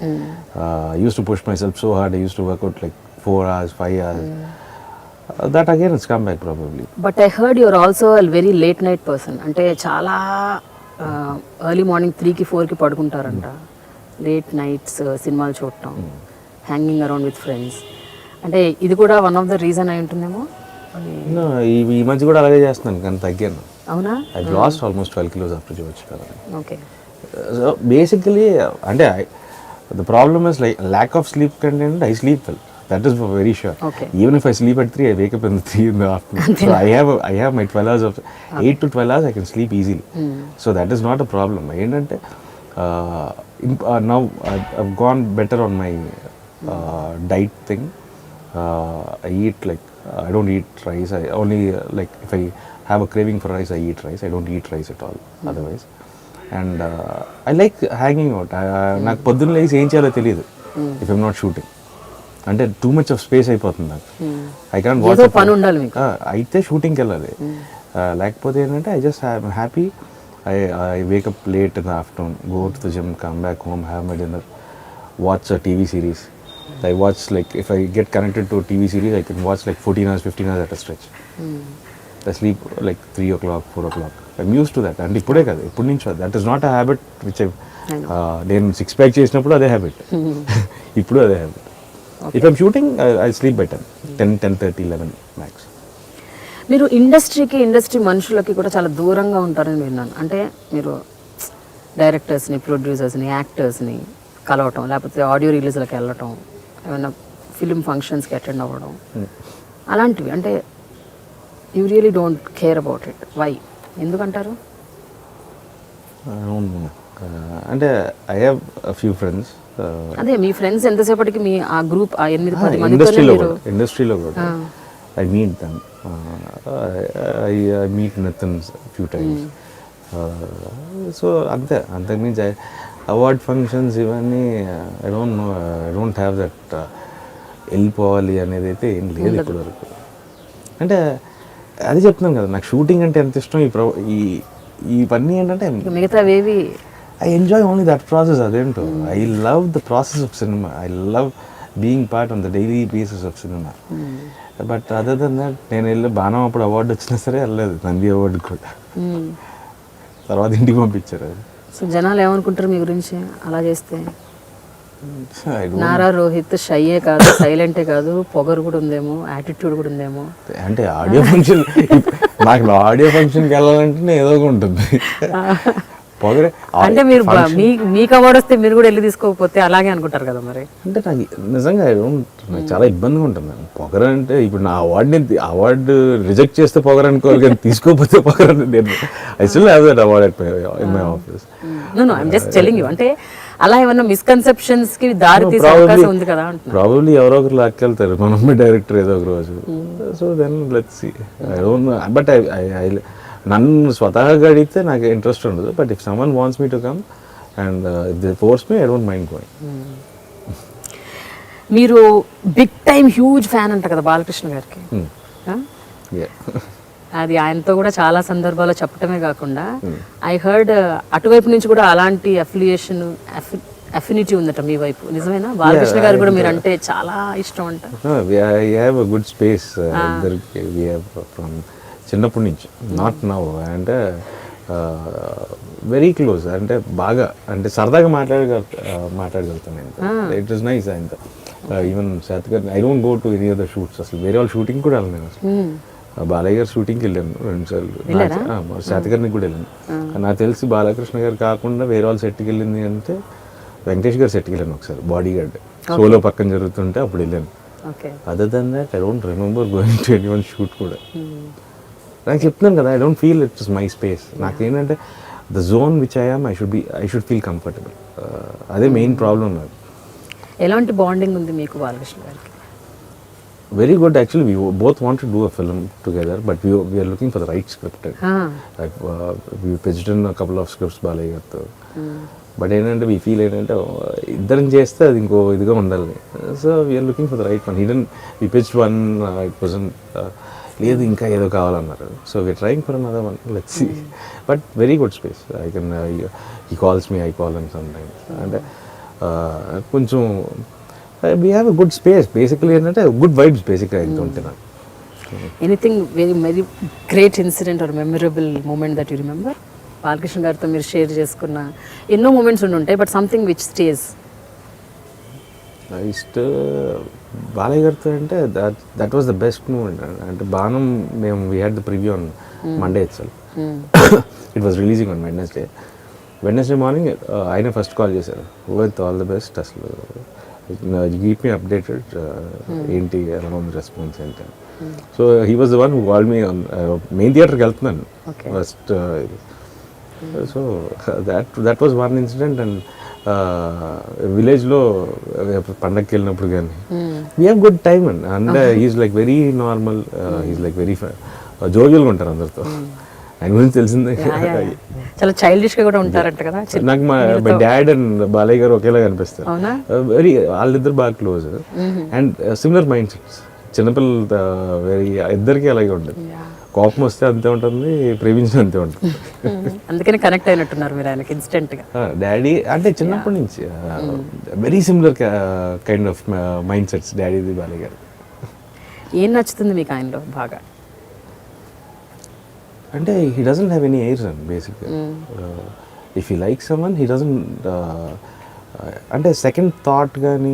I used to push myself so hard. I used to work out like 4 hours, 5 hours. That again it's come back probably. But I heard you're also a very late night person. అంటే చాలా early morning 3కి 4కి పడుకుంటారంట. Late nights సినిమాలు చూడటం, hanging around with friends. అంటే ఇది కూడా one of the reason అయి ఉంటుందేమో. ఈ మధ్య కూడా అలాగే చేస్తున్నాను కానీ తగ్గాను. అవునా? I last almost 12 kilos after George. Okay. So basically అంటే The problem is like lack of sleep content. I sleep well. That is for very sure. Okay. Even if I sleep at 3, I wake up in 3 in the afternoon. So I have my 12 hours of 8 to 12 hours I can sleep easily. So that is not a problem. ఏంటంటే now I've gone better on my diet thing. I eat like I don't eat rice. I only like if I have a craving for rice, I eat rice. I don't eat rice at all otherwise. And I like hanging out. నాకు పొద్దున్న లేచి ఏం చేయాలో తెలియదు if I'm not shooting. అంటే two much of space అయిపోతుంది నాకు. I can't watch పని ఉండాలి మీకు. అయితే షూటింగ్కి వెళ్ళాలి. లేకపోతే ఏంటంటే I just happy. I wake up late in the afternoon, go to the gym, come back home, have my dinner, watch a TV series. I watch like if I get connected to a TV series, I can watch like 14 hours, 15 hours at a stretch. I sleep like 3 o'clock, 4 o'clock. I'm used to that. And ఇప్పుడే కదా, ఇప్పటి నుంచి that is not a habit which నేను 6 pack చేసినప్పుడు అదే habit, ఇప్పుడు అదే habit. If I'm shooting, I'll sleep by 10:30, 11 max. మీరు ఇండస్ట్రీ మనుషులకి కూడా చాలా దూరంగా ఉంటారని విన్నాను. అంటే మీరు డైరెక్టర్స్ని, ప్రొడ్యూసర్స్ని, యాక్టర్స్ని కలవటం, లేకపోతే ఆడియో రిలీజ్లకు వెళ్ళటం, ఏమైనా ఫిలిం ఫంక్షన్స్కి అటెండ్ అవ్వడం, అలాంటివి. అంటే you really don't care about it. Why? ఎందుకంటారు? అంటే I have a few friends. అదే మీ ఫ్రెండ్స్ ఎంతసేపటికి మీ ఆ గ్రూప్ ఆ 8-10 మంది ఇండస్ట్రీలో కూడా I meet them. I meet Nithin few times. So అంతకుమించి అవార్డ్ ఫంక్షన్స్ ఇవన్నీ ఐ డోంట్ హ్యావ్ దట్ వెళ్ళిపోవాలి అనేది అయితే ఏం లేదు ఇప్పటి వరకు. అంటే అది చెప్తున్నాను కదా, నాకు షూటింగ్ అంటే ఎంత ఇష్టం. ఇవన్నీ ఏంటంటే మిగతావేవి I enjoy only that process. అదేంటో I love the process of cinema. I love being part on the daily basis of cinema. But other than that, నేను వెళ్ళి బాణం అప్పుడు అవార్డు వచ్చినా సరే వెళ్ళలేదు, నంది అవార్డు కూడా. తర్వాత ఇంటికి పంపించారు. సో జనాలు ఏమనుకుంటారు మీ గురించి అలా చేస్తే? నారా రోహిత్ షయ్యే కాదు, సైలెంటే కాదు, పొగరు కూడా ఉందేమో, యాటిట్యూడ్ కూడా ఉందేమో. అంటే ఆడియో ఫంక్షన్, నాకు ఆడియో ఫంక్షన్కి వెళ్ళాలంటే ఏదో ఒకటి ఉంటుంది. అంటే మీరు మీకు అవార్డు వస్తే మీరు కూడా వెళ్ళి తీసుకోకపోతే అలాగే అనుకుంటారు కదా మరి. అంటే నాకు నిజంగా నాకు చాలా ఇబ్బందిగా ఉంటుంది. పొగర అంటే ఇప్పుడు నా అవార్డు రిజెక్ట్ చేస్తే పొగర అనుకోవాలి, కానీ తీసుకోకపోతే పొగర. నేను I still have that award in my office. No I am just telling you. అంటే అలా ఏమన్నా మిస్కన్సెప్షన్స్ కి దారి తీసే అవకాశం ఉంది కదా అంటున్నా. ప్రాబబ్లీ ఎవరో ఒకరు లాక్కెళ్తారు, మన డైరెక్టర్ ఏదో ఒక రోజు. So then let's see. I don't know, but I నన్ను స్వతహాగా అడిగితే నాకు ఇంట్రెస్ట్ ఉండదు. But if someone wants me to come and if they force me, I don't mind going. మీరు బిగ్ టైమ్ హ్యూజ్ ఫ్యాన్ అంట కదా బాలకృష్ణ గారికి. అది ఆయనతో కూడా చాలా సందర్భాల్లో చెప్పటమే కాకుండా ఐ హర్డ్ అటువైపు నుంచి కూడా అలాంటి అఫినిటీ ఉందట మీ వైపు. నిజమేనా? బాలకృష్ణ గారు కూడా మీరు అంటే చాలా ఇష్టం అంట. We have a good space. We have from చిన్నప్పటి నుంచి, నాట్ నౌ. అంటే వెరీ క్లోజ్, అంటే బాగా, అంటే సరదాగా మాట్లాడగలుగుతాను నేను. It is nice. ఆయనతో even Satakarni, I don't go to any other shoots. అసలు వేరే వాళ్ళ షూటింగ్ కూడా వెళ్ళను నేను. అసలు బాలయ్య గారు షూటింగ్కి వెళ్ళాను 2 సార్లు, శాతకర్నికి కూడా వెళ్ళాను. నాకు తెలిసి బాలకృష్ణ గారు కాకుండా వేరే వాళ్ళ సెట్కి వెళ్ళింది అంటే వెంకటేష్ గారు సెట్కి వెళ్ళాను ఒకసారి, బాడీ గార్డ్ సోలో పక్కన జరుగుతుంటే అప్పుడు వెళ్ళాను. Other than that I don't remember going to any one shoot కూడా. నాకు చెప్తున్నాను కదా, I don't feel it's my space. నాకేంటంటే the zone which I am, I should feel comfortable. అదే మెయిన్ ప్రాబ్లం నాకు. ఎలాంటి బాండింగ్ ఉంది మీకు బాలకృష్ణ గారికి? Very good, actually. We both want to do a film together, but we are looking for the right script. Like, we pitched in a couple of scripts Balayya గారితో. But ఏంటంటే we feel ఏంటంటే ఇద్దరం చేస్తే అది ఇంకో ఇదిగా ఉండాలి. So we're looking for the right one. we pitched one, it wasn't, లేదు ఇంకా ఏదో కావాలన్నారు. So we're trying for another one, let's see. But very good space. I can, he calls me, I call him sometimes. అంటే కొంచెం we have a good space basically, ఏంటంటే good vibes basically ఉంటే నాకు. Anything very great incident or memorable moment that you remember? Balakrishna గారితో మీరు share చేసుకున్న ఎన్నో moments ఉంటాయి, but something which stays. Balayya గారితో అంటే that was the best moment. అంటే బాణం మేము we had the preview on Monday itself. It was releasing on Wednesday. Wednesday morning ఆయన ఫస్ట్ కాల్ చేశారు, విత్ ఆల్ ద బెస్ట్, అసలు కీప్ మీ అప్డేటెడ్, ఏంటి ఎలా ఉంది రెస్పాన్స్ ఏంటి. So he was the one who called me main థియేటర్కి వెళ్తున్నాను first. So that was one incident. And విలేజ్లో పండగకి వెళ్ళినప్పుడు కానీ we have good time and and he's like very normal, he's like very జోవియల్గా ఉంటారు అందరితో. ఆయన గురించి తెలిసిందే, చాలా చైల్డిష్ గా కూడా ఉంటారంట కదా. నాకు మా డాడ్ అండ్ బాలయ్య గారు ఒకేలా కనిపిస్తారు, వెరీ వాళ్ళిద్దరు బాగా close and similar mind sets. చిన్నపిల్లల వెరీ ఇద్దరికి అలాగే ఉంటుంది, కోపం వస్తే అంతే ఉంటుంది, ప్రేమించిన అంతే ఉంటుంది. అందుకని కనెక్ట్ అయినట్టున్నారు మీరు ఆయనకి ఇన్స్టెంట్ గా. డాడీ అంటే చిన్నప్పటి నుంచి very similar kind of mind sets డాడీది బాలయ్య గారు. ఏం నచ్చుతుంది మీకు ఆయనలో బాగా? అంటే he doesn't have any airs and బేసిక్గా if he like someone he doesn't అంటే సెకండ్ థాట్ కానీ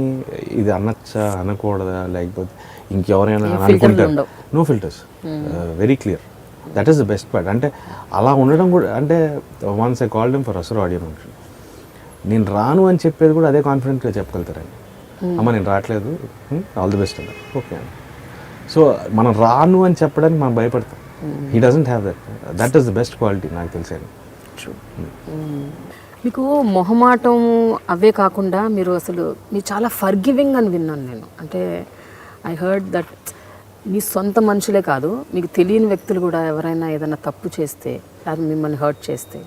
ఇది అనొచ్చా అనకూడదా లేకపోతే ఇంకెవరైనా అనుకుంటారు, no filters, very clear. That is the best part. అంటే అలా ఉండడం కూడా, అంటే once I called him for అసలు ఆడియో ఫంక్షన్, నేను రాను అని చెప్పేది కూడా అదే కాన్ఫిడెంట్గా చెప్పగలుగుతారని. అమ్మ నేను రావట్లేదు, ఆల్ ది బెస్ట్ అన్న, ఓకే అండి. సో మనం రాను అని చెప్పడానికి మనం భయపడతాం. He doesn't have that. That is the best quality నాకు తెలిసాను. మీకు మొహమాటం అవే కాకుండా మీరు అసలు మీరు చాలా ఫర్గివింగ్ అని విన్నాను నేను. అంటే ఐ హర్డ్ దట్ మీ సొంత మనుషులే కాదు, మీకు తెలియని వ్యక్తులు కూడా ఎవరైనా ఏదైనా తప్పు చేస్తే అది మిమ్మల్ని హర్ట్ చేస్తే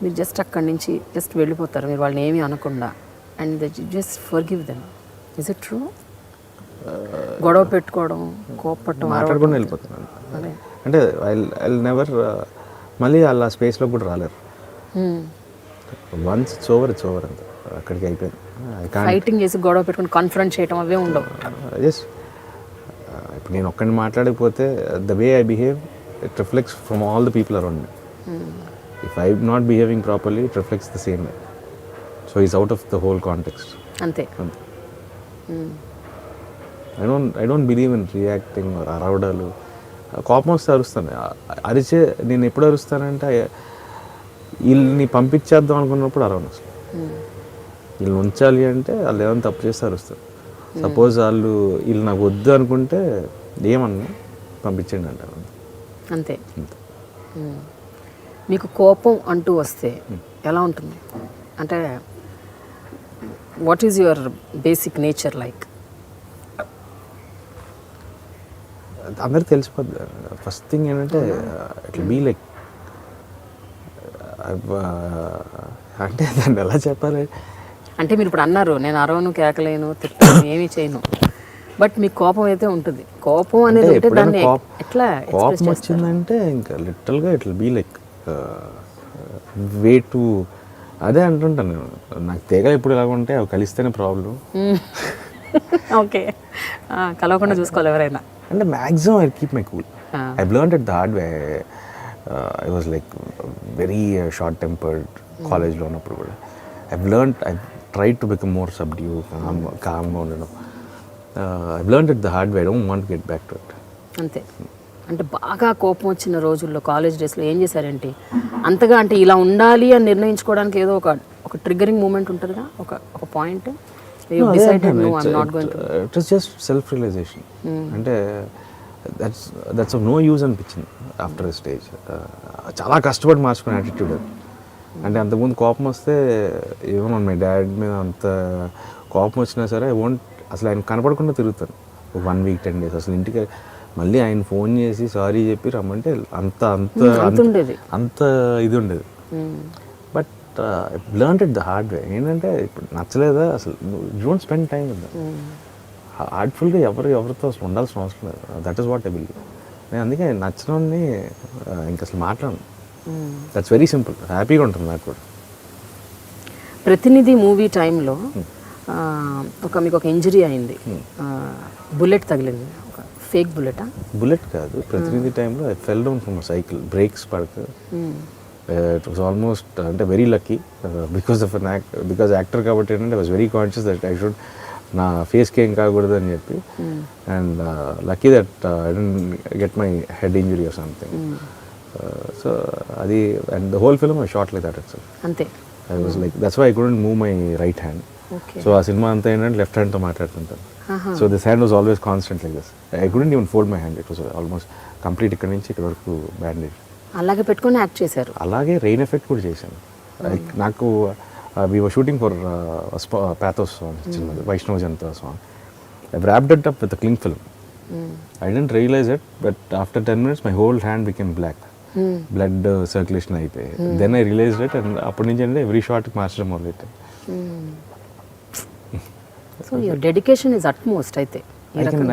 మీరు జస్ట్ అక్కడి నుంచి జస్ట్ వెళ్ళిపోతారు, మీరు వాళ్ళని ఏమీ అనకుండా, and just forgive them. Is it true? గొడవ పెట్టుకోవడం, కోపట్టడం, మాట్లాడుకుని వెళ్ళిపోతున్నాను. అంటే ఐ నెవర్ మళ్ళీ అలా స్పేస్లో కూడా రాలేరు. వన్స్ ఇట్స్ ఓవర్ అంత అక్కడికి అయిపోయింది. ఫైటింగ్ చేసి గొడవ పెట్టుకుని కాన్ఫరెన్స్ చేయడం అవే ఉండవు. ఎస్, ఇప్పుడు నేను ఒక్కడిని మాట్లాడకపోతే the way I behave it reflects from all the people around me. If I not behaving properly it reflects the same way. So is out of the whole context. అంతే. I don't believe in reacting అరవడాలు. కోపం వస్తే అరుస్తాను, అరిచే నేను ఎప్పుడు అరుస్తానంటే వీళ్ళని పంపించేద్దాం అనుకున్నప్పుడు అరవను అసలు. వీళ్ళని ఉంచాలి అంటే వాళ్ళు ఏమైనా తప్పు చేస్తే అరుస్తారు. సపోజ్ వీళ్ళు నాకు వద్దు అనుకుంటే ఏమన్నా పంపించండి అంటారు, అంతే. మీకు కోపం అంటూ వస్తే ఎలా ఉంటుంది? అంటే what is your basic nature like? అందరికి తెలిసిపోద్ది. ఫస్ట్ థింగ్ ఏంటంటే ఇట్ విల్ బీ లైక్, అంటే దాన్ని ఎలా చెప్పాలి అంటే మీరు ఇప్పుడు అన్నారు నేను అరవను, కేకలేను, తిట్టను, ఏమీ చేయను, బట్ మీకు కోపం అయితే ఉంటుంది. కోపం అనేది ఉంటే దాన్ని ఎట్లా కోపం వచ్చిందంటే ఇంకా లిటరల్గా it will be like way too, అదే అంటుంటాను నేను, నాకు తీగలు ఎప్పుడు ఎలాగ ఉంటే అవి కలిస్తేనే ప్రాబ్లం. ఓకే, కలవకుండా చూసుకోవాలి ఎవరైనా. అంటే maximum I keep my cool. I learned it the hard way. I was like very short tempered కాలేజ్లో ఉన్నప్పుడు కూడా. I tried to become more subdue, కామ్గా ఉండడం. I learned it the hard way. I don't want get back to it. అంతే. అంటే బాగా కోపం వచ్చిన రోజుల్లో కాలేజ్ డేస్లో ఏం చేశారేంటి అంతగా? అంటే ఇలా ఉండాలి అని నిర్ణయించుకోవడానికి ఏదో ఒక ట్రిగ్గరింగ్ మూమెంట్ ఉంటుందిగా, ఒక point. It was just self-realization. అంటే that's of no use అనిపించింది ఆఫ్టర్ ఎ స్టేజ్. చాలా కష్టపడి మార్చుకునే యాటిట్యూడ్ అది. అంటే అంతకుముందు కోపం వస్తే ఏమో మై డాడ్ మీద అంత కోపం వచ్చినా సరే అసలు ఆయన కనపడకుండా తిరుగుతాను 1 week 10 days. అసలు ఇంటికి మళ్ళీ ఆయన ఫోన్ చేసి సారీ చెప్పి రమ్మంటే అంత ఇది ఉండేది. But learn it the hard way. ఏంటంటే ఇప్పుడు నచ్చలేదా అసలు don't spend time with them. హార్ట్ఫుల్గా ఎవరితో అసలు ఉండాల్సిన అవసరం లేదు. That is what I believe. నేను అందుకే నచ్చినోడిని ఇంక అసలు మాట్లాడను. That's very simple. హ్యాపీగా ఉంటుంది నాకు కూడా. ప్రతినిధి మూవీ టైంలో మీకు ఒక ఇంజరీ అయింది, బుల్లెట్ తగిలింది, ఒక ఫేక్ బుల్లెటా? బుల్లెట్ కాదు, ప్రతినిధి టైంలో I fell down from cycle, brakes పడక. ఇట్ వాస్ ఆల్మోస్ట్ అంటే వెరీ లక్కీ బికాజ్ యాక్టర్ కాబట్టి ఏంటంటే I was very conscious that I should నా ఫేస్కి ఏం కాకూడదు అని చెప్పి. And lucky that I don't get my head injury or something. So అది and the whole film I shot like that itself. అంతే. I was like that's why I couldn't move my right hand. Okay. So ఆ సినిమా అంతా ఏంటంటే left హ్యాండ్తో మాట్లాడుతుంటాను. So this hand was always constant like this. I couldn't even fold my hand. It was almost complete ఇక్కడ నుంచి ఇక్కడ వరకు బ్యాండేజ్. అలాగే పెట్టుకొని యాక్ట్ చేశారు. అలాగే రెయిన్ ఎఫెక్ట్ కూడా చేశాను. నాకు we were shooting for pathos song, చిన్న Vaishnav Janata song. I wrapped it up with a cling film. I didn't realize it, but after 10 minutes my whole hand became black. Blood circulation అయిపోయి. Then I realized it, and అప్పటి నుంచి అంటే every shot మార్చడం మొదలెట్టాను. So your dedication is utmost అయితే.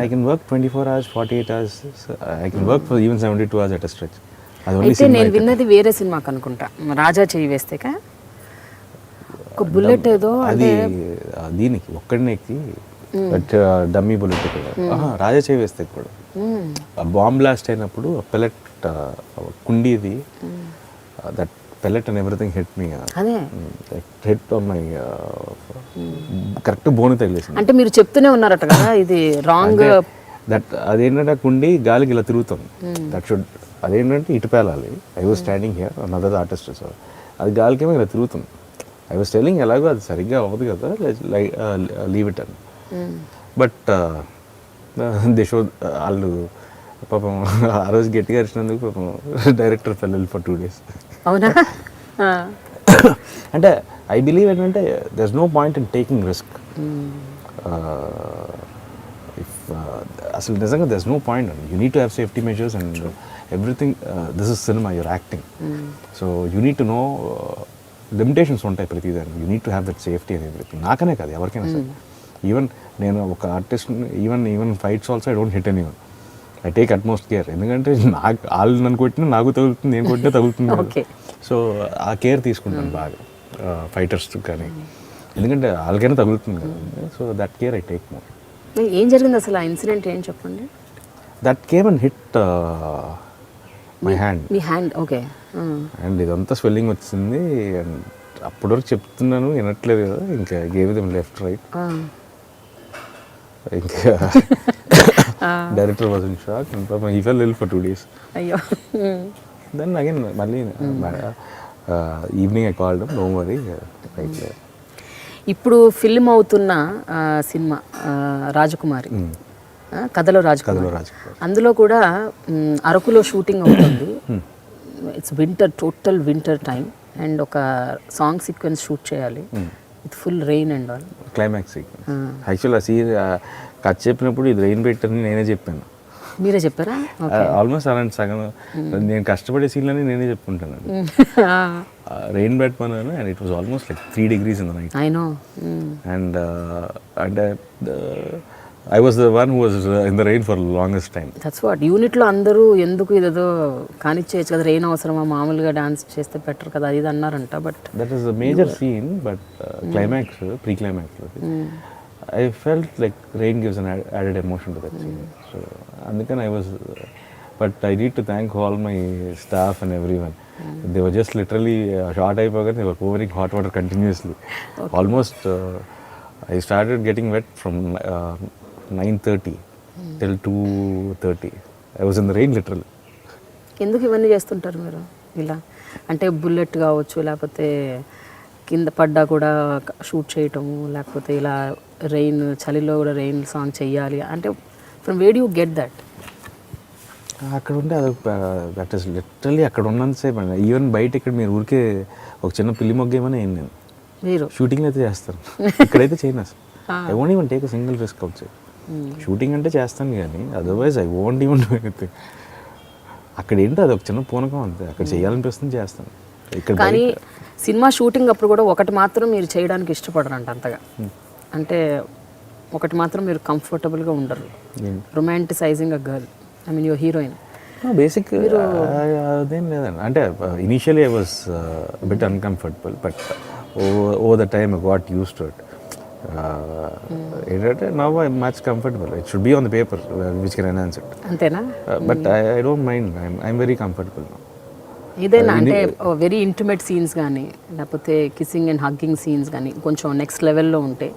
I can work 24 hours, 48 hours. I can work for even 72 hours at a stretch. అయితే నేను విన్నది వేరే సినిమాకి అనుకుంటా, రాజా చేయి వేస్తేక ఒక బుల్లెట్ ఏదో అది దీనికి ఒక్కడినే ఎక్కి డమ్మీ బుల్లెట్ రాజా చేయి వేస్తే కూడా బాంబ్ బ్లాస్ట్ అయినప్పుడు పెల్లెట్ కుండీది that pellet and everything hit me. అదే hit on my correct bone తగిలేసింది. అంటే మీరు చెప్తూనే ఉన్నారట కదా ఇది రాంగ్. దట్ అదేంటంటే కుండి గాలికి ఇలా తిరుగుతుంది. దట్ షుడ్ అదేంటంటే ఇటు పేలాలి. I was standing here another artist. So అది గాలికేమో ఇలా తిరుగుతుంది. ఐ వాజ్ టెల్లింగ్ ఎలాగో అది సరిగ్గా అవ్వదు కదా, లీవ్ ఇట్ అని. బట్ దే షో వాళ్ళు పాపం ఆ రోజు గట్టిగా అరిచినందుకు పాపం డైరెక్టర్ ఫెల్ ఫర్ 2 days. అవునా? అంటే ఐ బిలీవ్ ఏంటంటే there is no point in taking risk. అసలు నిజంగా there is no point. You need to have safety measures and everything. This is cinema, your acting. So you need to know limitations ఉంటాయి ప్రతిదానికి. You need to have that safety and everything. నాకనే కాదు ఎవరికైనా సరే. Even నేను ఒక artist, even fights also I don't hit anyone. I take utmost care. ఎందుకంటే నాకు వాళ్ళు నన్ను కొట్టినా నాకు తగులుతుంది, నేను కొట్టినా తగులుతుంది. సో ఆ కేర్ తీసుకుంటాను బాగా ఫైటర్స్ కానీ, ఎందుకంటే వాళ్ళకైనా తగులుతుంది కదా. So that care I take more. ఏం జరిగింది అసలు ఆ ఇన్సిడెంట్ ఏం చెప్పండి? That came and hit my hand. మీ హ్యాండ్? ఓకే. అండ్ ఇదంతా స్వెల్లింగ్ వచ్చింది. అండ్ అప్పటి వరకు చెప్తున్నాను వినట్లేదు కదా, ఇంకా గేవ్ దెమ్ లెఫ్ట్ రైట్. ఇంకా director was in shock and పాపం he fell ill for 2 days. అయ్యో. దెన్ అగైన్ మళ్ళీ evening I called him, don't worry right. ఇప్పుడు ఫిల్మ్ అవుతున్న సినిమా రాజకుమారి, కథలో రాజకుమారి, అందులో కూడా అరకులో షూటింగ్ అవుతుంది. It's winter, total winter time. And ఒక సాంగ్ సీక్వెన్స్ షూట్ చేయాలి with full rain and all. Climax sequence. Actual ఆ సీన్ కథ చెప్పినప్పుడు ఇది రెయిన్ పెట్టని నేనే చెప్పాను. మీరే చెప్పారా? ఆల్మోస్ట్ అలాంటి సగం నేను కష్టపడే సీన్లని నేనే చెప్పుకుంటాను. రెయిన్ పెట్టమన్నాను and it was almost like 3 degrees in the night. I know. And I was the one who was in the rain for the longest time. That's what యూనిట్లో అందరూ ఎందుకు ఇదేదో కానిచ్చేయచ్చు కదా, రెయిన్ అవసరమా, మామూలుగా డాన్స్ చేస్తే బెటర్ కదా అది అన్నారంట. But that is the major scene. But climax, pre climax I felt like rain gives an added emotion to that scene. So అందుకని I was, but I need to thank all my staff and everyone. They were just literally short అయిపోగానే they were pouring hot water continuously. Almost I started getting wet from 9:30 till 2:30. I was in the rain literally. ఎందుకు ఇవన్నీ చేస్తుంటారు మీరు ఇలా? అంటే bullet కావచ్చు, లేకపోతే కింద పడ్డా కూడా షూట్ చేయటము, లేకపోతే ఇలా రెయిన్, చలిలో కూడా రెయిన్ సాంగ్ చెయ్యాలి అంటే from where you get that? అక్కడ ఉంటే అది దట్ ఈస్ లిటరలీ అక్కడ ఉన్నంతసేపు అండి. ఈవెన్ బయట ఇక్కడ మీరు ఊరికే ఒక చిన్న పిల్లి మొగ్గేమని ఏం నేను మీరు షూటింగ్లో అయితే చేస్తాను, ఇక్కడైతే చేయను అసలు. I won't even take a single risk out side. Shooting అంటే చేస్తాను కానీ otherwise I won't even do anything. అక్కడ ఏంటో అది ఒక చిన్న పూనకం అంతే. అక్కడ చేయాలనిపిస్తుంది చేస్తాను. ఇక్కడ కానీ సినిమా షూటింగ్ అప్పుడు కూడా ఒకటి మాత్రం మీరు చేయడానికి ఇష్టపడరంట అంతగా. అంటే ఒకటి మాత్రం మీరు కంఫర్టబుల్గా ఉండరు, romanticising a girl. I mean your heroine. Basic అదేం లేదండి. అంటే initially I was bit uncomfortable, but over the time I got used to it. ఏంటంటే now I much comfortable. It should be on the paper which can enhance it. అంతేనా? But I don't mind. I'm very comfortable. ఏదైనా అంటే very intimate scenes కానీ, లేకపోతే kissing and hugging scenes కానీ కొంచెం next లెవెల్లో ఉంటే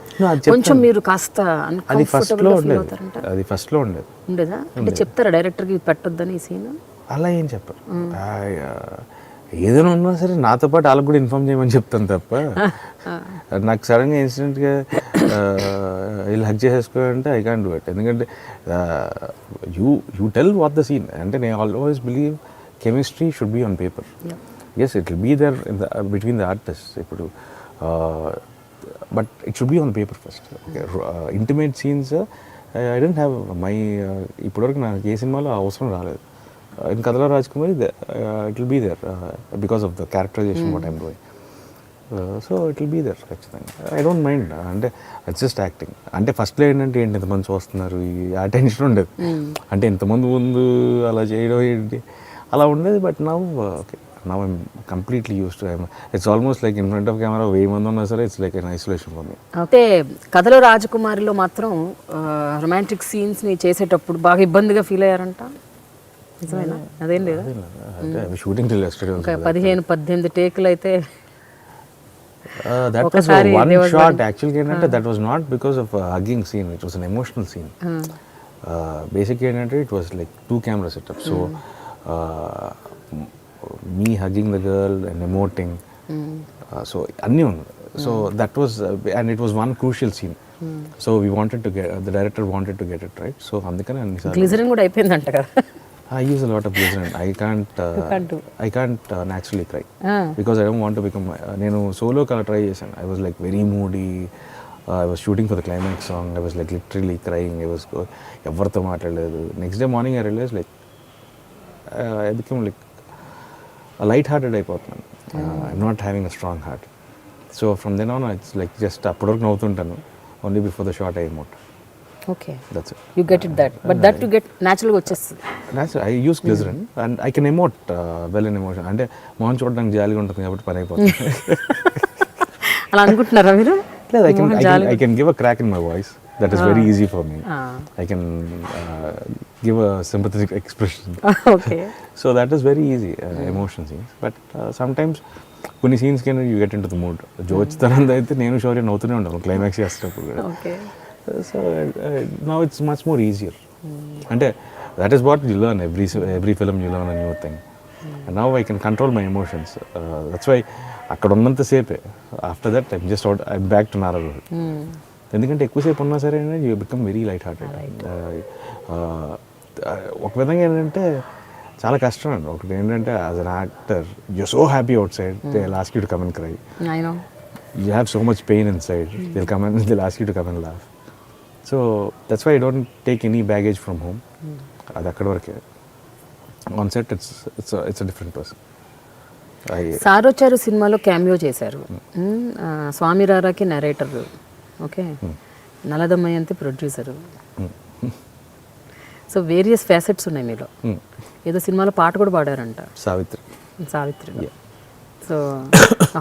కొంచెం మీరు కాస్త అన్కంఫర్టబుల్ ఫీల్ అవుతారంట. అది ఫస్ట్లో ఉండేదా? అంటే చెప్తారా డైరెక్టర్కి పెట్టొద్దని ఈ సీన్? అలా ఏం చెప్పరు. ఏదైనా ఉన్నా సరే నాతో పాటు వాళ్ళకి కూడా ఇన్ఫార్మ్ చేయమని చెప్తాను తప్ప నాకు సడన్గా ఇన్సిడెంట్గా వీళ్ళు హక్ చేసేసుకోవాలంటే ఐ కాంట్ డూ ఇట్. ఎందుకంటే you tell what the scene అంటే నేను always believe chemistry should be on paper. Yes it will be there in the between the artist ఇప్పుడు but it should be on paper first. Intimate scenes I don't have my ఇప్పటివరకు నాకు ఏ సినిమాలో అవసరం రాలేదు. In Kadala Rajkumari, it will be there because of the characterization what I'm doing. So it will be there actually. I don't mind. అంటే it's just acting. అంటే ఫస్ట్లో ఏంటంటే ఎంతమంది చూస్తున్నారు ఆ టెన్షన్ ఉండేది. అంటే ఎంతమంది ముందు అలా చేయడం ఏంటి అలా ఉండేది. But now I'm completely used to. It's almost like in front of camera 1000 మంది ఉన్నా సరే it's like an isolation for me. అయితే కథలో రాజకుమారిలో మాత్రం రొమాంటిక్ సీన్స్ని చేసేటప్పుడు బాగా ఇబ్బందిగా ఫీల్ అయ్యారంట. నిజమేనా? అదేం లేదా? షూటింగ్ 15-18 టేకులు అయితే that was one shot actually ఏంటంటే that was not because of a hugging scene, it was an emotional scene. Basically ఏంటంటే it was like 2 camera setup, so me hugging the girl and emoting, so అన్నీ ఉంది. So that was and it was one crucial scene. So we wanted to get the director wanted to get it right, so అందుకనే అన్ని glycerin కూడా అయిపోయిందంట కదా. I use a lot of glycerin. I can't naturally cry because I don't want to become. నేను solo kala try చేశాను. I was like very moody. I was shooting for the climax song. I was like literally crying. I was ఎవరితో మాట్లాడలేదు. Next day morning I realized like I became like a light-hearted అయిపోతున్నాను. I'm not having a strong heart. So from then on it's like just అప్పటివరకు నవ్వుతుంటాను. Only before the shot I emote. Okay. That's it. You get it that. But that you get naturally వచ్చేస్తుంది. Natural. I use glycerin and I can emote well in emotion. అంటే మొహం చూడడానికి జాలిగా ఉంటుంది కాబట్టి పని అయిపోతుంది. అలా అనుకుంటున్నారా మీరు? లేదు, I can give a crack in my voice. That is very easy for me. I can give a sympathetic expression. Okay. So that is very easy, emotion scenes. But sometimes కొన్ని సీన్స్ కి you get into the mood. జోచ్ తరంద అయితే నేను షోరీ నవ్వుతూనే ఉంటాను climax చేసేటప్పుడు కూడా. Okay. So now it's much more easier. అంటే that is what you learn every film you learn a new thing. And now I can control my emotions. That's why అక్కడ ఉన్నంత సేపే after that I'm back to Nara Rohit. ఎందుకంటే ఎక్కువసేపు ఉన్నా సరే you become very light hearted. ఒక విధంగా ఏంటంటే చాలా కష్టం అండి. ఒకటి ఏంటంటే as an actor you're so happy outside, they'll ask you to come and cry. I know. You have so much pain inside, they'll ask you to come and laugh. So that's why I don't take any baggage from home. అది అక్కడ వరకే. On set it's a different person. సారోచారు సినిమాలో cameo చేశారు. స్వామి రారాకి narrator. Okay. Naladamayanti producer. So various facets ఉన్నాయి మీలో. ఏదో సినిమాలో పాట కూడా పాడారంట. Savitri. So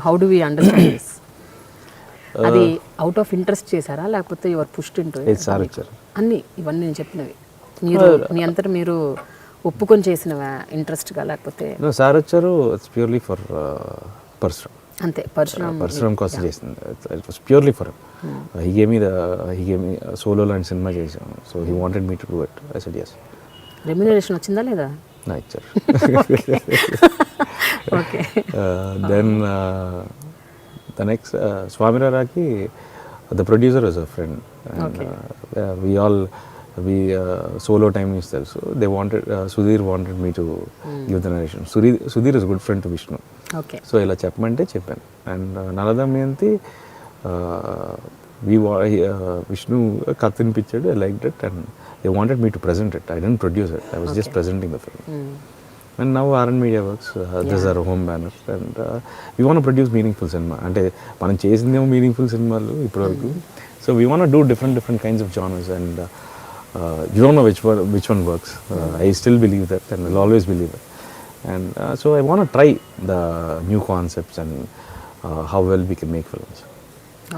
how do we understand this? అది అవుట్ ఆఫ్ ఇంట్రెస్ట్ చేశారా లేకపోతే యువర్ పుష్డ్ ఇంటూ అన్ని ఇవన్నీ నేను చెప్పినవి మీరు మీ అంతటా మీరు ఒప్పుకొని చేసినవా ఇంట్రెస్ట్గా లేకపోతే? సార్ వచ్చారు ఇట్స్ ప్యూర్లీ ఫర్ పరశురామ్. అంతే, పరశురామ్ కోసం చేసింది. It was purely for he gave me Solo లాంటి సినిమా చేసాము. So he wanted me to do it. I said yes. Remuneration వచ్చిందా లేదా? నా ఇచ్చారు. Okay. Then the next Swami Raraki, the producer is a friend, and we solo time is there, so they wanted Sudhir wanted me to give the narration. Sudhir is a good friend to Vishnu. Okay. So ila cheppante cheppan, and Naladamayanti Vishnu kathin pictured, I liked it, and they wanted me to present it. I didn't produce it, I was just presenting the film. And now RN Media Works, this is our home banner, and we want to produce meaningful cinema. అంటే మనం చేసిందేమో meaningful సినిమాలు ఇప్పటివరకు. So we want to do different kinds of genres, and you don't know which one works. I still believe that, and will always believe it. And so I want to try the new concepts and how well we can make films.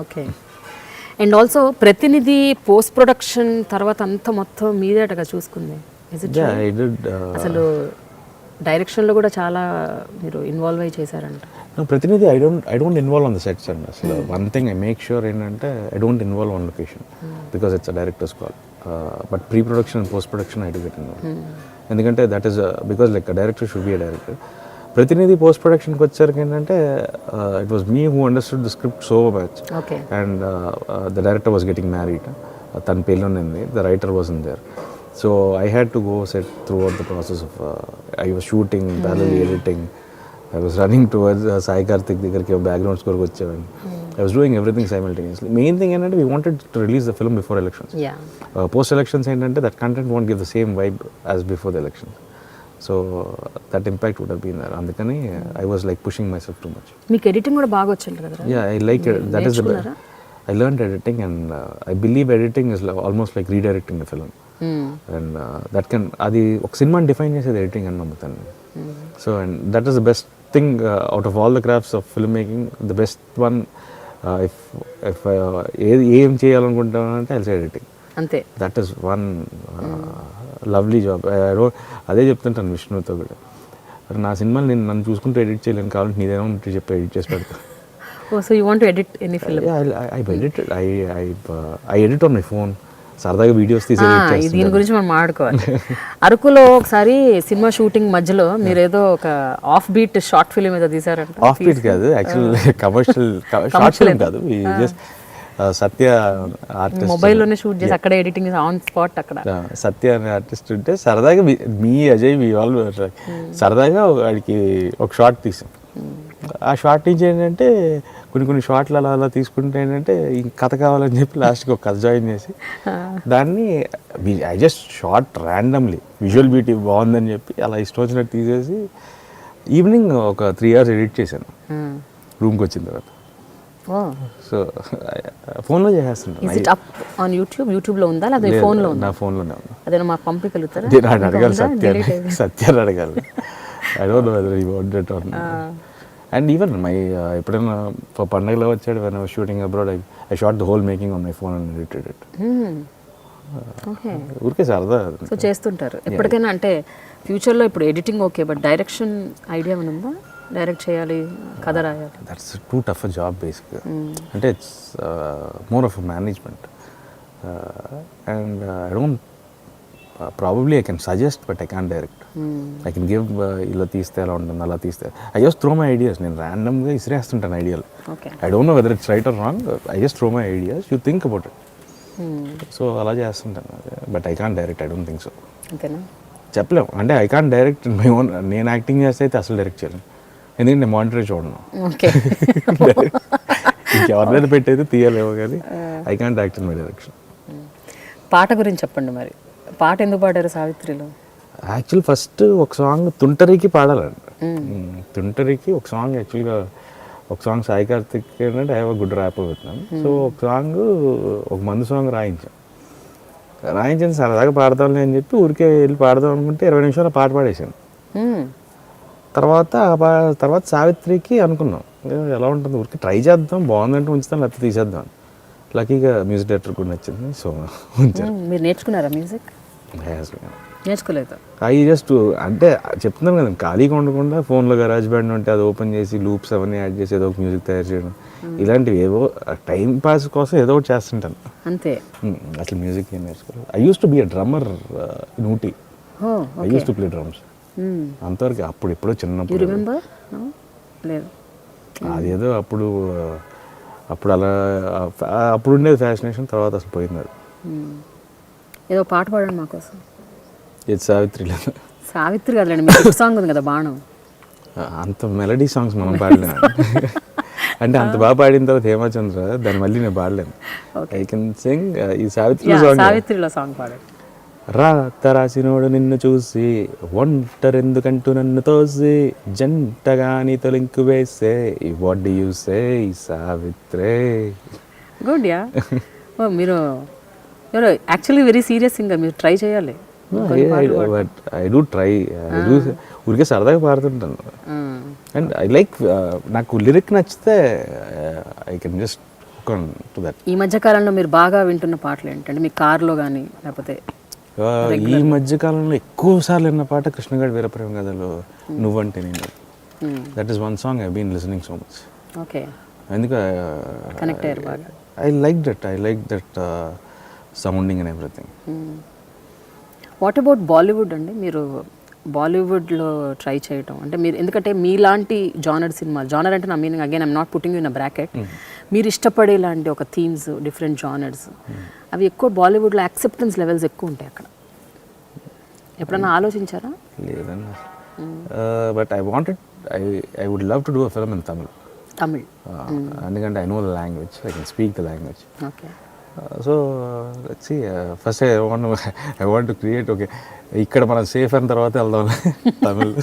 Okay. And also ప్రతినిధి post production తర్వాత అంతా మొత్తం మీదేటగా చూసుకుంది. Is it? Yeah, I did. అసలు డైరెక్షన్లో కూడా చాలా మీరు ఇన్వాల్వ్ అయ్యి చేశారంట. Prathinidhi I don't involve on the sets అండి. అసలు one thing I make sure ఏంటంటే I don't involve on location because it's a director's call. But pre production and post production I do get involve. ఎందుకంటే that is because like a director should be a director. Prathinidhi post ప్రొడక్షన్కి వచ్చేసరికి ఏంటంటే it was me who understood the script so much okay and the director was getting married, తన పెళ్ళి ఉంది, the writer was in there. So I had to go set through out the process of I was shooting, ప్యారలీ editing, I was running towards Sai Karthik దగ్గరికి background స్కోర్కి వచ్చేవాడిని. I was doing everything simultaneously. Main thing ఏంటంటే we wanted to release the film before elections. Post elections ఏంటంటే that content won't give the same vibe as before the elections. So that impact would have been there. అందుకని I was like pushing myself too much. మీకు editing కూడా బాగా వచ్చేది కదా? Yeah, I like it. That is the best. I learned editing and I believe editing is almost like redirecting the film. And that can అది ఒక సినిమాని define చేసేది editing అని నమ్ముతాను. So and that is the best thing out of all the crafts of filmmaking, the best one. If ఏం చేయాలనుకుంటానంటే I'll say editing. అంతే. That is one lovely job. అదే చెప్తుంటాను విష్ణుతో కూడా, నా సినిమాలు నేను నన్ను చూసుకుంటూ ఎడిట్ చేయలేను, కావాలంటే నీదేమో ఉంటే చెప్పి ఎడిట్ చేసి పెడతాను. So you want to edit any film? I edit on my phone, సరదాగా వీడియోస్ తీసి దీని గురించి మనం మాట్లాడుకోవాలి. అరకులో ఒకసారి సినిమా షూటింగ్ మధ్యలో మీరు ఏదో ఒక ఆఫ్ బీట్ షార్ట్ ఫిల్మ్ ఏదో తీసారంట. ఆఫ్ బీట్ కాదు, యాక్చువల్ కమర్షియల్ షార్ట్ ఫిల్మ్ కాదు, జస్ట్ సత్య ఆర్టిస్ట్ మొబైల్లోనే షూట్ చేసి అక్కడ ఎడిటింగ్ ఆన్ స్పాట్. అక్కడ సత్య అనే ఆర్టిస్ట్ ఉంటే సరదాగా మీ అజయ్ మీ వాళ్ళు సరదాగా వాడికి ఒక షార్ట్ తీసాం. ఆ షార్ట్ నుంచి ఏంటంటే కొన్ని షార్ట్లు అలా తీసుకుంటే ఏంటంటే ఇంక కథ కావాలని చెప్పి లాస్ట్కి ఒక కథ జాయిన్ చేసి దాన్ని I just short randomly, visual beauty బాగుందని చెప్పి అలా ఇష్టం వచ్చినట్టు తీసేసి ఈవినింగ్ ఒక 3 hours ఎడిట్ చేశాను రూమ్కి వచ్చిన తర్వాత. సో ఫోన్లో చేసేస్తుంటాను. యూట్యూబ్లో ఉందా లేదా ఫోన్లో? నా ఫోన్లోనే ఉంది. అదే మాకు పంపించగలుగుతారా? నేను అడగాలి, సత్యాన్ని అడగాలి. I don't know weather he want it or. And even my ఎప్పుడైనా పండగలో వచ్చాడు when I was shooting abroad, I shot the whole making on my phone and edited it. ఊరికే సరదా. సో చేస్తుంటారు ఎప్పటికైనా? అంటే ఫ్యూచర్లో ఇప్పుడు editing okay, but direction idea ఏమైనా ఉందా? డైరెక్ట్ చేయాలి, కథ రాయాలి. That's two tough a job బేసిక్గా. అంటే it's more of management and I don't probably I can suggest but I can direct. I can give ఇలా తీస్తే ఎలా ఉంటుంది, అలా తీస్తే. I just throw my ideas. నేను ర్యాండమ్గా ఇసిరేస్తుంటాను ఐడియాలు. I don't know whether it's right or wrong, I just throw my ideas, you think about it. So అలా చేస్తుంటాను, but I can't direct. I don't think so. చెప్పలేము. అంటే I can't direct my own. నేను acting చేస్తే అయితే అసలు direct చేయలేను, ఎందుకంటే నేను మానిటరీ చూడను. ఇంకెవరినైనా పెట్టయితే తీయలేము, కానీ I can't act in my direction. పాట గురించి చెప్పండి మరి. పాట ఎందుకు పాడారు సావిత్రిలో? యాక్చువల్ ఫస్ట్ ఒక సాంగ్ తుంటరికి పాడాలండి. తుంటరికి ఒక సాంగ్, యాక్చువల్గా ఒక సాంగ్ సాయి కార్తిక్ ఏంటంటే I have a good rap పెట్టినాను. సో ఒక సాంగ్, ఒక మందు సాంగ్ రాయించాను సరదాగా పాడతాను అని చెప్పి ఊరికే వెళ్ళి పాడదాం అనుకుంటే 20 నిమిషాలు పాట పాడేసాను. తర్వాత సావిత్రికి అనుకున్నాం ఎలా ఉంటుంది, ఊరికి ట్రై చేద్దాం, బాగుందంటే ఉంచుతాం, లేకపోతే తీసేద్దాం. లక్కీగా మ్యూజిక్ డైరెక్టర్ కూడా నచ్చింది, సో ఉంచారు. మీరు నేర్చుకున్నారా మ్యూజిక్? నేర్చుకోలేదు. అవి జస్ట్ అంటే చెప్తున్నాను కదా, ఖాళీగా ఉండకుండా ఫోన్లో గరాజ్ బ్యాండ్ ఉంటే అది ఓపెన్ చేసి లూప్స్ అవన్నీ యాడ్ చేసి ఏదో ఒక మ్యూజిక్ తయారు చేయడం, ఇలాంటివి ఏవో టైం పాస్ కోసం ఏదో ఒకటి చేస్తుంటాను అంతే. అసలు మ్యూజిక్ ఏం నేర్చుకోలేదు. I use to be a drummer in Ooty. I use to play drums. అంతవరకు అప్పుడు ఎప్పుడో చిన్నప్పుడు అదేదో అప్పుడు అలా అప్పుడు ఉండేది ఫ్యాషనేషన్, తర్వాత అసలు పోయింది అది. ఏదో పాట పాడండి మాకోసం. ఇది సావిత్రిలో. సావిత్రి కదండి, మీకు సాంగ్ ఉంది కదా బాణం. అంత మెలడీ సాంగ్స్ మనం పాడలేము. అంటే అంత బాగా పాడిన తర్వాత హేమచంద్ర దాన్ని మళ్ళీ నేను పాడలేను. ఐ కెన్ సింగ్ ఈ సావిత్రిలో సాంగ్ పాడండి. రాసినోడు నిన్ను చూసి ఒంటరెందుకంటూ నన్ను తోసి జంటగాని తొలింకు వేసే వాట్ డు యు సే సావిత్రే. Good ya. మీరు యాక్చువల్లీ వెరీ సీరియస్ సింగర్, మీరు ట్రై చేయాలి. I do try. ఊరికే సరదాగా పాడుతుంటాను. అండ్ ఐ లైక్, నాకు లిరిక్ నచ్చితే I can just hook on to that. ఈ మధ్య కాలంలో మీరు బాగా వింటున్న పాటలు ఏంటంటే మీ కార్లో కానీ లేకపోతే? ఈ మధ్య కాలంలో ఎక్కువ సార్లు విన్న పాట కృష్ణగాడి వీరప్రేమ కథలో నువ్వంటే నేను. That is one song I been listening so much. Okay. ఎందుకు కనెక్ట్ అయ్యారు బాగా. I like that sounding and everything. What about Bollywood అండి? మీరు బాలీవుడ్లో ట్రై చేయటం అంటే మీరు, ఎందుకంటే మీలాంటి జానర్ సినిమాలు, జానర్ అంటే నా meaning again I'm not putting in a bracket, మీరు ఇష్టపడే లాంటి ఒక థీమ్స్, డిఫరెంట్ జానర్స్, అవి ఎక్కువ బాలీవుడ్లో యాక్సెప్టెన్స్ లెవెల్స్ ఎక్కువ ఉంటాయి అక్కడ. ఎప్పుడన్నా ఆలోచించారా? లేదన్నా. But I would love to do a film in Tamil. ఎందుకంటే I know the language, I can speak the language. Okay. So let's see, first I want to create, okay ఇక్కడ మనం సేఫ్ అయిన తర్వాత వెళ్దాం Tamil.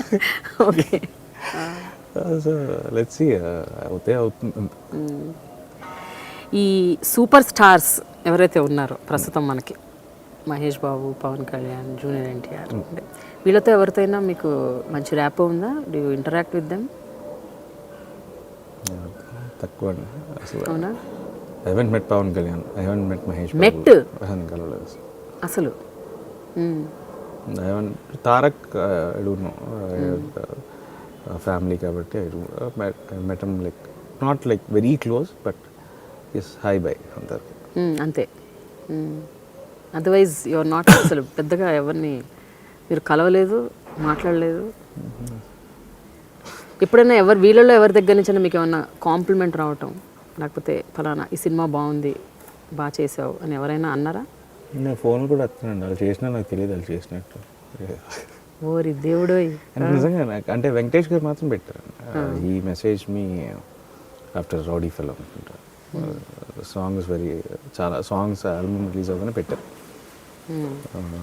Okay. So let's see, అవుతుంది. ఈ super stars ఎవరైతే ఉన్నారో ప్రస్తుతం మనకి, మహేష్ బాబు, పవన్ కళ్యాణ్, జూనియర్ ఎన్టీఆర్, వీళ్ళతో ఎవరితోనైనా మీకు మంచి ర్యాప్ ఉందా? Do you interact with them? తక్కువ అండి అసలు. అవునా? I haven't met Pawan Kalyan. I haven't met Mahesh Babu. Met? I haven't కలవలేదు అసలు. I haven't Tarak, I don't know. Family కాబట్టి I met him like not like very close, but yes, hi bye అంటారు. అంతే. Otherwise your not, అసలు పెద్దగా ఎవరిని మీరు కలవలేదు, మాట్లాడలేదు. ఎప్పుడైనా వీళ్ళలో ఎవరి దగ్గర నుంచి మీకు ఏమన్నా కాంప్లిమెంట్ రావటం, లేకపోతే ఫలానా ఈ సినిమా బాగుంది, బాగా చేసావు అని ఎవరైనా అన్నారా? నేను ఫోన్ కూడా వస్తున్నాను, వాళ్ళు చేసినా నాకు తెలియదు వాళ్ళు చేసినట్టు. ఓరి దేవుడు. నిజంగా నాకు అంటే వెంకటేష్ గారు మాత్రం పెట్టారు. ఈ message me after Rowdy film అనుకుంటా, సాంగ్స్ వెరీ చాలా సాంగ్స్ ఆల్బమ్ రిలీజ్ అవ్వగానే పెట్టారు.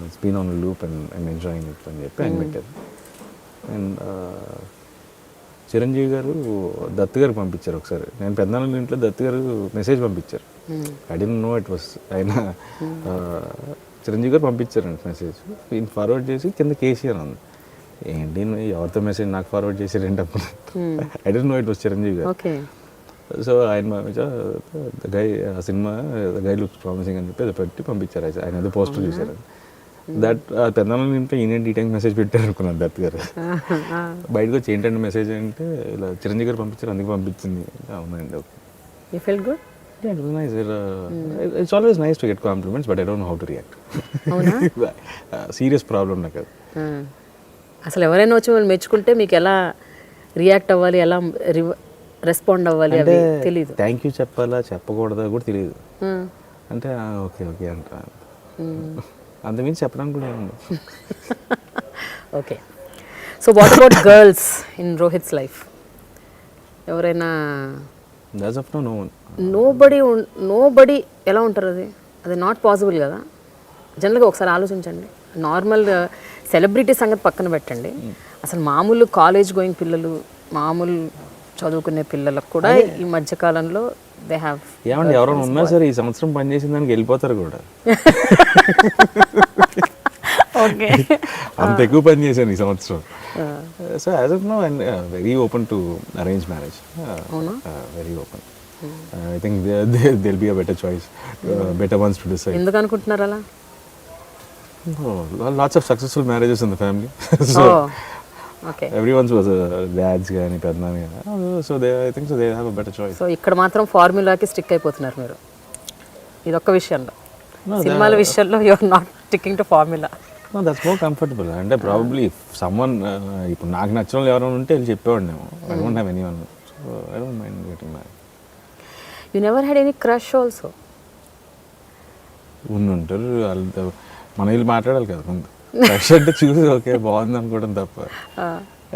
It's been on loop and I'm enjoying it అని చెప్పి ఆయన పెట్టారు. అండ్ చిరంజీవి గారు దత్ గారికి పంపించారు ఒకసారి. నేను పెద్దనాన్న ఇంట్లో దత్ గారు మెసేజ్ పంపించారు. I don't know it was ఆయన. చిరంజీవి గారు పంపించారండి మెసేజ్, ఈయన ఫార్వర్డ్ చేసి కింద కేసీఆర్ ఉంది. ఏంటి ఎవరితో మెసేజ్ నాకు ఫార్వర్డ్ చేశారు ఏంటి అప్పుడు. I don't know it was Chiranjeevi గారు. సో ఆయన గై ఆ సినిమా గై లుక్స్ ప్రామిసింగ్ అని చెప్పి అది పెట్టి పంపించారు. ఆయన ఏదో పోస్టర్ చూశారు. దట్ పెద్దనాన్న ఇంట్లో ఈయన ఈ టైం మెసేజ్ పెట్టారు అనుకున్నాను దత్ గారు. బయటకు వచ్చి ఏంటంటే మెసేజ్ అంటే ఇలా చిరంజీవి గారు పంపించారు, అందుకే పంపించింది. అవునండి. Okay. You felt good? Yeah, it was nice. It's always nice to get compliments, but I don't know how to react. అవునా? సీరియస్ ప్రాబ్లం నాకు అది. అసలు ఎవరైనా వచ్చి వాళ్ళు మెచ్చుకుంటే మీకు ఎలా రియాక్ట్ అవ్వాలి, ఎలా రెస్పాండ్ అవ్వాలి అది తెలియదు. థ్యాంక్ యూ చెప్పాలా చెప్పకూడదా కూడా తెలియదు. అంటే ఓకే ఓకే అంట, అంతమించి చెప్పడానికి కూడా ఏముంది. Okay. So what about girls in Rohit's life? ఎవరైనా? నోబడి ఎలా ఉంటారు? అది నాట్ పాసిబుల్ కదా. జనరల్గా ఒకసారి ఆలోచించండి. నార్మల్ సెలబ్రిటీ సంగతి పక్కన పెట్టండి, అసలు మామూలు కాలేజ్ గోయింగ్ పిల్లలు, మామూలు చదువుకునే పిల్లలకు కూడా ఈ మధ్యకాలంలో దే హ్యావ్. ఏమండి ఎవరైనా ఉన్నా సరే ఈ సంవత్సరం పనిచేసిన దానికి వెళ్ళిపోతారు కూడా. ఓకే. అంత ఎక్కువ పని చేశాను ఈ సంవత్సరం. So as of now I'm very open to arrange marriage. Very open. I think there be a better choice, better ones to decide. ఎందుకు అనుకుంటున్నారు అలా? Lots of successful marriages in the family. So everyone's was dads గాని పెద్దనాన్న గాని. సో I think so they have a better choice. So ఇక్కడ మాత్రం ఫార్ములాకి stick అయిపోతున్నారు మీరు ఇదొక్క విషయంలో. సినిమాల విషయంలో you are not sticking to formula. No, that's more comfortable. అంటే ప్రాబబ్లీ someone ఇప్పుడు నాకు నచ్చిన వాళ్ళు ఎవరైనా ఉంటే వెళ్ళి చెప్పేవాడిని. I don't have anyone, so I don't mind getting married. You never had any crush also? ఉంటారు వాళ్ళతో మనం వెళ్ళి మాట్లాడాలి కదా ముందు. క్రష్ అంటే చూసి ఓకే బాగుంది అనుకోవడం తప్ప.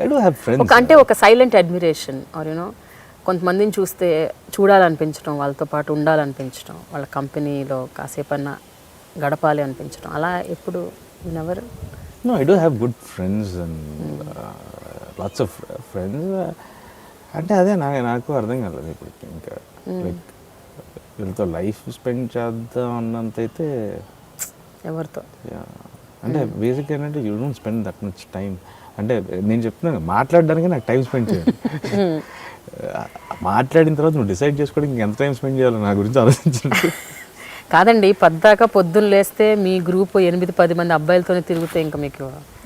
I do have friends. అంటే ఒక సైలెంట్ అడ్మిరేషన్ ఆర్ యూనో కొంతమందిని చూస్తే చూడాలనిపించడం, వాళ్ళతో పాటు ఉండాలనిపించడం, వాళ్ళ కంపెనీలో కాసేపన్నా గడపాలి అనిపించడం, అలా ఎప్పుడు? Never? No, I do have good friends and lots of friends. అంటే అదే నాకు అర్థం కాలేదు ఇప్పుడు ఇంకా లైక్ వీళ్ళతో లైఫ్ స్పెండ్ చేద్దాం అన్నంత అయితే ఎవరితో. అంటే బేసిక్ ఏంటంటే you don't spend that much time. అంటే నేను చెప్తున్నాను మాట్లాడడానికి నాకు టైం స్పెండ్ చేయాలి. మాట్లాడిన తర్వాత నువ్వు డిసైడ్ చేసుకోవడానికి ఎంత టైం స్పెండ్ చేయాలో నా గురించి ఆలోచించండి. కాదండి, పొద్దున్న లేస్తే మీ గ్రూప్ 8-10 మంది అబ్బాయిలతోనే తిరిగితే ఇంకా మీకు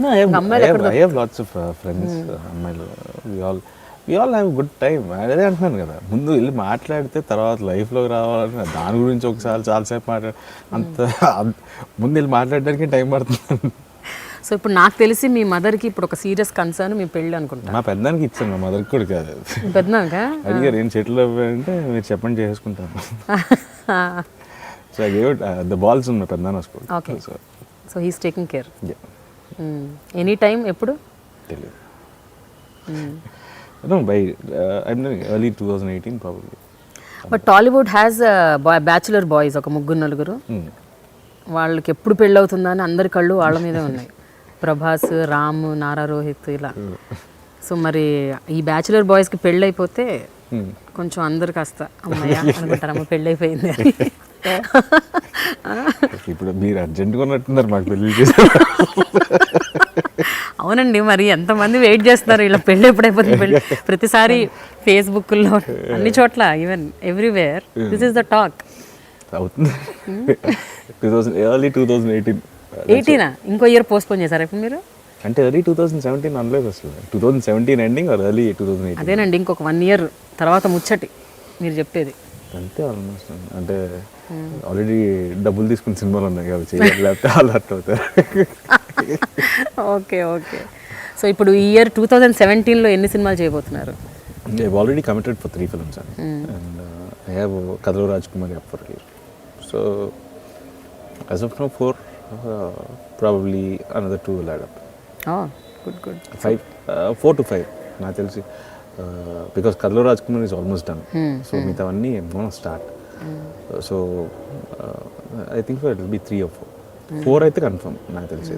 I have lots of friends, అమ్మాయిలు. we all have good time. అదే అంటున్నాను కదా, ముందు వెళ్ళి మాట్లాడితే తర్వాత లైఫ్లోకి రావాలని దాని గురించి ఒకసారి చాలాసేపు అంత ముందు వెళ్ళి మాట్లాడడానికి టైం పడుతుంది. సో ఇప్పుడు నాకు తెలిసి మీ మదర్కి ఇప్పుడు ఒక సీరియస్ కన్సర్న్ మీ పెళ్ళి అనుకుంటా. మా పెద్దానికి ఇచ్చాను, మా మదర్కి కూడా కాదు. పెద్దనాక అడిగారు ఏం సెటిల్ అవ్వారంటే మీరు చెప్పండి చేసుకుంటాను. So I gave it the balls ఉన్న పెద్దనాన్న school. Okay, so he's taking care any time ఎప్పుడు తెలియదు. No, by I'm doing early 2018 probably. But Tollywood has bachelor boys ఒక ముగ్గురు నలుగురు. వాళ్ళకి ఎప్పుడు పెళ్ళి అవుతుందా అని అందరి కళ్ళు వాళ్ళ మీదే ఉన్నాయి. ప్రభాస్, రామ్, నారా రోహిత్ ఇలా. సో మరి ఈ బ్యాచులర్ బాయ్స్కి పెళ్ళి అయిపోతే కొంచెం అందరు కాస్త అమ్మాయ అనుకుంటారమ్మ పెళ్ళి అయిపోయింది అని. ఇప్పుడు మీరు అర్జెంట్గా ఉన్నట్టున్నారు మాకు పెళ్ళి. అవునండి, మరి ఎంతమంది వెయిట్ చేస్తున్నారు ఇలా పెళ్ళి ఎప్పుడైపోతుంది పెళ్ళి. ప్రతిసారి ఫేస్బుక్లో అన్ని చోట్ల even everywhere this is the talk. అవుతుంది. ఎర్లీ 2018. 18 ఇంకో ఇయర్ పోస్ట్పోన్ చేశారు ఇప్పుడు మీరు? అంటే ఎర్లీ 2017 అనలేదు అసలు. 2017 ఎండింగ్ ఆర్ ఎర్లీ 2018. అదేనండి, ఇంకొక 1 year తర్వాత ముచ్చటి మీరు చెప్పేది. అంతే ఆల్మోస్ట్. అంటే ఆల్రెడీ డబ్బులు తీసుకుని సినిమాలు ఉన్నాయి కాబట్టి చేయాలి, లేకపోతే అలర్ట్ అవుతారు. Okay okay. సో ఇప్పుడు ఈ ఇయర్ 2017లో ఎన్ని సినిమాలు చేయబోతున్నారు? I already committed for 3 films and I have Kathalo Raj Kumar for here. So as of now 4, probably another 2 will add up. Good good. 4 to 5 నాకు తెలిసి, because Kathalo Raj Kumar is almost done. So మిగతావన్నీ gonna start. So I think it will be 3 or 4 అయితే confirm నాకు తెలిసి.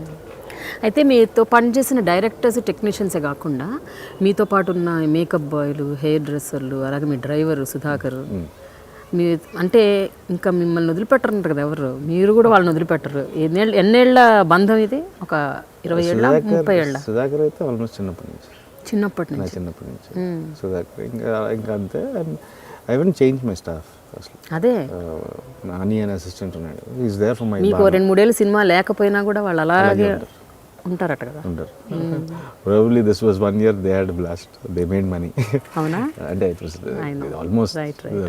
అయితే మీతో పనిచేసిన directors, టెక్నీషియన్సే కాకుండా మీతో పాటు ఉన్న మేకప్ బాయ్లు, హెయిర్ డ్రెస్సర్లు, అలాగే మీ డ్రైవరు సుధాకర్, మీ అంటే ఇంకా మిమ్మల్ని వదిలిపెట్టరంట కదా ఎవరు, మీరు కూడా వాళ్ళని వదిలిపెట్టరు. ఎన్నేళ్ల బంధం ఇది? ఒక 20 ఏళ్ళ, 30 ఏళ్ళ? సుధాకర్ అయితే ఆల్మోస్ట్ చిన్నప్పటి నుంచి. చిన్నప్పటి నుంచి సుధాకర్ ఇంకా అంతే. I haven't change my staff అసలు. అదే నాని అనే అసిస్టెంట్ ఉన్నాడు, ఈజ్ దేర్ ఫర్ మై. మీకు 2-3 ఏళ్ళు సినిమా లేకపోయినా కూడా వాళ్ళు అలాగే ఉంటారట కదా? ఉంటారు. Probably this was 1 year they had blast, they made money. అవునా? అంటే it was almost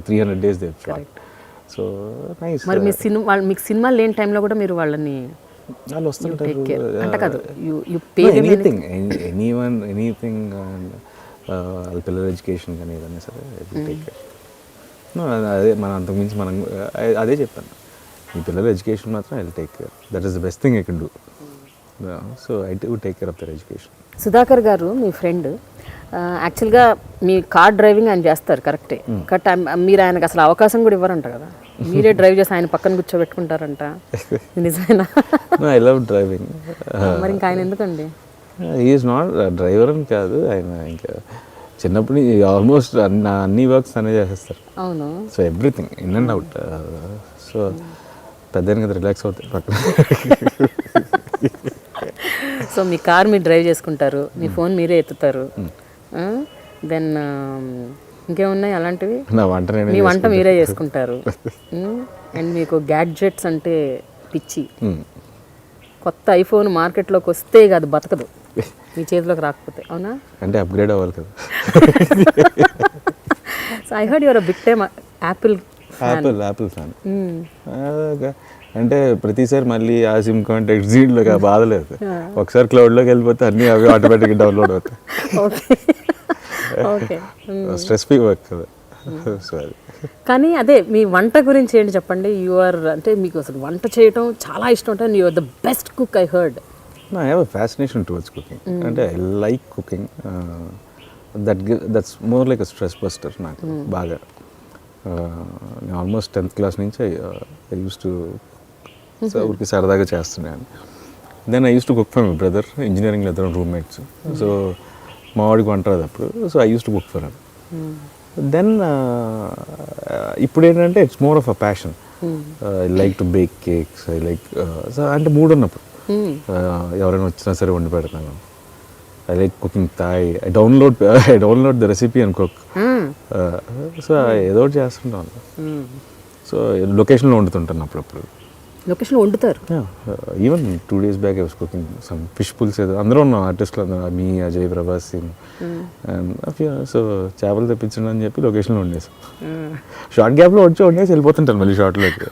300 days they shot. So nice. మరి మీ సినిమా మీకు సినిమాలు లేని టైంలో కూడా మీరు వాళ్ళని వాళ్ళు వస్తుంటారు అంటే కాదు, యు పే ఎనీథింంగ్ ఎనీథింగ్ వాళ్ళ పిల్లల ఎడ్యుకేషన్ కానీ ఏదైనా సరే టేక్ కేర్. అదే మన అంతకుమించి మనం అదే చెప్పాను, మీ పిల్లల ఎడ్యుకేషన్ మాత్రం I will take care. That is the best thing I can do. So I do take care of their education. Sudhakar గారు మీ ఫ్రెండ్, యాక్చువల్గా మీ కార్ డ్రైవింగ్ ఆయన చేస్తారు కరెక్టే, బట్ మీరు ఆయనకు అసలు అవకాశం కూడా ఇవ్వరంట కదా? మీరే డ్రైవ్ చేసి ఆయన పక్కన కూర్చోబెట్టుకుంటారంట, నిజమేనా? I love driving. మరి ఇంకా ఆయన ఎందుకండి? ఈజ్ నాట్ డ్రైవర్ అని కాదు, ఆయన ఇంకా చిన్నప్పటి నుంచి ఆల్మోస్ట్ అన్ని వర్క్స్ అనే చేసేస్తారు. అవును. So everything in and out. So పెద్ద కదా రిలాక్స్ అవుతాయి పక్కన. సో మీ కార్ మీరు డ్రైవ్ చేసుకుంటారు, మీ ఫోన్ మీరే ఎత్తుతారు, దెన్ ఇంకేమున్నాయి అలాంటివి? మీ వంట మీరే చేసుకుంటారు, అండ్ మీకు గ్యాడ్జెట్స్ అంటే పిచ్చి. కొత్త ఐఫోన్ మార్కెట్లోకి వస్తే కాదు బతకదు మీ చేతిలోకి రాకపోతే, అవునా? అంటే అప్గ్రేడ్ అవ్వాలి కదా. So I heard you're a big time Apple fan. అంటే ప్రతిసారి మళ్ళీ ఆ సిమ్ కాంటాక్ట్ జీడ్లోకి బాధలేదు. ఒకసారి క్లౌడ్లోకి వెళ్ళిపోతే అన్నీ అవి ఆటోమేటిక్గా డౌన్లోడ్ అవుతాయి. స్ట్రెస్ ఫ్రీ వర్క్ కదా. సో అది. కానీ అదే మీ వంట గురించి ఏంటి చెప్పండి. అంటే మీకు అసలు వంట చేయటం చాలా ఇష్టం ఉంటుంది. You are the best cook I heard. I have a fascination towards cooking. అంటే I like cooking. That's more like a stress buster నాకు బాగా. నేను ఆల్మోస్ట్ 10th class నుంచి ఐ యూస్ టు ఊరికి సరదాగా చేస్తున్నాను. Then I use to cook for my brother. ఇంజనీరింగ్లో ఇద్దరం రూమ్మేట్స్. సో మా వాడికి వంట రాదు అప్పుడు. So I use to cook for him. Then ఇప్పుడు ఏంటంటే it's more of a passion. I like to bake cakes. I like అంటే మూడు ఉన్నప్పుడు ఎవరైనా వచ్చినా సరే వండి పెడతాను. I like cooking Thai. I download the recipe and cook. So ఏదో ఒకటి చేస్తుంటాను. సో లొకేషన్లో వండుతుంటాను అప్పుడప్పుడు. లొకేషన్లో వండుతారు? Even 2 days back I was cooking some fish పుల్స్. ఏదో అందరూ ఉన్నాం ఆర్టిస్టులు, మీ అజయ్, ప్రభాస్ సింగ్. సో చేపలు తెప్పించండి అని చెప్పి లొకేషన్లో వండేసాం. షార్ట్ గ్యాప్లో వండేసి వెళ్ళిపోతుంటాను మళ్ళీ షార్ట్లోకి.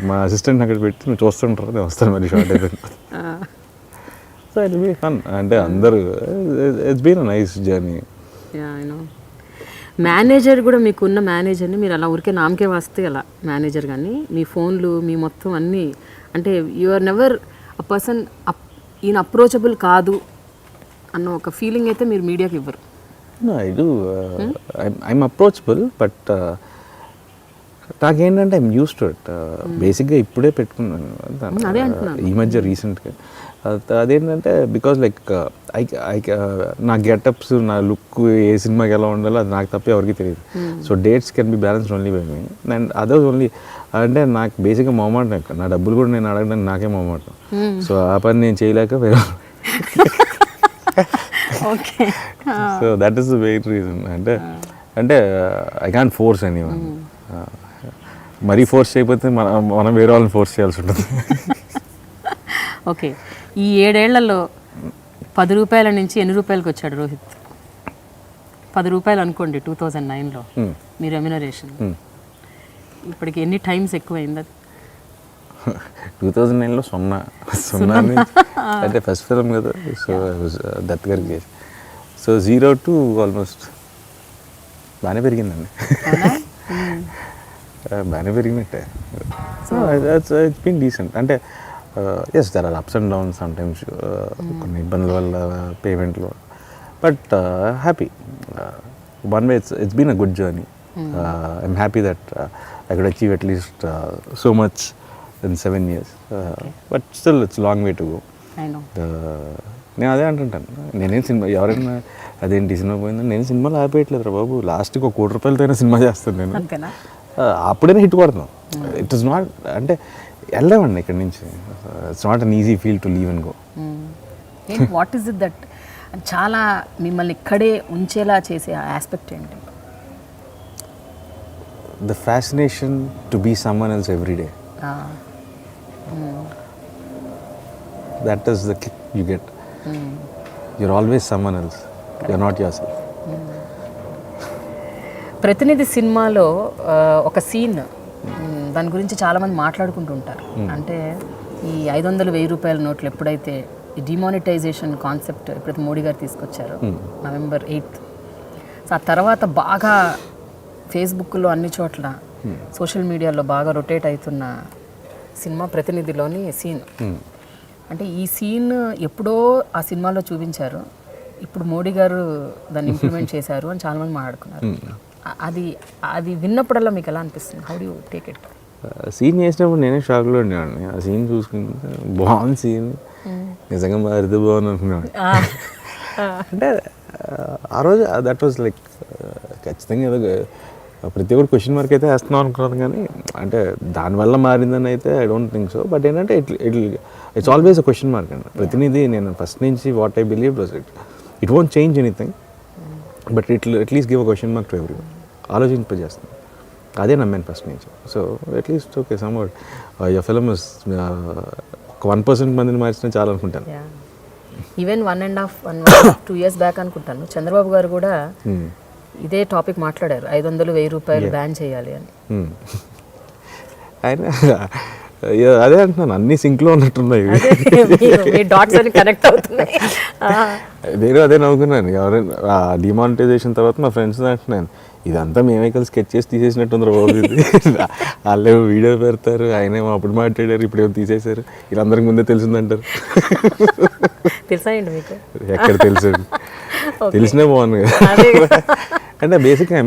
మా అసిస్టెంట్ అక్కడ పెట్టి నువ్వు చూస్తుంటారు, నేను వస్తాను మళ్ళీ షార్ట్ అయిపోయింది. సో ఇట్ బీ ఫన్ అంటే అందరూ it's been a nice journey. Manager కూడా మీకున్న మేనేజర్ని మీరు అలా ఊరికే నామకే వస్తే అలా మేనేజర్ కానీ మీ ఫోన్లు మీ మొత్తం అన్నీ అంటే you are never a person ఈయన అప్రోచబుల్ కాదు అన్న ఒక ఫీలింగ్ అయితే మీరు మీడియాకి ఇవ్వరు. I do I'm approachable but నాకేంటంటే ఐఎమ్ యూస్ టు ఇట్. బేసిక్గా ఇప్పుడే పెట్టుకున్నాను ఈ మధ్య రీసెంట్గా. అదేంటంటే బికాజ్ లైక్ నా గెటప్స్ నా లుక్ ఏ సినిమాకి ఎలా ఉండాలో అది నాకు తప్ప ఎవరికి తెలియదు. So dates can be balanced only by me and others only. అంటే నాకు బేసిక్గా మొహమాటం, నా డబ్బులు కూడా నేను అడగడానికి నాకే మొహమాటం. సో ఆ పని నేను చేయలేక so that is the main reason. అంటే ఐ క్యాన్ ఫోర్స్ ఎనీవన్. మరీ ఫోర్స్ చేయకపోతే మనం వేరే వాళ్ళని ఫోర్స్ చేయాల్సి ఉంటుంది. ఓకే, ఈ 7 ఏళ్లలో 10 రూపాయల నుంచి ఎన్ని రూపాయలకి వచ్చాడు రోహిత్? 10 రూపాయలు అనుకోండి 2009లో మీ రెమ్యునరేషన్. ఇప్పటికి ఎన్ని టైమ్స్ ఎక్కువైంది అది? 2009లో సున్నా అంటే ఫస్ట్ ఫిల్మ్ కదా. సో దత్ గారికి సో 0 to ఆల్మోస్ట్ బాగానే పెరిగిందండి. బాగానే పెరిగినట్టే. So it's been decent. అంటే yes there are ups and downs sometimes, కొన్ని ఇబ్బందుల వల్ల పేమెంట్లో, but happy. One way it's been a good journey. I'm happy that I could achieve at least so much in 7 years, but still it's long way to go. I know. నేను అదే అంటుంటాను, నేనేం cinema ఎవరైనా అదేంటి cinema పోయిందని నేను సినిమాలు ఆపేయట్లేదు రా బాబు. లాస్ట్కి ఒక 1 కోటి రూపాయలతో సినిమా చేస్తాను నేను, అప్పుడైనా హిట్ కొడతాను. ఇట్ ఇస్ నాట్ అంటే వెళ్ళామండి ఇక్కడి నుంచి. It's not an easy feel to leave and go. What is it that చాలా మిమ్మల్ని ఇక్కడే ఉంచేలా చేసే ఆస్పెక్ట్ ఏంటి? The fascination to be someone else every day. That is the kick you get. You're always someone else. You're not yourself. ప్రతినిధి సినిమాలో ఒక scene, దాని గురించి చాలామంది మాట్లాడుకుంటూ ఉంటారు. అంటే ఈ 500-1000 రూపాయల నోట్లు ఎప్పుడైతే ఈ డిమానిటైజేషన్ కాన్సెప్ట్ ఎప్పుడైతే మోడీ గారు తీసుకొచ్చారో November 8th, సో ఆ తర్వాత బాగా ఫేస్బుక్లో అన్ని చోట్ల సోషల్ మీడియాలో బాగా రొటేట్ అవుతున్న సినిమా ప్రతినిధిలోని సీన్. అంటే ఈ సీన్ ఎప్పుడో ఆ సినిమాలో చూపించారు, ఇప్పుడు మోడీ గారు దాన్ని ఇంప్లిమెంట్ చేశారు అని చాలామంది మాట్లాడుకున్నారు. అది విన్నప్పుడల్లా మీకు ఎలా అనిపిస్తుంది? How do you take it? Scene చేసినప్పుడు నేనే షాక్లో ఉండేవాడిని. ఆ సీన్ చూసుకుంటే బాగుంది సీన్, నిజంగా అరిది బాగుంది అనుకున్నాను. అంటే ఆ రోజు దట్ వాజ్ లైక్ ఖచ్చితంగా ఏదో ప్రతి ఒక్కరు క్వశ్చన్ మార్క్ అయితే వేస్తున్నాం అనుకున్నాను, కానీ అంటే దానివల్ల మారిందని అయితే I don't think so. But ఏంటంటే it's always a question mark అండి. ప్రతినిధి నేను ఫస్ట్ నుంచి what I believe was it won't change anything, but at least give a question mark to everyone. ఆలోచింపజేస్తుంది, అదే నమ్మాను ఫస్ట్ నుంచి. So at least okay somewhat your film is 1% మందిని మార్చినా చాలా అనుకుంటాను. ఈవెన్ 1.5-2 years బ్యాక్ అనుకుంటాను చంద్రబాబు గారు కూడా ఇదే టాపిక్ మాట్లాడారు, 500-1000 రూపాయలు బ్యాన్ చేయాలి అని. ఆయన అదే అంటున్నాను, అన్ని సింక్లో ఉన్నట్టున్నాయి, డాట్స్ అని కనెక్ట్ అవుతున్నాయి. నేను అదే నవ్వుకున్నాను. ఎవరైనా డిమానిటైజేషన్ తర్వాత మా ఫ్రెండ్స్ అంటున్నాను, ఇదంతా మేమే కలిసి స్కెచ్ చేసి తీసేసినట్టుంది బాబు, ఇది వాళ్ళేమో వీడియో పెడతారు, ఆయనేమో అప్పుడు మాట్లాడారు ఇప్పుడేమో తీసేశారు, వీళ్ళందరికి ముందే తెలిసిందంటారు. తెలుసాయండి మీకు? ఎక్కడ తెలుసు, తెలిసినా బాగుంది కదా. అంటే బేసిక్గా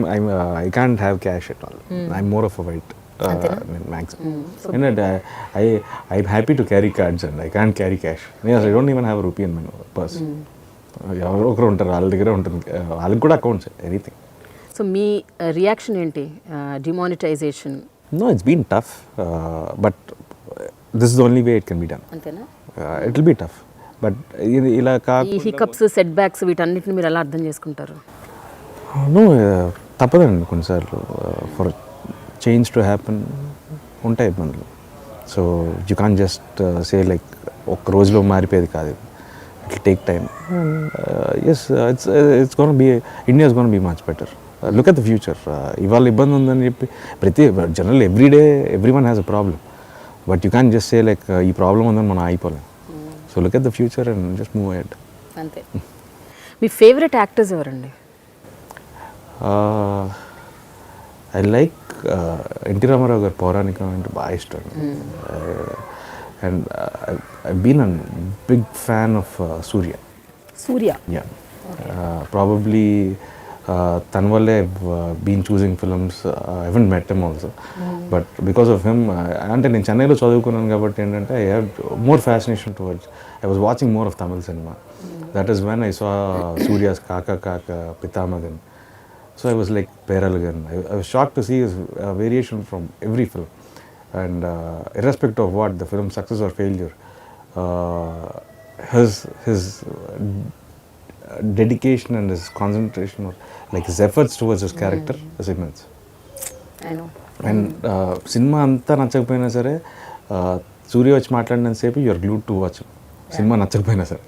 I can't have cash at all. I'm more of a white maximum. And I'm happy to carry cards and I can't carry cash. Yes, I don't even have a rupee in my purse. ఎవరో ఒకరు ఉంటారు, వాళ్ళ దగ్గర ఉంటుంది, వాళ్ళకి కూడా accounts anything. So మీ reaction ఏంటి demonetization? No, it's been tough, but this is the only way it can be done. అంతేనా? It will be tough, but ఇలా ఈ హికప్స్, సెట్ బ్యాక్స్ వీటన్నిటిని మీరు ఎలా అర్థం చేసుకుంటారు? నో, తప్పదండి కొన్నిసార్లు. ఫర్ చేంజ్ టు హ్యాపెన్ ఉంటాయి ఇబ్బందులు. So you can just say like ఒక్క రోజులో మారిపోయేది కాదు, it take time. Yes, it's gonna be, India is gonna be much better. Look at the future. ఇవాళ ఇబ్బంది ఉందని చెప్పి ప్రతి general every day every one has a problem, but you can just say like ఈ problem ఉందని మనం అయిపోలేం. So look at the future and just move ahead. అంతే. మీ ఫేవరెట్ యాక్టర్స్ ఎవరండి? I like NT Rama Rao garu పౌరాణికం అంటే బాగా ఇష్టం. And I been a big fan of Suriya. Yeah, probably తన వల్లే been choosing films. I haven't met him also, but because of him, అంటే నేను చెన్నైలో చదువుకున్నాను కాబట్టి ఏంటంటే I had more fascination towards, I was watching more of Tamil cinema. That is when I saw Suriya's Kaakha Kaakha, పితామగన్. So I was like Peralgan. I was shocked to see his variation from every film, and irrespective of what the film's success or failure, his dedication and his concentration, or like his efforts towards his character, is immense. I know. And cinema anta nachakapoyina sare, Surya vachi maatladinant sepu you are glued to watch cinema nachakapoyina sare.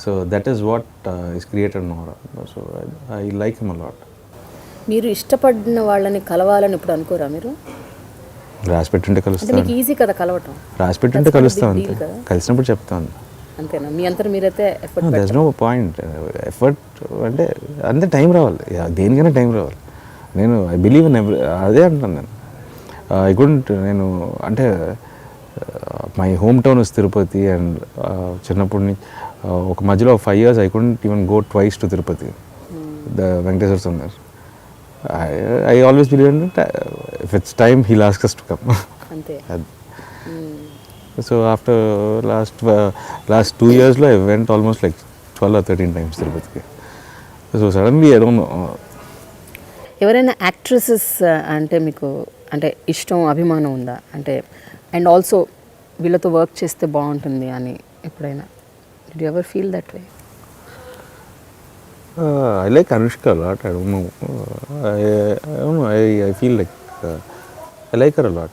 So that is what is created Nara. So I like him a lot. మీరు ఇష్టపడిన వాళ్ళని కలవాలని ఇప్పుడు అనుకోరా మీరు? రాసి పెట్టుంటే అంటే కలుస్తాను. మీకు ఈజీ కదా కలవటం. రాసి పెట్టుంటే కలుస్తాను అంతే. కలిసినప్పుడు చెప్తాను అంతేనా? మీ అంతా మీరైతే effort that's no point. Effort అంటే అంతే, టైం రావాలి, దేనికైనా టైం రావాలి. నేను ఐ బిలీవ్ ఇన్ అదే అంటాను నేను. ఐ కుడెంట్, నేను అంటే my home town is Tirupati, and చిన్నప్పటి నుంచి ఒక మధ్యలో 5 years I couldn't even go twice to Tirupati, the Venkateswara Swamy. I always believe in it. If it's time, he'll ask us to come. అంతే. So after last 2 years, I went almost like 12 or 13 times Tirupati. So suddenly, I don't know. ఎవరైనా actresses అంటే మీకు అంటే ఇష్టం, అభిమానం ఉందా? అంటే and also వీళ్ళతో వర్క్ చేస్తే బాగుంటుంది అని ఎప్పుడైనా did you ever feel that way? I like Anushka a lot. I don't know. I feel like I like her a lot.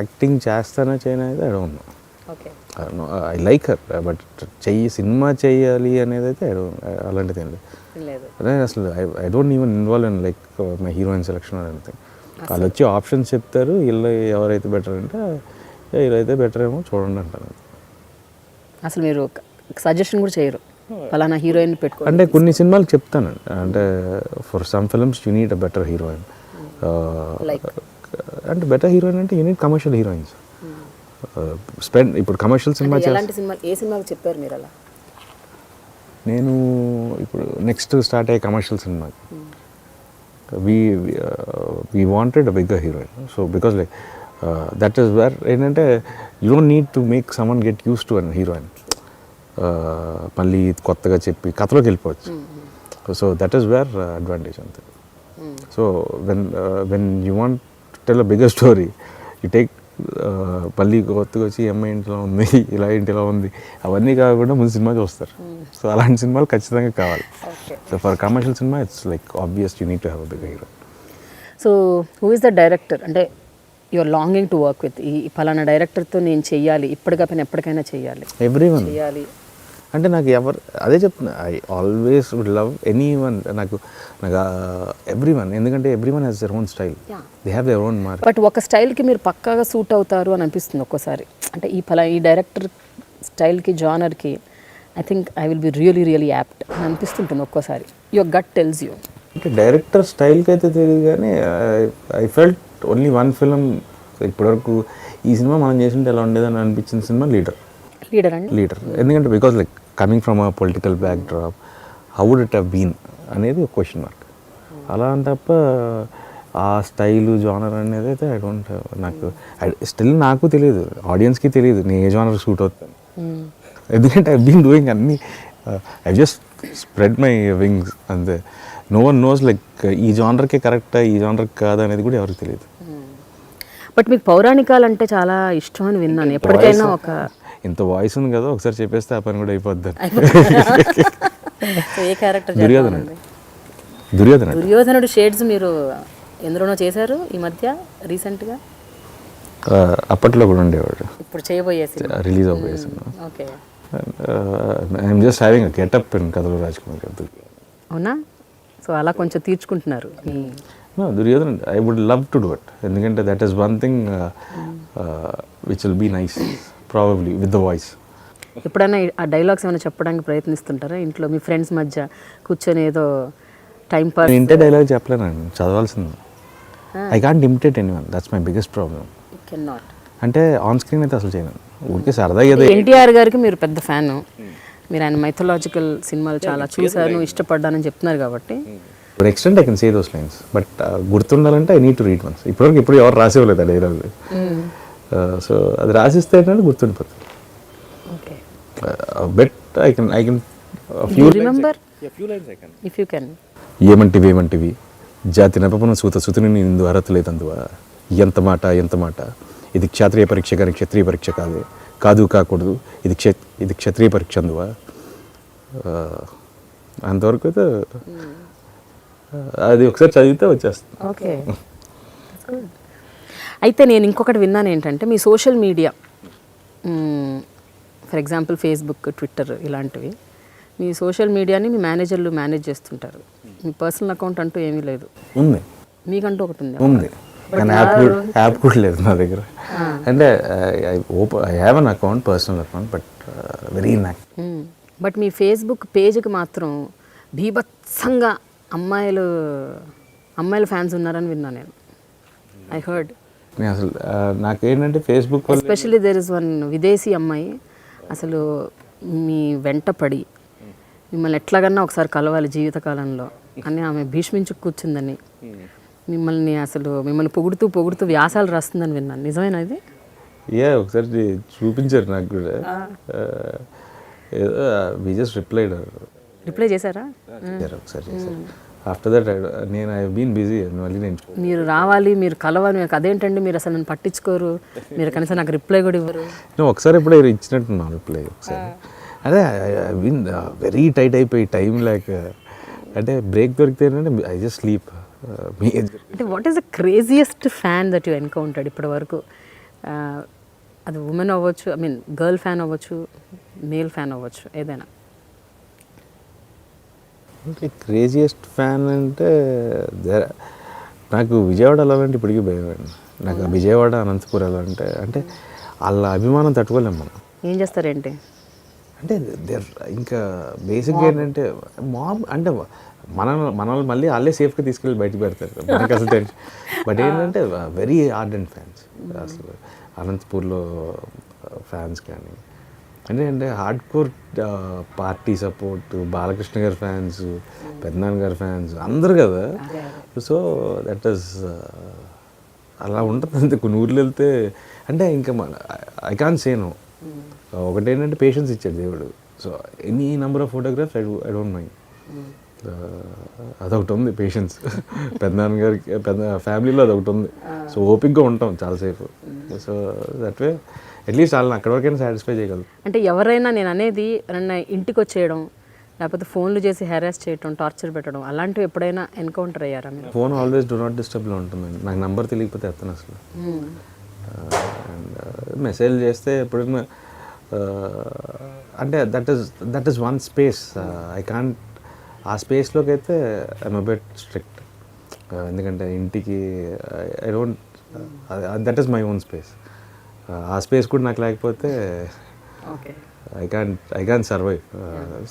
Acting chestana cheyna ide I don't know. Okay. I don't know. I like her, but cinema cheyali anedi aithe I don't, alantadi em లేదు. అసలు I don't even involve in like my heroine selection or anything. వాళ్ళు వచ్చి options చెప్తారు, వీళ్ళు ఎవరైతే better అంటే వీళ్ళైతే better ఏమో చూడండి అంటారు. అసలు మీరు సజెషన్ కూడా చేయరు ఫలానా హీరోయిన్ పెట్టుకో అంటే కొన్ని సినిమాలు చెప్తాను, అంటే for some films you need a better heroine. అంటే బెటర్ హీరోయిన్ అంటే you need commercial heroines. Spend ఇప్పుడు కమర్షియల్ సినిమా ఎలాంటి సినిమా, ఏ సినిమాకి చెప్పారు మీరు అలా? నేను ఇప్పుడు నెక్స్ట్ స్టార్ట్ అయ్యే కమర్షియల్ సినిమాకి we wanted a bigger heroine. So because like that is where ఏంటంటే you don't need to make someone get used to a heroine. మళ్ళీ కొత్తగా చెప్పి కథలోకి వెళ్ళిపోవచ్చు. So that is where advantage అంతే. So when you want tell a bigger story, you take మళ్ళీ కొత్తగా వచ్చి అమ్మాయి ఇంట్లో ఉంది, ఇలా ఇంటిలో ఉంది, అవన్నీ కాకుండా ముందు సినిమా చూస్తారు. సో అలాంటి సినిమాలు ఖచ్చితంగా కావాలి. So for commercial cinema it's like obvious you need to have a bigger hero. So who is the director అంటే you're longing to work with, ఈ ఫలానా డైరెక్టర్తో నేను చెయ్యాలి, ఇప్పటికైనా ఎప్పటికైనా చెయ్యాలి? ఎవ్రీవన్ చెయ్యాలి అంటే నాకు ఎవరు అదే చెప్తున్నా, I always would love anyone. నాకు ఎవ్రీ వన్, ఎందుకంటే every one has their own style, they have their own mark. But ఒక స్టైల్కి మీరు పక్కాగా సూట్ అవుతారు అని అనిపిస్తుంది ఒక్కోసారి. అంటే ఈ డైరెక్టర్ స్టైల్కి, జానర్కి I think I will be really really apt అని అనిపిస్తుంటుంది ఒక్కోసారి. Your gut tells you. అంటే డైరెక్టర్ స్టైల్కి అయితే తెలియదు, కానీ I felt only one film ఇప్పటివరకు ఈ సినిమా మనం చేసింటే ఎలా ఉండేదని అనిపించిన సినిమా లీడర్. ఎందుకంటే because like coming from a political backdrop, how would it have been అనేది ఒక క్వశ్చన్ మార్క్. అలా అని తప్ప ఆ స్టైలు, జానర్ అనేది అయితే ఐ డోంట్ హ్యావ్. నాకు స్టిల్ నాకు తెలియదు, ఆడియన్స్కి తెలియదు నేను ఏ జానర్ షూట్ అవుతాను. ఎందుకంటే ఐ బీన్ డూయింగ్ అన్నీ, I just spread my wings అంతే. నో వన్ నోస్ లైక్ ఈ జానర్కే కరెక్టా, ఈ జానర్కి కాదా అనేది కూడా ఎవరికి తెలియదు. బట్ మీకు పౌరాణికాలు అంటే చాలా ఇష్టం అని విన్నాను. ఎప్పటికైనా ఒక ఇంత వాయిస్ ఉంది కదా, ఒకసారి చెప్పేస్తే ఆ పని కూడా అయిపోద్ది. ఏ క్యారెక్టర్? దుర్యోధనుడు షేడ్స్ మీరు ఎందులోనో చేశారు ఈ మధ్య రీసెంట్గా? అప్పట్లో కూడా ఉండేవాడు, ఇప్పుడు చేయబోయే రిలీజ్ అవబోయే సినిమా. Okay. I'm just having a getup in Kathalo Rajkumar గారు. అవునా? సో అలా కొంచెం తీర్చుకుంటున్నారు. Duryodhan I would love to do it, ఎందుకంటే that is one thing which will be nice probably with the voice. ఎప్పుడైనా ఆ డైలాగ్స్ ఏమైనా చెప్పడానికి ప్రయత్నిస్తుంటారా ఇంట్లో మీ ఫ్రెండ్స్ మధ్య కూర్చొని ఏదో టైం పాస్? ఇంటే డైలాగ్ చెప్పలేనండి, చదవాల్సింది. I can't imitate anyone, that's my biggest problem. Can not. అంటే ఆన్ స్క్రీన్ అయితే అసలు చేయను, ఊరికే సరదాగా ఏదో. ఎన్టీఆర్ గారికి మీరు పెద్ద ఫ్యాన్, మీరు ఆయన మైథలాజికల్ సినిమాలు చాలా చూశాను ఇష్టపడ్డానని చెప్తున్నారు కాబట్టి to extent I can say those lines, but గుర్తుండాలంటే I need to read once. ఇప్పటివరకు ఇప్పుడు ఎవరు రాసేవాళ్ళు ఆ డైలాగ్, సో అది రాసిస్తే ఏంటంటే గుర్తుండిపోతుంది. Okay, but I can remember if you can. ఏమంటివి జాతి నెపపున సుతుని ఇందు అర్హత లేదందువా, ఎంత మాట, ఇది క్షత్రియ పరీక్ష కానీ క్షత్రియ పరీక్ష కాకూడదు, ఇది క్షత్రియ పరీక్ష అందువా. అంతవరకు అయితే అది ఒకసారి చదివితే వచ్చేస్తుంది. ఓకే, అయితే నేను ఇంకొకటి విన్నాను ఏంటంటే మీ social media, for example Facebook, Twitter ఇలాంటివి, మీ సోషల్ మీడియాని మీ మేనేజర్లు మేనేజ్ చేస్తుంటారు, మీ పర్సనల్ అకౌంట్ అంటూ ఏమీ లేదు. ఉంది, మీకంటూ ఒకటి ఉంది కానీ యాప్ కూడా లేదు నా దగ్గర. అంటే I have an account, personal account, but very inactive. But మీ ఫేస్బుక్ పేజ్కి మాత్రం భీభత్సంగా అమ్మాయిలు ఫ్యాన్స్ ఉన్నారని విన్నాను నేను. I heard. అసలు నాకేంటంటే Facebook especially there is one విదేశీ అమ్మాయి అసలు మీ వెంట పడి మిమ్మల్ని ఎట్లాగన్నా ఒకసారి కలవాలి జీవితకాలంలో అని ఆమె భీష్మించు కూర్చుందని, మిమ్మల్ని పొగుడుతూ వ్యాసాలు రాస్తుందని విన్నాను. నిజమేనా ఇది? ఒకసారి చూపించారు నాకు కూడా. వి జస్ట్ రిప్లై చేశారా? ఒకసారి ఆఫ్టర్ దట్ నేను ఐ బీన్ బిజీ, మళ్ళీ మీరు రావాలి, మీరు కలవాలి, మీకు అదేంటండి మీరు అసలు నన్ను పట్టించుకోరు, మీరు కనీసం నాకు రిప్లై కూడా ఇవ్వరు. ఒకసారి ఎప్పుడో ఇచ్చినట్టున్నాను రిప్లై ఒకసారి. అదే ఐ బీన్ వెరీ టైట్ అయిపోయి టైం లేక, అంటే బ్రేక్ దొరికితే ఏంటంటే ఐ జస్ట్ స్లీప్. అంటే what is the craziest fan that you encountered ఇప్పటి వరకు? అది ఉమెన్ అవ్వచ్చు, ఐ మీన్ గర్ల్ ఫ్యాన్ అవ్వచ్చు, మేల్ ఫ్యాన్ అవ్వచ్చు, ఏదైనా. క్రేజియస్ట్ ఫ్యాన్ అంటే నాకు విజయవాడ వెళ్ళాలంటే ఇప్పటికీ భయం అండి. నాకు విజయవాడ, అనంతపూర్ వెళ్ళాలంటే అంటే వాళ్ళ అభిమానం తట్టుకోలేము మనం. ఏం చేస్తారేంటి అంటే ఇంకా బేసిక్గా ఏంటంటే మాబ్ అంటే మనల్ని మళ్ళీ వాళ్ళే సేఫ్గా తీసుకెళ్ళి బయటకు పెడతారు, మనకి అసలు తెలిసి. బట్ ఏంటంటే వెరీ ఆర్డెంట్ ఫ్యాన్స్ అసలు అనంతపూర్లో ఫ్యాన్స్ కానీ అంటే hard core party support, Balakrishna గారి ఫ్యాన్స్, పెద్దనాన్న గారి ఫ్యాన్స్ అందరు కదా. సో దట్ ఈస్ అలా ఉంటుంది. అంతే కొన్ని ఊర్లు వెళ్తే అంటే ఇంకా ఐ కాన్ సే నో. ఒకటేంటంటే పేషెన్స్ ఇచ్చాడు దేవుడు. So any number of photographs I don't mind. అదొకటి ఉంది పేషెన్స్. పెద్దనాన్న గారికి పెద్ద ఫ్యామిలీలో అదొకటి ఉంది. సో ఓపిక్గా ఉంటాం చాలాసేపు. సో దట్ వే అట్లీస్ట్ వాళ్ళని అక్కడి వరకైనా సాటిస్ఫై చేయగలరు. అంటే ఎవరైనా నేను అనేది నన్ను ఇంటికి వచ్చేయడం, లేకపోతే ఫోన్లు చేసి హెరాస్ చేయడం, టార్చర్ పెట్టడం, అలాంటివి ఎప్పుడైనా ఎన్కౌంటర్ అయ్యారా మీరు? ఫోన్ ఆల్వేస్ డూ నాట్ డిస్టర్బ్లో ఉంటుందండి. నాకు నెంబర్ తెలియకపోతే ఎత్తాను అసలు. అండ్ మెసేజ్ చేస్తే ఎప్పుడైనా అంటే that is one space. I can't ఆ స్పేస్లోకి అయితే ఐఎమ్ అ బిట్ స్ట్రిక్ట్. ఎందుకంటే ఇంటికి I don't, that is my own space. ఆ స్పేస్ కూడా నాకు లేకపోతే ఐ కాంట్ సర్వైవ్.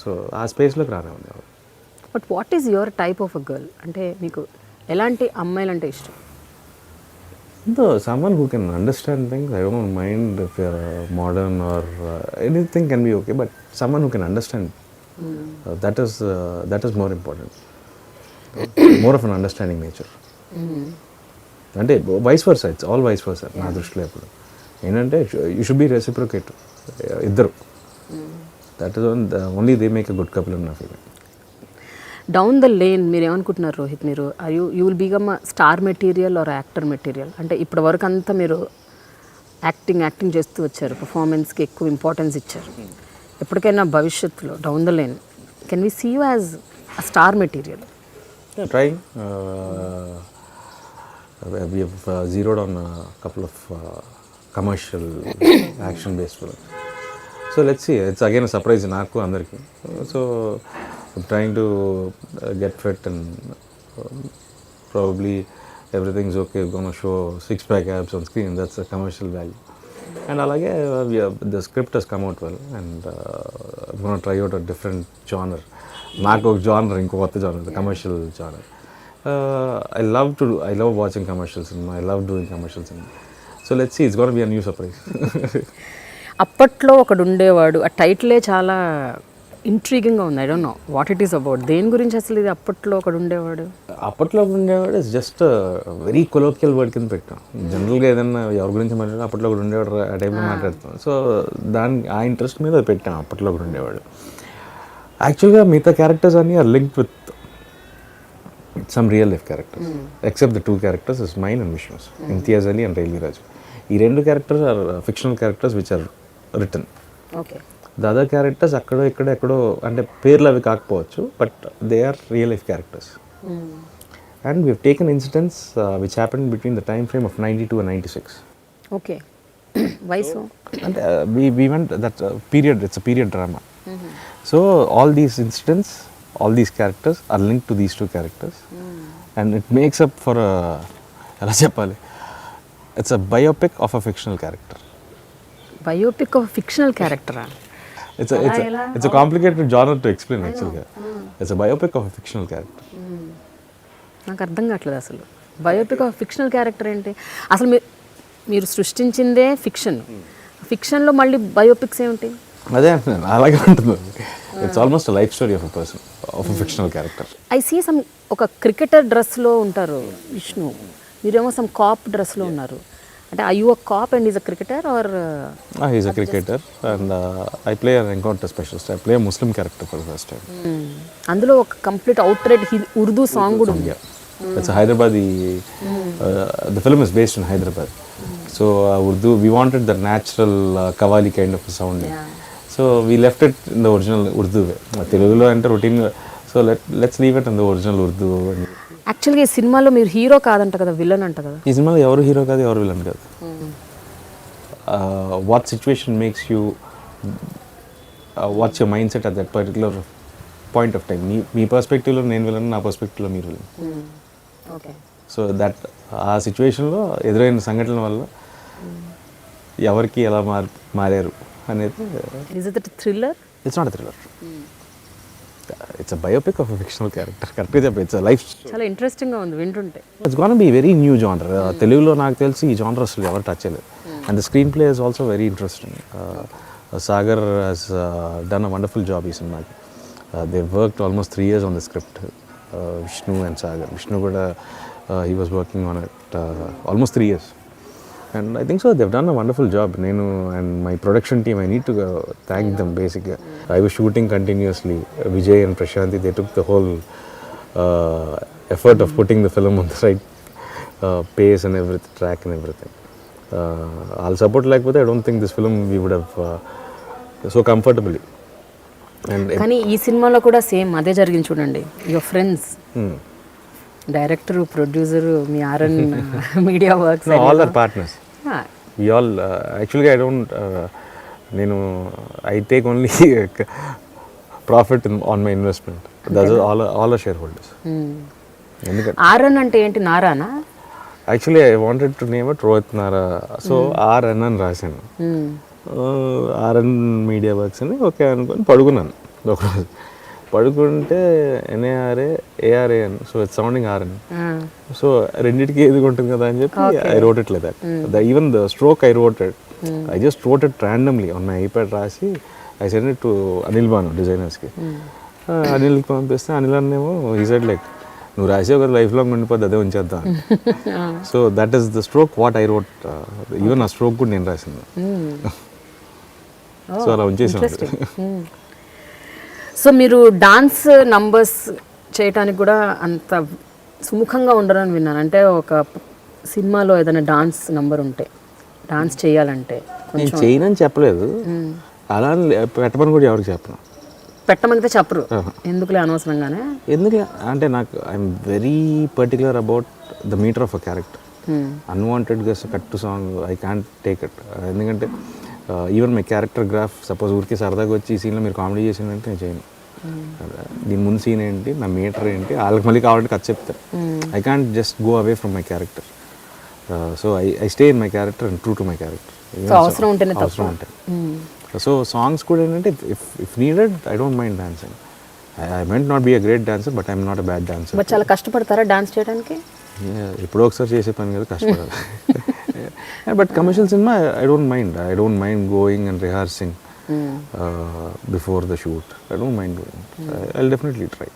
సో ఆ స్పేస్లోకి రానివ్వండి. But what is your type of a girl? అంటే మీకు ఎలాంటి అమ్మాయిలు అంటే ఇష్టం? Someone who can understand things. I don't mind if you're modern or anything can be okay, but someone who can understand. That is more important. More of an understanding nature. అంటే vice versa, it's all vice versa నా దృష్టిలో. ఎప్పుడు ఏంటంటే you should be reciprocate ఇద్దరు. That is only they make a good couple in నా ఫీలింగ్. Down the lane మీరు ఏమనుకుంటున్నారు రోహిత్? మీరు you will become a star material or actor material? అంటే ఇప్పటి వరకు అంతా మీరు యాక్టింగ్ చేస్తూ వచ్చారు, పర్ఫార్మెన్స్కి ఎక్కువ ఇంపార్టెన్స్ ఇచ్చారు. ఎప్పటికైనా భవిష్యత్తులో down the lane can we see you as a star material? Trying. We have zeroed on a couple of commercial action-based films. So let's see. It's again a surprise in Arku andarki. So I'm trying to get fit and probably everything's okay. We're gonna show six-pack abs on screen. That's a commercial value. And అలాగే the script he's come out well and try out a different genre. నాకు ఒక genre, ఇంకో కొత్త genre, commercial genre. I love watching commercial cinema. I love doing commercial cinema. So let's see, it's going to be a new surprise. అప్పట్లో ఒకడు ఉండేవాడు, ఆ టైటిలే చాలా ఇంట్రీగింగ్గా ఉంది. I don't know what it is about. దేని గురించి అసలు ఇది అప్పట్లో ఒకడు ఉండేవాడు? అప్పట్లో ఉండేవాడు is just very colloquial word కింద పెట్టాం. జనరల్గా ఏదైనా ఎవరి గురించి మాట్లాడినా అప్పట్లో ఒకడు ఉండేవాడు ఆ టైంలో మాట్లాడుతాం. సో ఆ ఇంట్రెస్ట్ మీద పెట్టాం అప్పట్లో ఒకడు ఉండేవాడు. యాక్చువల్గా మిగతా క్యారెక్టర్స్ అన్నీ are linked with some real life characters, except the two characters is mine and Vishnu's, Imtiaz Ali and Raili Raju. ఈ రెండు characters are fictional characters which are written. Okay. The other characters అక్కడో ఎక్కడో అంటే పేర్లు అవి కాకపోవచ్చు, but they are real life characters. And we've taken incidents which happened between the time frame of 92 and 96. Okay. Why so? అంటే we went that period, it's a period drama. So all these incidents, all these characters are linked to these two characters, and it makes up for ఎలా చెప్పాలి, it's a biopic of a fictional character. Biopic of fictional క్యారెక్టరా? It's a complicated genre to explain actually. It's a biopic of a fictional character. నాకు అర్థం కావట్లేదు అసలు. Biopic of fictional character ఏంటి అసలు? మీరు సృష్టించిందే ఫిక్షన్లో మళ్ళీ బయోపిక్స్ ఏమిటి? అదే అంటున్నాను, అలాగే ఉంటుంది. It's almost life story of a person, of a fictional character. I see some ఒక క్రికెటర్ డ్రెస్లో ఉంటారు విష్ణు, మీరేమో సమ్ కాప్ డ్రెస్లో ఉన్నారు. అంటే I you a cop and is a cricketer or? Is a cricketer and I play an encounter specialist. I play Muslim character for the first time. అందులో ఒక complete outright Urdu song కూడా ఉంది. It's Hyderabadi. The film is based in Hyderabad. So Urdu, we wanted the natural qawwali kind of sound. So we left it in the original Urdu way. తెలుగులో అంటే రొటీన్గా, so let's leave it in the original Urdu. యాక్చువల్గా ఈ సినిమాలో మీరు hero కాదంట కదా, విలన్ అంట కదా? ఈ సినిమాలో ఎవరు హీరో కాదు, ఎవరు విలన్ కాదు. What situation makes you, what's your mindset at that particular point of time. మీ పర్స్పెక్టివ్లో నేను విలన్, నా పర్స్పెక్టివ్లో మీరు విలన్. ఓకే. సో దట్ ఆ సిచ్యువేషన్లో ఎదురైన సంఘటనల వల్ల ఎవరికి ఎలా మారారు అనేది. Is it a thriller? It's not a thriller. It's a biopic of a fictional character. కరెక్ట్గా చెప్పి ఇట్స్ లైఫ్. చాలా ఇంట్రెస్టింగ్గా ఉంది వింటుంటే. It's gonna be very new genre. తెలుగులో నాకు తెలిసి ఈ జానర్ అసలు ఎవరు టచ్ చేయలేదు. And the screen play is also very interesting. Sagar has done a wonderful job ఈ సినిమాకి. They worked almost 3 years on the script. Vishnu and Sagar. Vishnu కూడా he was working on it almost 3 years. And I think so they've done a wonderful job. Nenu and my production team, I need to thank them basically. I was shooting continuously. Vijay and Prashanthi, they took the whole effort of putting the film on the right pace and everything, track and everything. I'll support like with I don't think this film we would have so comfortably. And కానీ ఈ సినిమాలో కూడా same అదే జరిగింది చూడండి. Your friends, director, producer, me RN media works, all are partners. We all actually I don't నేను I take only profit on my investment. That's all are shareholders. ఎందుకంటే RN అంటే ఏంటి? నారానా? Actually I wanted to name it Rohit Nara. So RN అని రాశాను. RN media works అని okay అనుకొని పడుకున్నాను ఒకరోజు. పడుకుంటే ఏఆర్ఏ అని, so it's sounding RN. So రెండింటికి ఏది ఉంటుంది కదా అని చెప్పి I wrote it like that. Even the stroke I wrote it, I just wrote it randomly on my iPad రాసి I send it to Anil Banu డిజైనర్స్కి. అనిల్కి పంపిస్తే అనిల్ అన్నేమో ఈ సైడ్ లైక్ నువ్వు రాసే ఒక లైఫ్ లాంగ్ ఉండిపోద్ది, అదే ఉంచేద్దాం. So that is the stroke what I wrote. Even ఆ స్ట్రోక్ కూడా నేను రాసింది. సో అలా ఉంచేసాను. సో మీరు డాన్స్ నంబర్స్ చేయటానికి కూడా అంత సుముఖంగా ఉండరని విన్నాను. అంటే ఒక సినిమాలో ఏదైనా డాన్స్ నంబర్ ఉంటే, డాన్స్ చేయాలంటే నేను చేయనని చెప్పలేదు, అలా పెట్టమని కూడా ఎవరికి చెప్పను. పెట్టమనితే చెప్పరు, ఎందుకులే అనవసరంగానే. ఎందుకు అంటే నాకు I'm very particular about the meter of a character. అన్వాంటెడ్గా cut song I can't take it. ఎందుకంటే even my character graph suppose ఊరికి సరదాగా వచ్చి ఈ సీన్లో మీరు కామెడీ చేసిందంటే నేను చేయను. దీని ముందు సీన్ ఏంటి, నా మీటర్ ఏంటి, వాళ్ళకి మళ్ళీ కావాలంటే కథ చెప్తారు. I can't just go away from my character. So I stay in my character and true to my character. So అవసరం ఉంటేనే అవసరం ఉంటాయి. సో సాంగ్స్ కూడా ఏంటంటే if needed I don't mind dancing. I might not be a great dancer but I'm not a bad dancer. But చాలా కష్టపడతారా dance చేయడానికి? ఎప్పుడో ఒకసారి చేసే పని కదా, కష్టపడాలి. But commercial cinema I don't mind going and rehearsing before the shoot. I don't mind going. I will definitely try.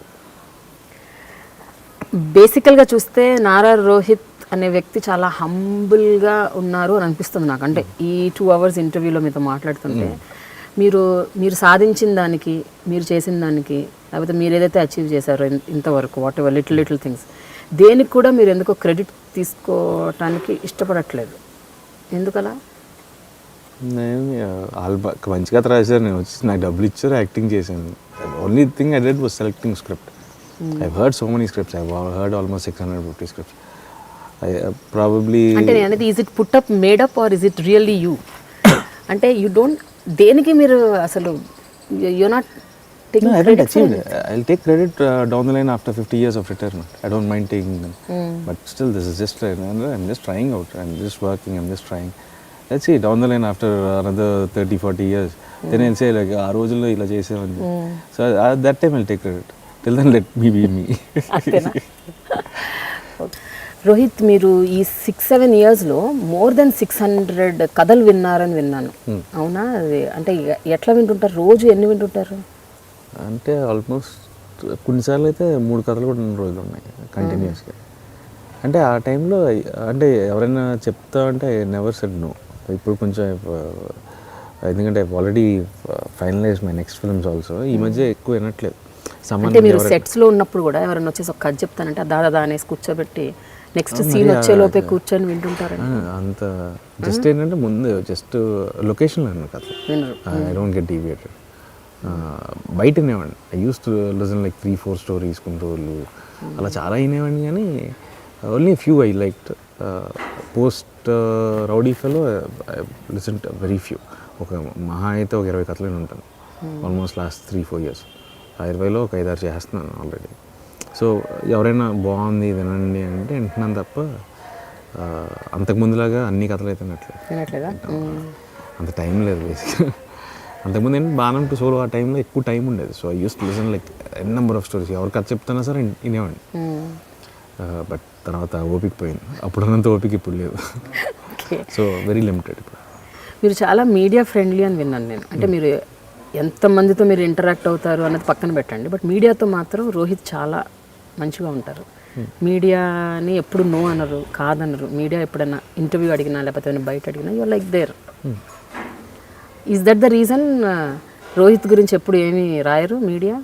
బేసికల్గా చూస్తే నారా రోహిత్ అనే వ్యక్తి చాలా హంబుల్గా ఉన్నారు అని అనిపిస్తుంది నాకు. అంటే ఈ 2 hours ఇంటర్వ్యూలో మీతో మాట్లాడుతుంటే మీరు సాధించిన దానికి, మీరు చేసిన దానికి, లేకపోతే మీరు ఏదైతే అచీవ్ చేశారో ఇంతవరకు, వాట్ ఎవర్ లిటిల్ థింగ్స్, దేనికి కూడా మీరు ఎందుకో క్రెడిట్ తీసుకోవటానికి ఇష్టపడట్లేదు. ఎందుకలా? నేను మంచిగా రాశారు, నేను వచ్చి నాకు డబ్బులు ఇచ్చారు, యాక్టింగ్ చేశాను. Only thing I did was selecting script. I've heard so many scripts. I've heard almost 650 scripts. Probably. అంటే నేను అనేది is it put up, made up or is it really you? అంటే you don't, దేనికి మీరు అసలు you're not taking no, I credit haven't achieved. I'll take credit down the line after 50 years of retirement. I don't mind taking them. But still this is just, I'm just trying out. I'm just working, I'm just trying. Let's see, down the line after another 30-40 years, then I'll say like, ఆ రోజుల్లో ఇలా చేసేవాడిని. So at that time I'll take credit. Till then let me be me. Rohit, మీరు ఈ 6-7 yearsలో more than 600 కథలు విన్నారని విన్నాను. అవునా? అది అంటే ఎట్లా వింటుంటారు? రోజు ఎన్ని వింటుంటారు? అంటే ఆల్మోస్ట్ కొన్నిసార్లు అయితే 3 కథలు కూడా ఉన్న రోజులు ఉన్నాయి కంటిన్యూస్గా. అంటే ఆ టైంలో అంటే ఎవరైనా చెప్తా అంటే ఐ నెవర్ సెడ్ నో. ఇప్పుడు కొంచెం ఎందుకంటే already finalize my next films also. ఈ మధ్య ఎక్కువ వినట్లేదు. అంటే మీరు సెట్స్లో ఉన్నప్పుడు కూడా ఎవరైనా వచ్చేసి ఒక కథ చెప్తానంటే దాదా అనేసి కూర్చోబెట్టి నెక్స్ట్ సీన్ వచ్చేలోపే కూర్చొని వింటుంటారు. అంత జస్ట్ ఏంటంటే ముందు జస్ట్ లొకేషన్లో అన్న కథ. I don't get deviated. బయట వినేవాడిని. I use to listen like 3-4 stories కుంటోళ్ళు అలా చాలా వినేవాడిని. కానీ only few I liked. Post rowdy fellow I listen very few. ఒక మహా అయితే ఒక 20 కథలు ఉంటాను ఆల్మోస్ట్ లాస్ట్ 3-4 years. ఆ 20లో ఒక 5-6 చేస్తున్నాను ఆల్రెడీ. సో ఎవరైనా బాగుంది వినండి అంటే వింటున్నాను తప్ప అంతకుముందులాగా అన్ని కథలు అయితే వినట్లేదు. అంత టైం లేదు బేసిక్గా. అంతకుముందు ఏంటంటే బాణం టు సోలో ఆ టైంలో ఎక్కువ టైం ఉండేది. So I use to listen like number of stories. ఎవరు కథ చెప్తున్నా సరే వినేవాడిని. బట్ తర్వాత ఓపిక పోయింది. అప్పుడున్నంత ఓపిక ఇప్పుడు లేదు. సో వెరీ లిమిటెడ్ ఇప్పుడు. మీరు చాలా మీడియా ఫ్రెండ్లీ అని విన్నాను నేను. అంటే మీరు ఎంతమందితో మీరు ఇంటరాక్ట్ అవుతారు అన్నది పక్కన పెట్టండి, బట్ మీడియాతో మాత్రం రోహిత్ చాలా మంచిగా ఉంటారు. మీడియాని ఎప్పుడు నో అనరు, కాదనరు. మీడియా ఎప్పుడైనా ఇంటర్వ్యూ అడిగినా లేకపోతే బయట అడిగినా you're like there. Is that the reason Rohit గురించి ఎప్పుడు ఏమీ రాయరు మీడియా?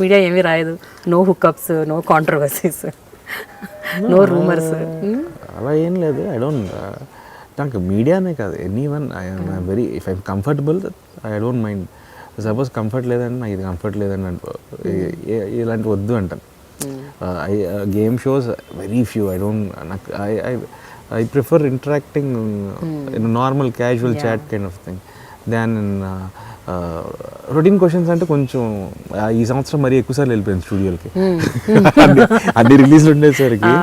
మీడియా ఏమీ రాయదు. No hookups, no controversies, no rumours. అలా ఏం లేదు. ఐ డోంట్, నాకు మీడియానే కాదు, anyone I'm very, if I'm comfortable I don't mind. Suppose comfort లేదండి, నాకు ఇది కంఫర్ట్ లేదండి అనుకో, ఇలాంటి వద్దు అంటాను. Game shows very few. I don't, నాకు I prefer interacting in normal casual chat kind of thing than in routine questions. అంటే కొంచెం ఈ సంవత్సరం మరీ ఎక్కువసార్లు వెళ్ళిపోయింది స్టూడియోలకి. అన్ని రిలీజ్లు ఉండేసరికి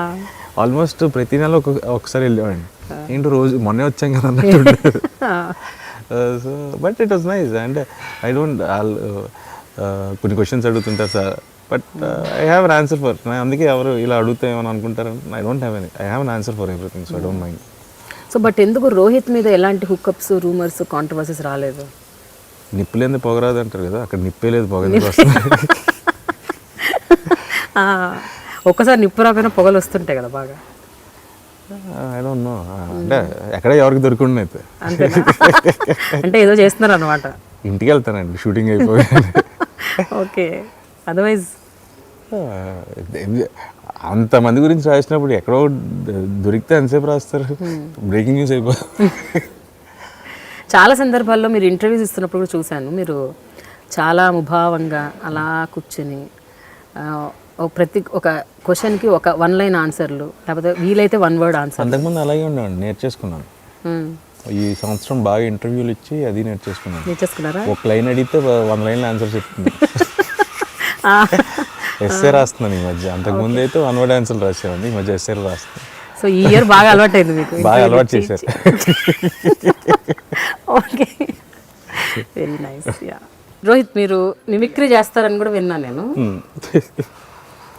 ఆల్మోస్ట్ ప్రతి నెల ఒకసారి వెళ్ళేవాడిని. ఏంటో రోజు మొన్నే వచ్చాం కదా అన్నట్టు. So but it was nice. అంటే ఐ డోంట్, కొన్ని క్వశ్చన్స్ అడుగుతుంటారు sir, but I have an answer for. అందుకే ఎవరు ఇలా అడుగుతా ఏమని అనుకుంటారు. I don't have any, I have an answer for everything. So I don't mind. So but ఎందుకు రోహిత్ మీద ఎలాంటి హుక్అప్స్, రూమర్స్, కాంట్రవర్సీస్ రాలేదు? నిప్పులేంది పొగరాదు అంటారు కదా, అక్కడ నిప్పే లేదు, పొగ వస్తుంది. ఒక్కసారి నిప్పు రాకపోయినా పొగలు వస్తుంటాయి కదా బాగా. ఐ డోంట్ నో, అంటే ఎక్కడ ఎవరికి దొరికిండి అయితే అంటే ఏదో చేస్తున్నారు అనమాట. ఇంటికి వెళ్తానండి షూటింగ్ అయిపోయి. ఓకే, అదర్వైజ్ అంతమంది గురించి రాసినప్పుడు ఎక్కడో దొరికితే ఎంతసేపు రాస్తారు, బ్రేకింగ్ న్యూస్ అయిపోతుంది. చాలా సందర్భాల్లో మీరు ఇంటర్వ్యూస్ ఇస్తున్నప్పుడు కూడా చూశాను, మీరు చాలా ముభావంగా అలా కూర్చొని ప్రతి ఒక క్వశ్చన్కి ఒక 1 line ఆన్సర్లు, లేకపోతే వీలైతే 1 word ఆన్సర్. అంతకుముందు అలాగే ఉండేవాడిని, నేర్చేసుకున్నాను. ఈ సంవత్సరం బాగా ఇంటర్వ్యూలు ఇచ్చి అది నేర్చేసుకున్నారా? ఒక లైన్ అడిగితే 1 line ఆన్సర్ చెప్తుంది. ఎస్ఏ రాస్తున్నాను ఈ మధ్య. అంతకుముందు అయితే 1 word ఆన్సర్లు రాసేవాడిని, ఈ మధ్య ఎస్ఏలు రాస్తున్నాను. సో ఈ ఇయర్ బాగా అలవాటైంది మీకు. బాగా అలవాటు చేశారు. Okay, very nice. Yeah, Rohit మీరు మిమిక్రీ చేస్తారని కూడా విన్నాను నేను.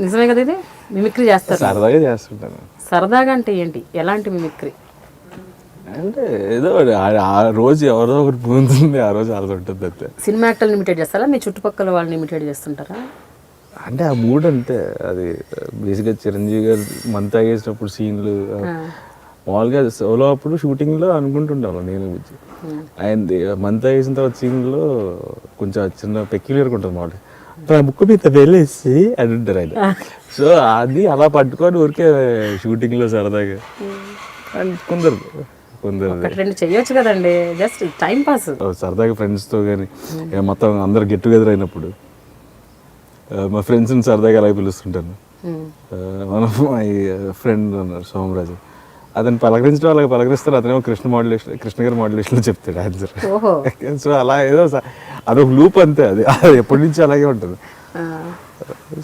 నిజమే కదా ఇది? మిమిక్రీ చేస్తారు? సరదాగా చేస్తుంటాను. సరదాగా అంటే ఏంటి, ఎలాంటి మిమిక్రీ? అంటే ఏదో ఆ రోజు ఎవరో ఒకటి పోతుంది, ఆ రోజు అర్థం ఉంటుంది అంతే. సినిమా యాక్టర్ని ఇమిటేట్ చేస్తారా, మీ చుట్టుపక్కల వాళ్ళని ఇమిటేట్ చేస్తుంటారా? అంటే ఆ మూడ్ అంతే. అది బేసిక్గా చిరంజీవి గారు మంతా వేసినప్పుడు సీన్లు మామూలుగా సోలో అప్పుడు షూటింగ్లో అనుకుంటుంటాను నేను గురించి. ఆయన మంతా వేసిన తర్వాత సీన్లో కొంచెం చిన్న పెక్యులర్గా ఉంటుంది మామూలుగా. నా బుక్ మీద వెళ్ళేసి అని ఉంటారు ఆయన. సో అది అలా పట్టుకొని ఊరికే షూటింగ్లో సరదాగా అండ్ కుదరదు. రెండు చెయ్యొచ్చు కదండి, జస్ట్ టైం పాస్. సరదాగా ఫ్రెండ్స్తో కానీ మొత్తం అందరు గెట్ టుగెదర్ అయినప్పుడు మా ఫ్రెండ్స్ని సరదాగా అలాగే పిలుస్తుంటాను. మన మై ఫ్రెండ్ ఉన్నారు సోమరాజు, అతను పలకరించడం అలాగే పలకరిస్తారు. అతనేమో కృష్ణ గారి మాడ్యులేషన్లో చెప్తాడు ఆన్సర్. సో అలా ఏదో అదొక లూప్ అంతే. అది ఎప్పటి నుంచి అలాగే ఉంటుంది.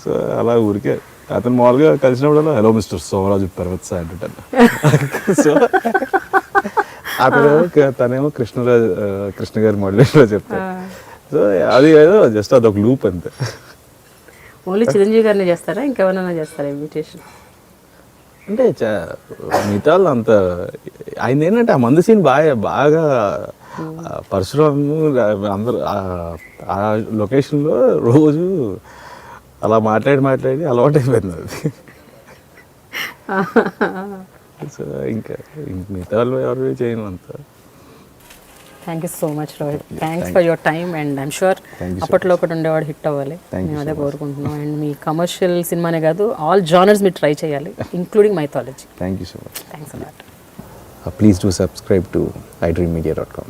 సో అలా ఊరికే అతను మామూలుగా కలిసినప్పుడు హలో మిస్టర్ సోమరాజు పర్వత్ అంటుంటాను. సో తనేమో కృష్ణ గారి మాడ్యులేషన్లో చెప్తాడు. సో అది ఏదో జస్ట్ అదొక లూప్ అంతే. ఓన్లీ చిరంజీవి గారిని చేస్తారా, ఇంకెవరైనా చేస్తారా ఇన్విటేషన్? అంటే మిగతా వాళ్ళు అంత ఆయన ఏంటంటే ఆ మందు సీన్ బాగా పరశురాము అందరు ఆ లొకేషన్లో రోజు అలా మాట్లాడి అలవాటు అయిపోయింది అది. సో ఇంకా మిగతా వాళ్ళు ఎవరు చేయను అంత. Thank you so much Rohit, thanks for your time. And I'm sure అప్పట్లో ఒకటి ఉండేవాడు హిట్ అవ్వాలి, మేము అదే కోరుకుంటున్నాం. అండ్ మీ కమర్షియల్ సినిమానే కాదు, ఆల్ జానర్స్ మీరు ట్రై చేయాలి, including mythology. Thank you so much. Thanks a lot. Please do subscribe to iDreammedia.com.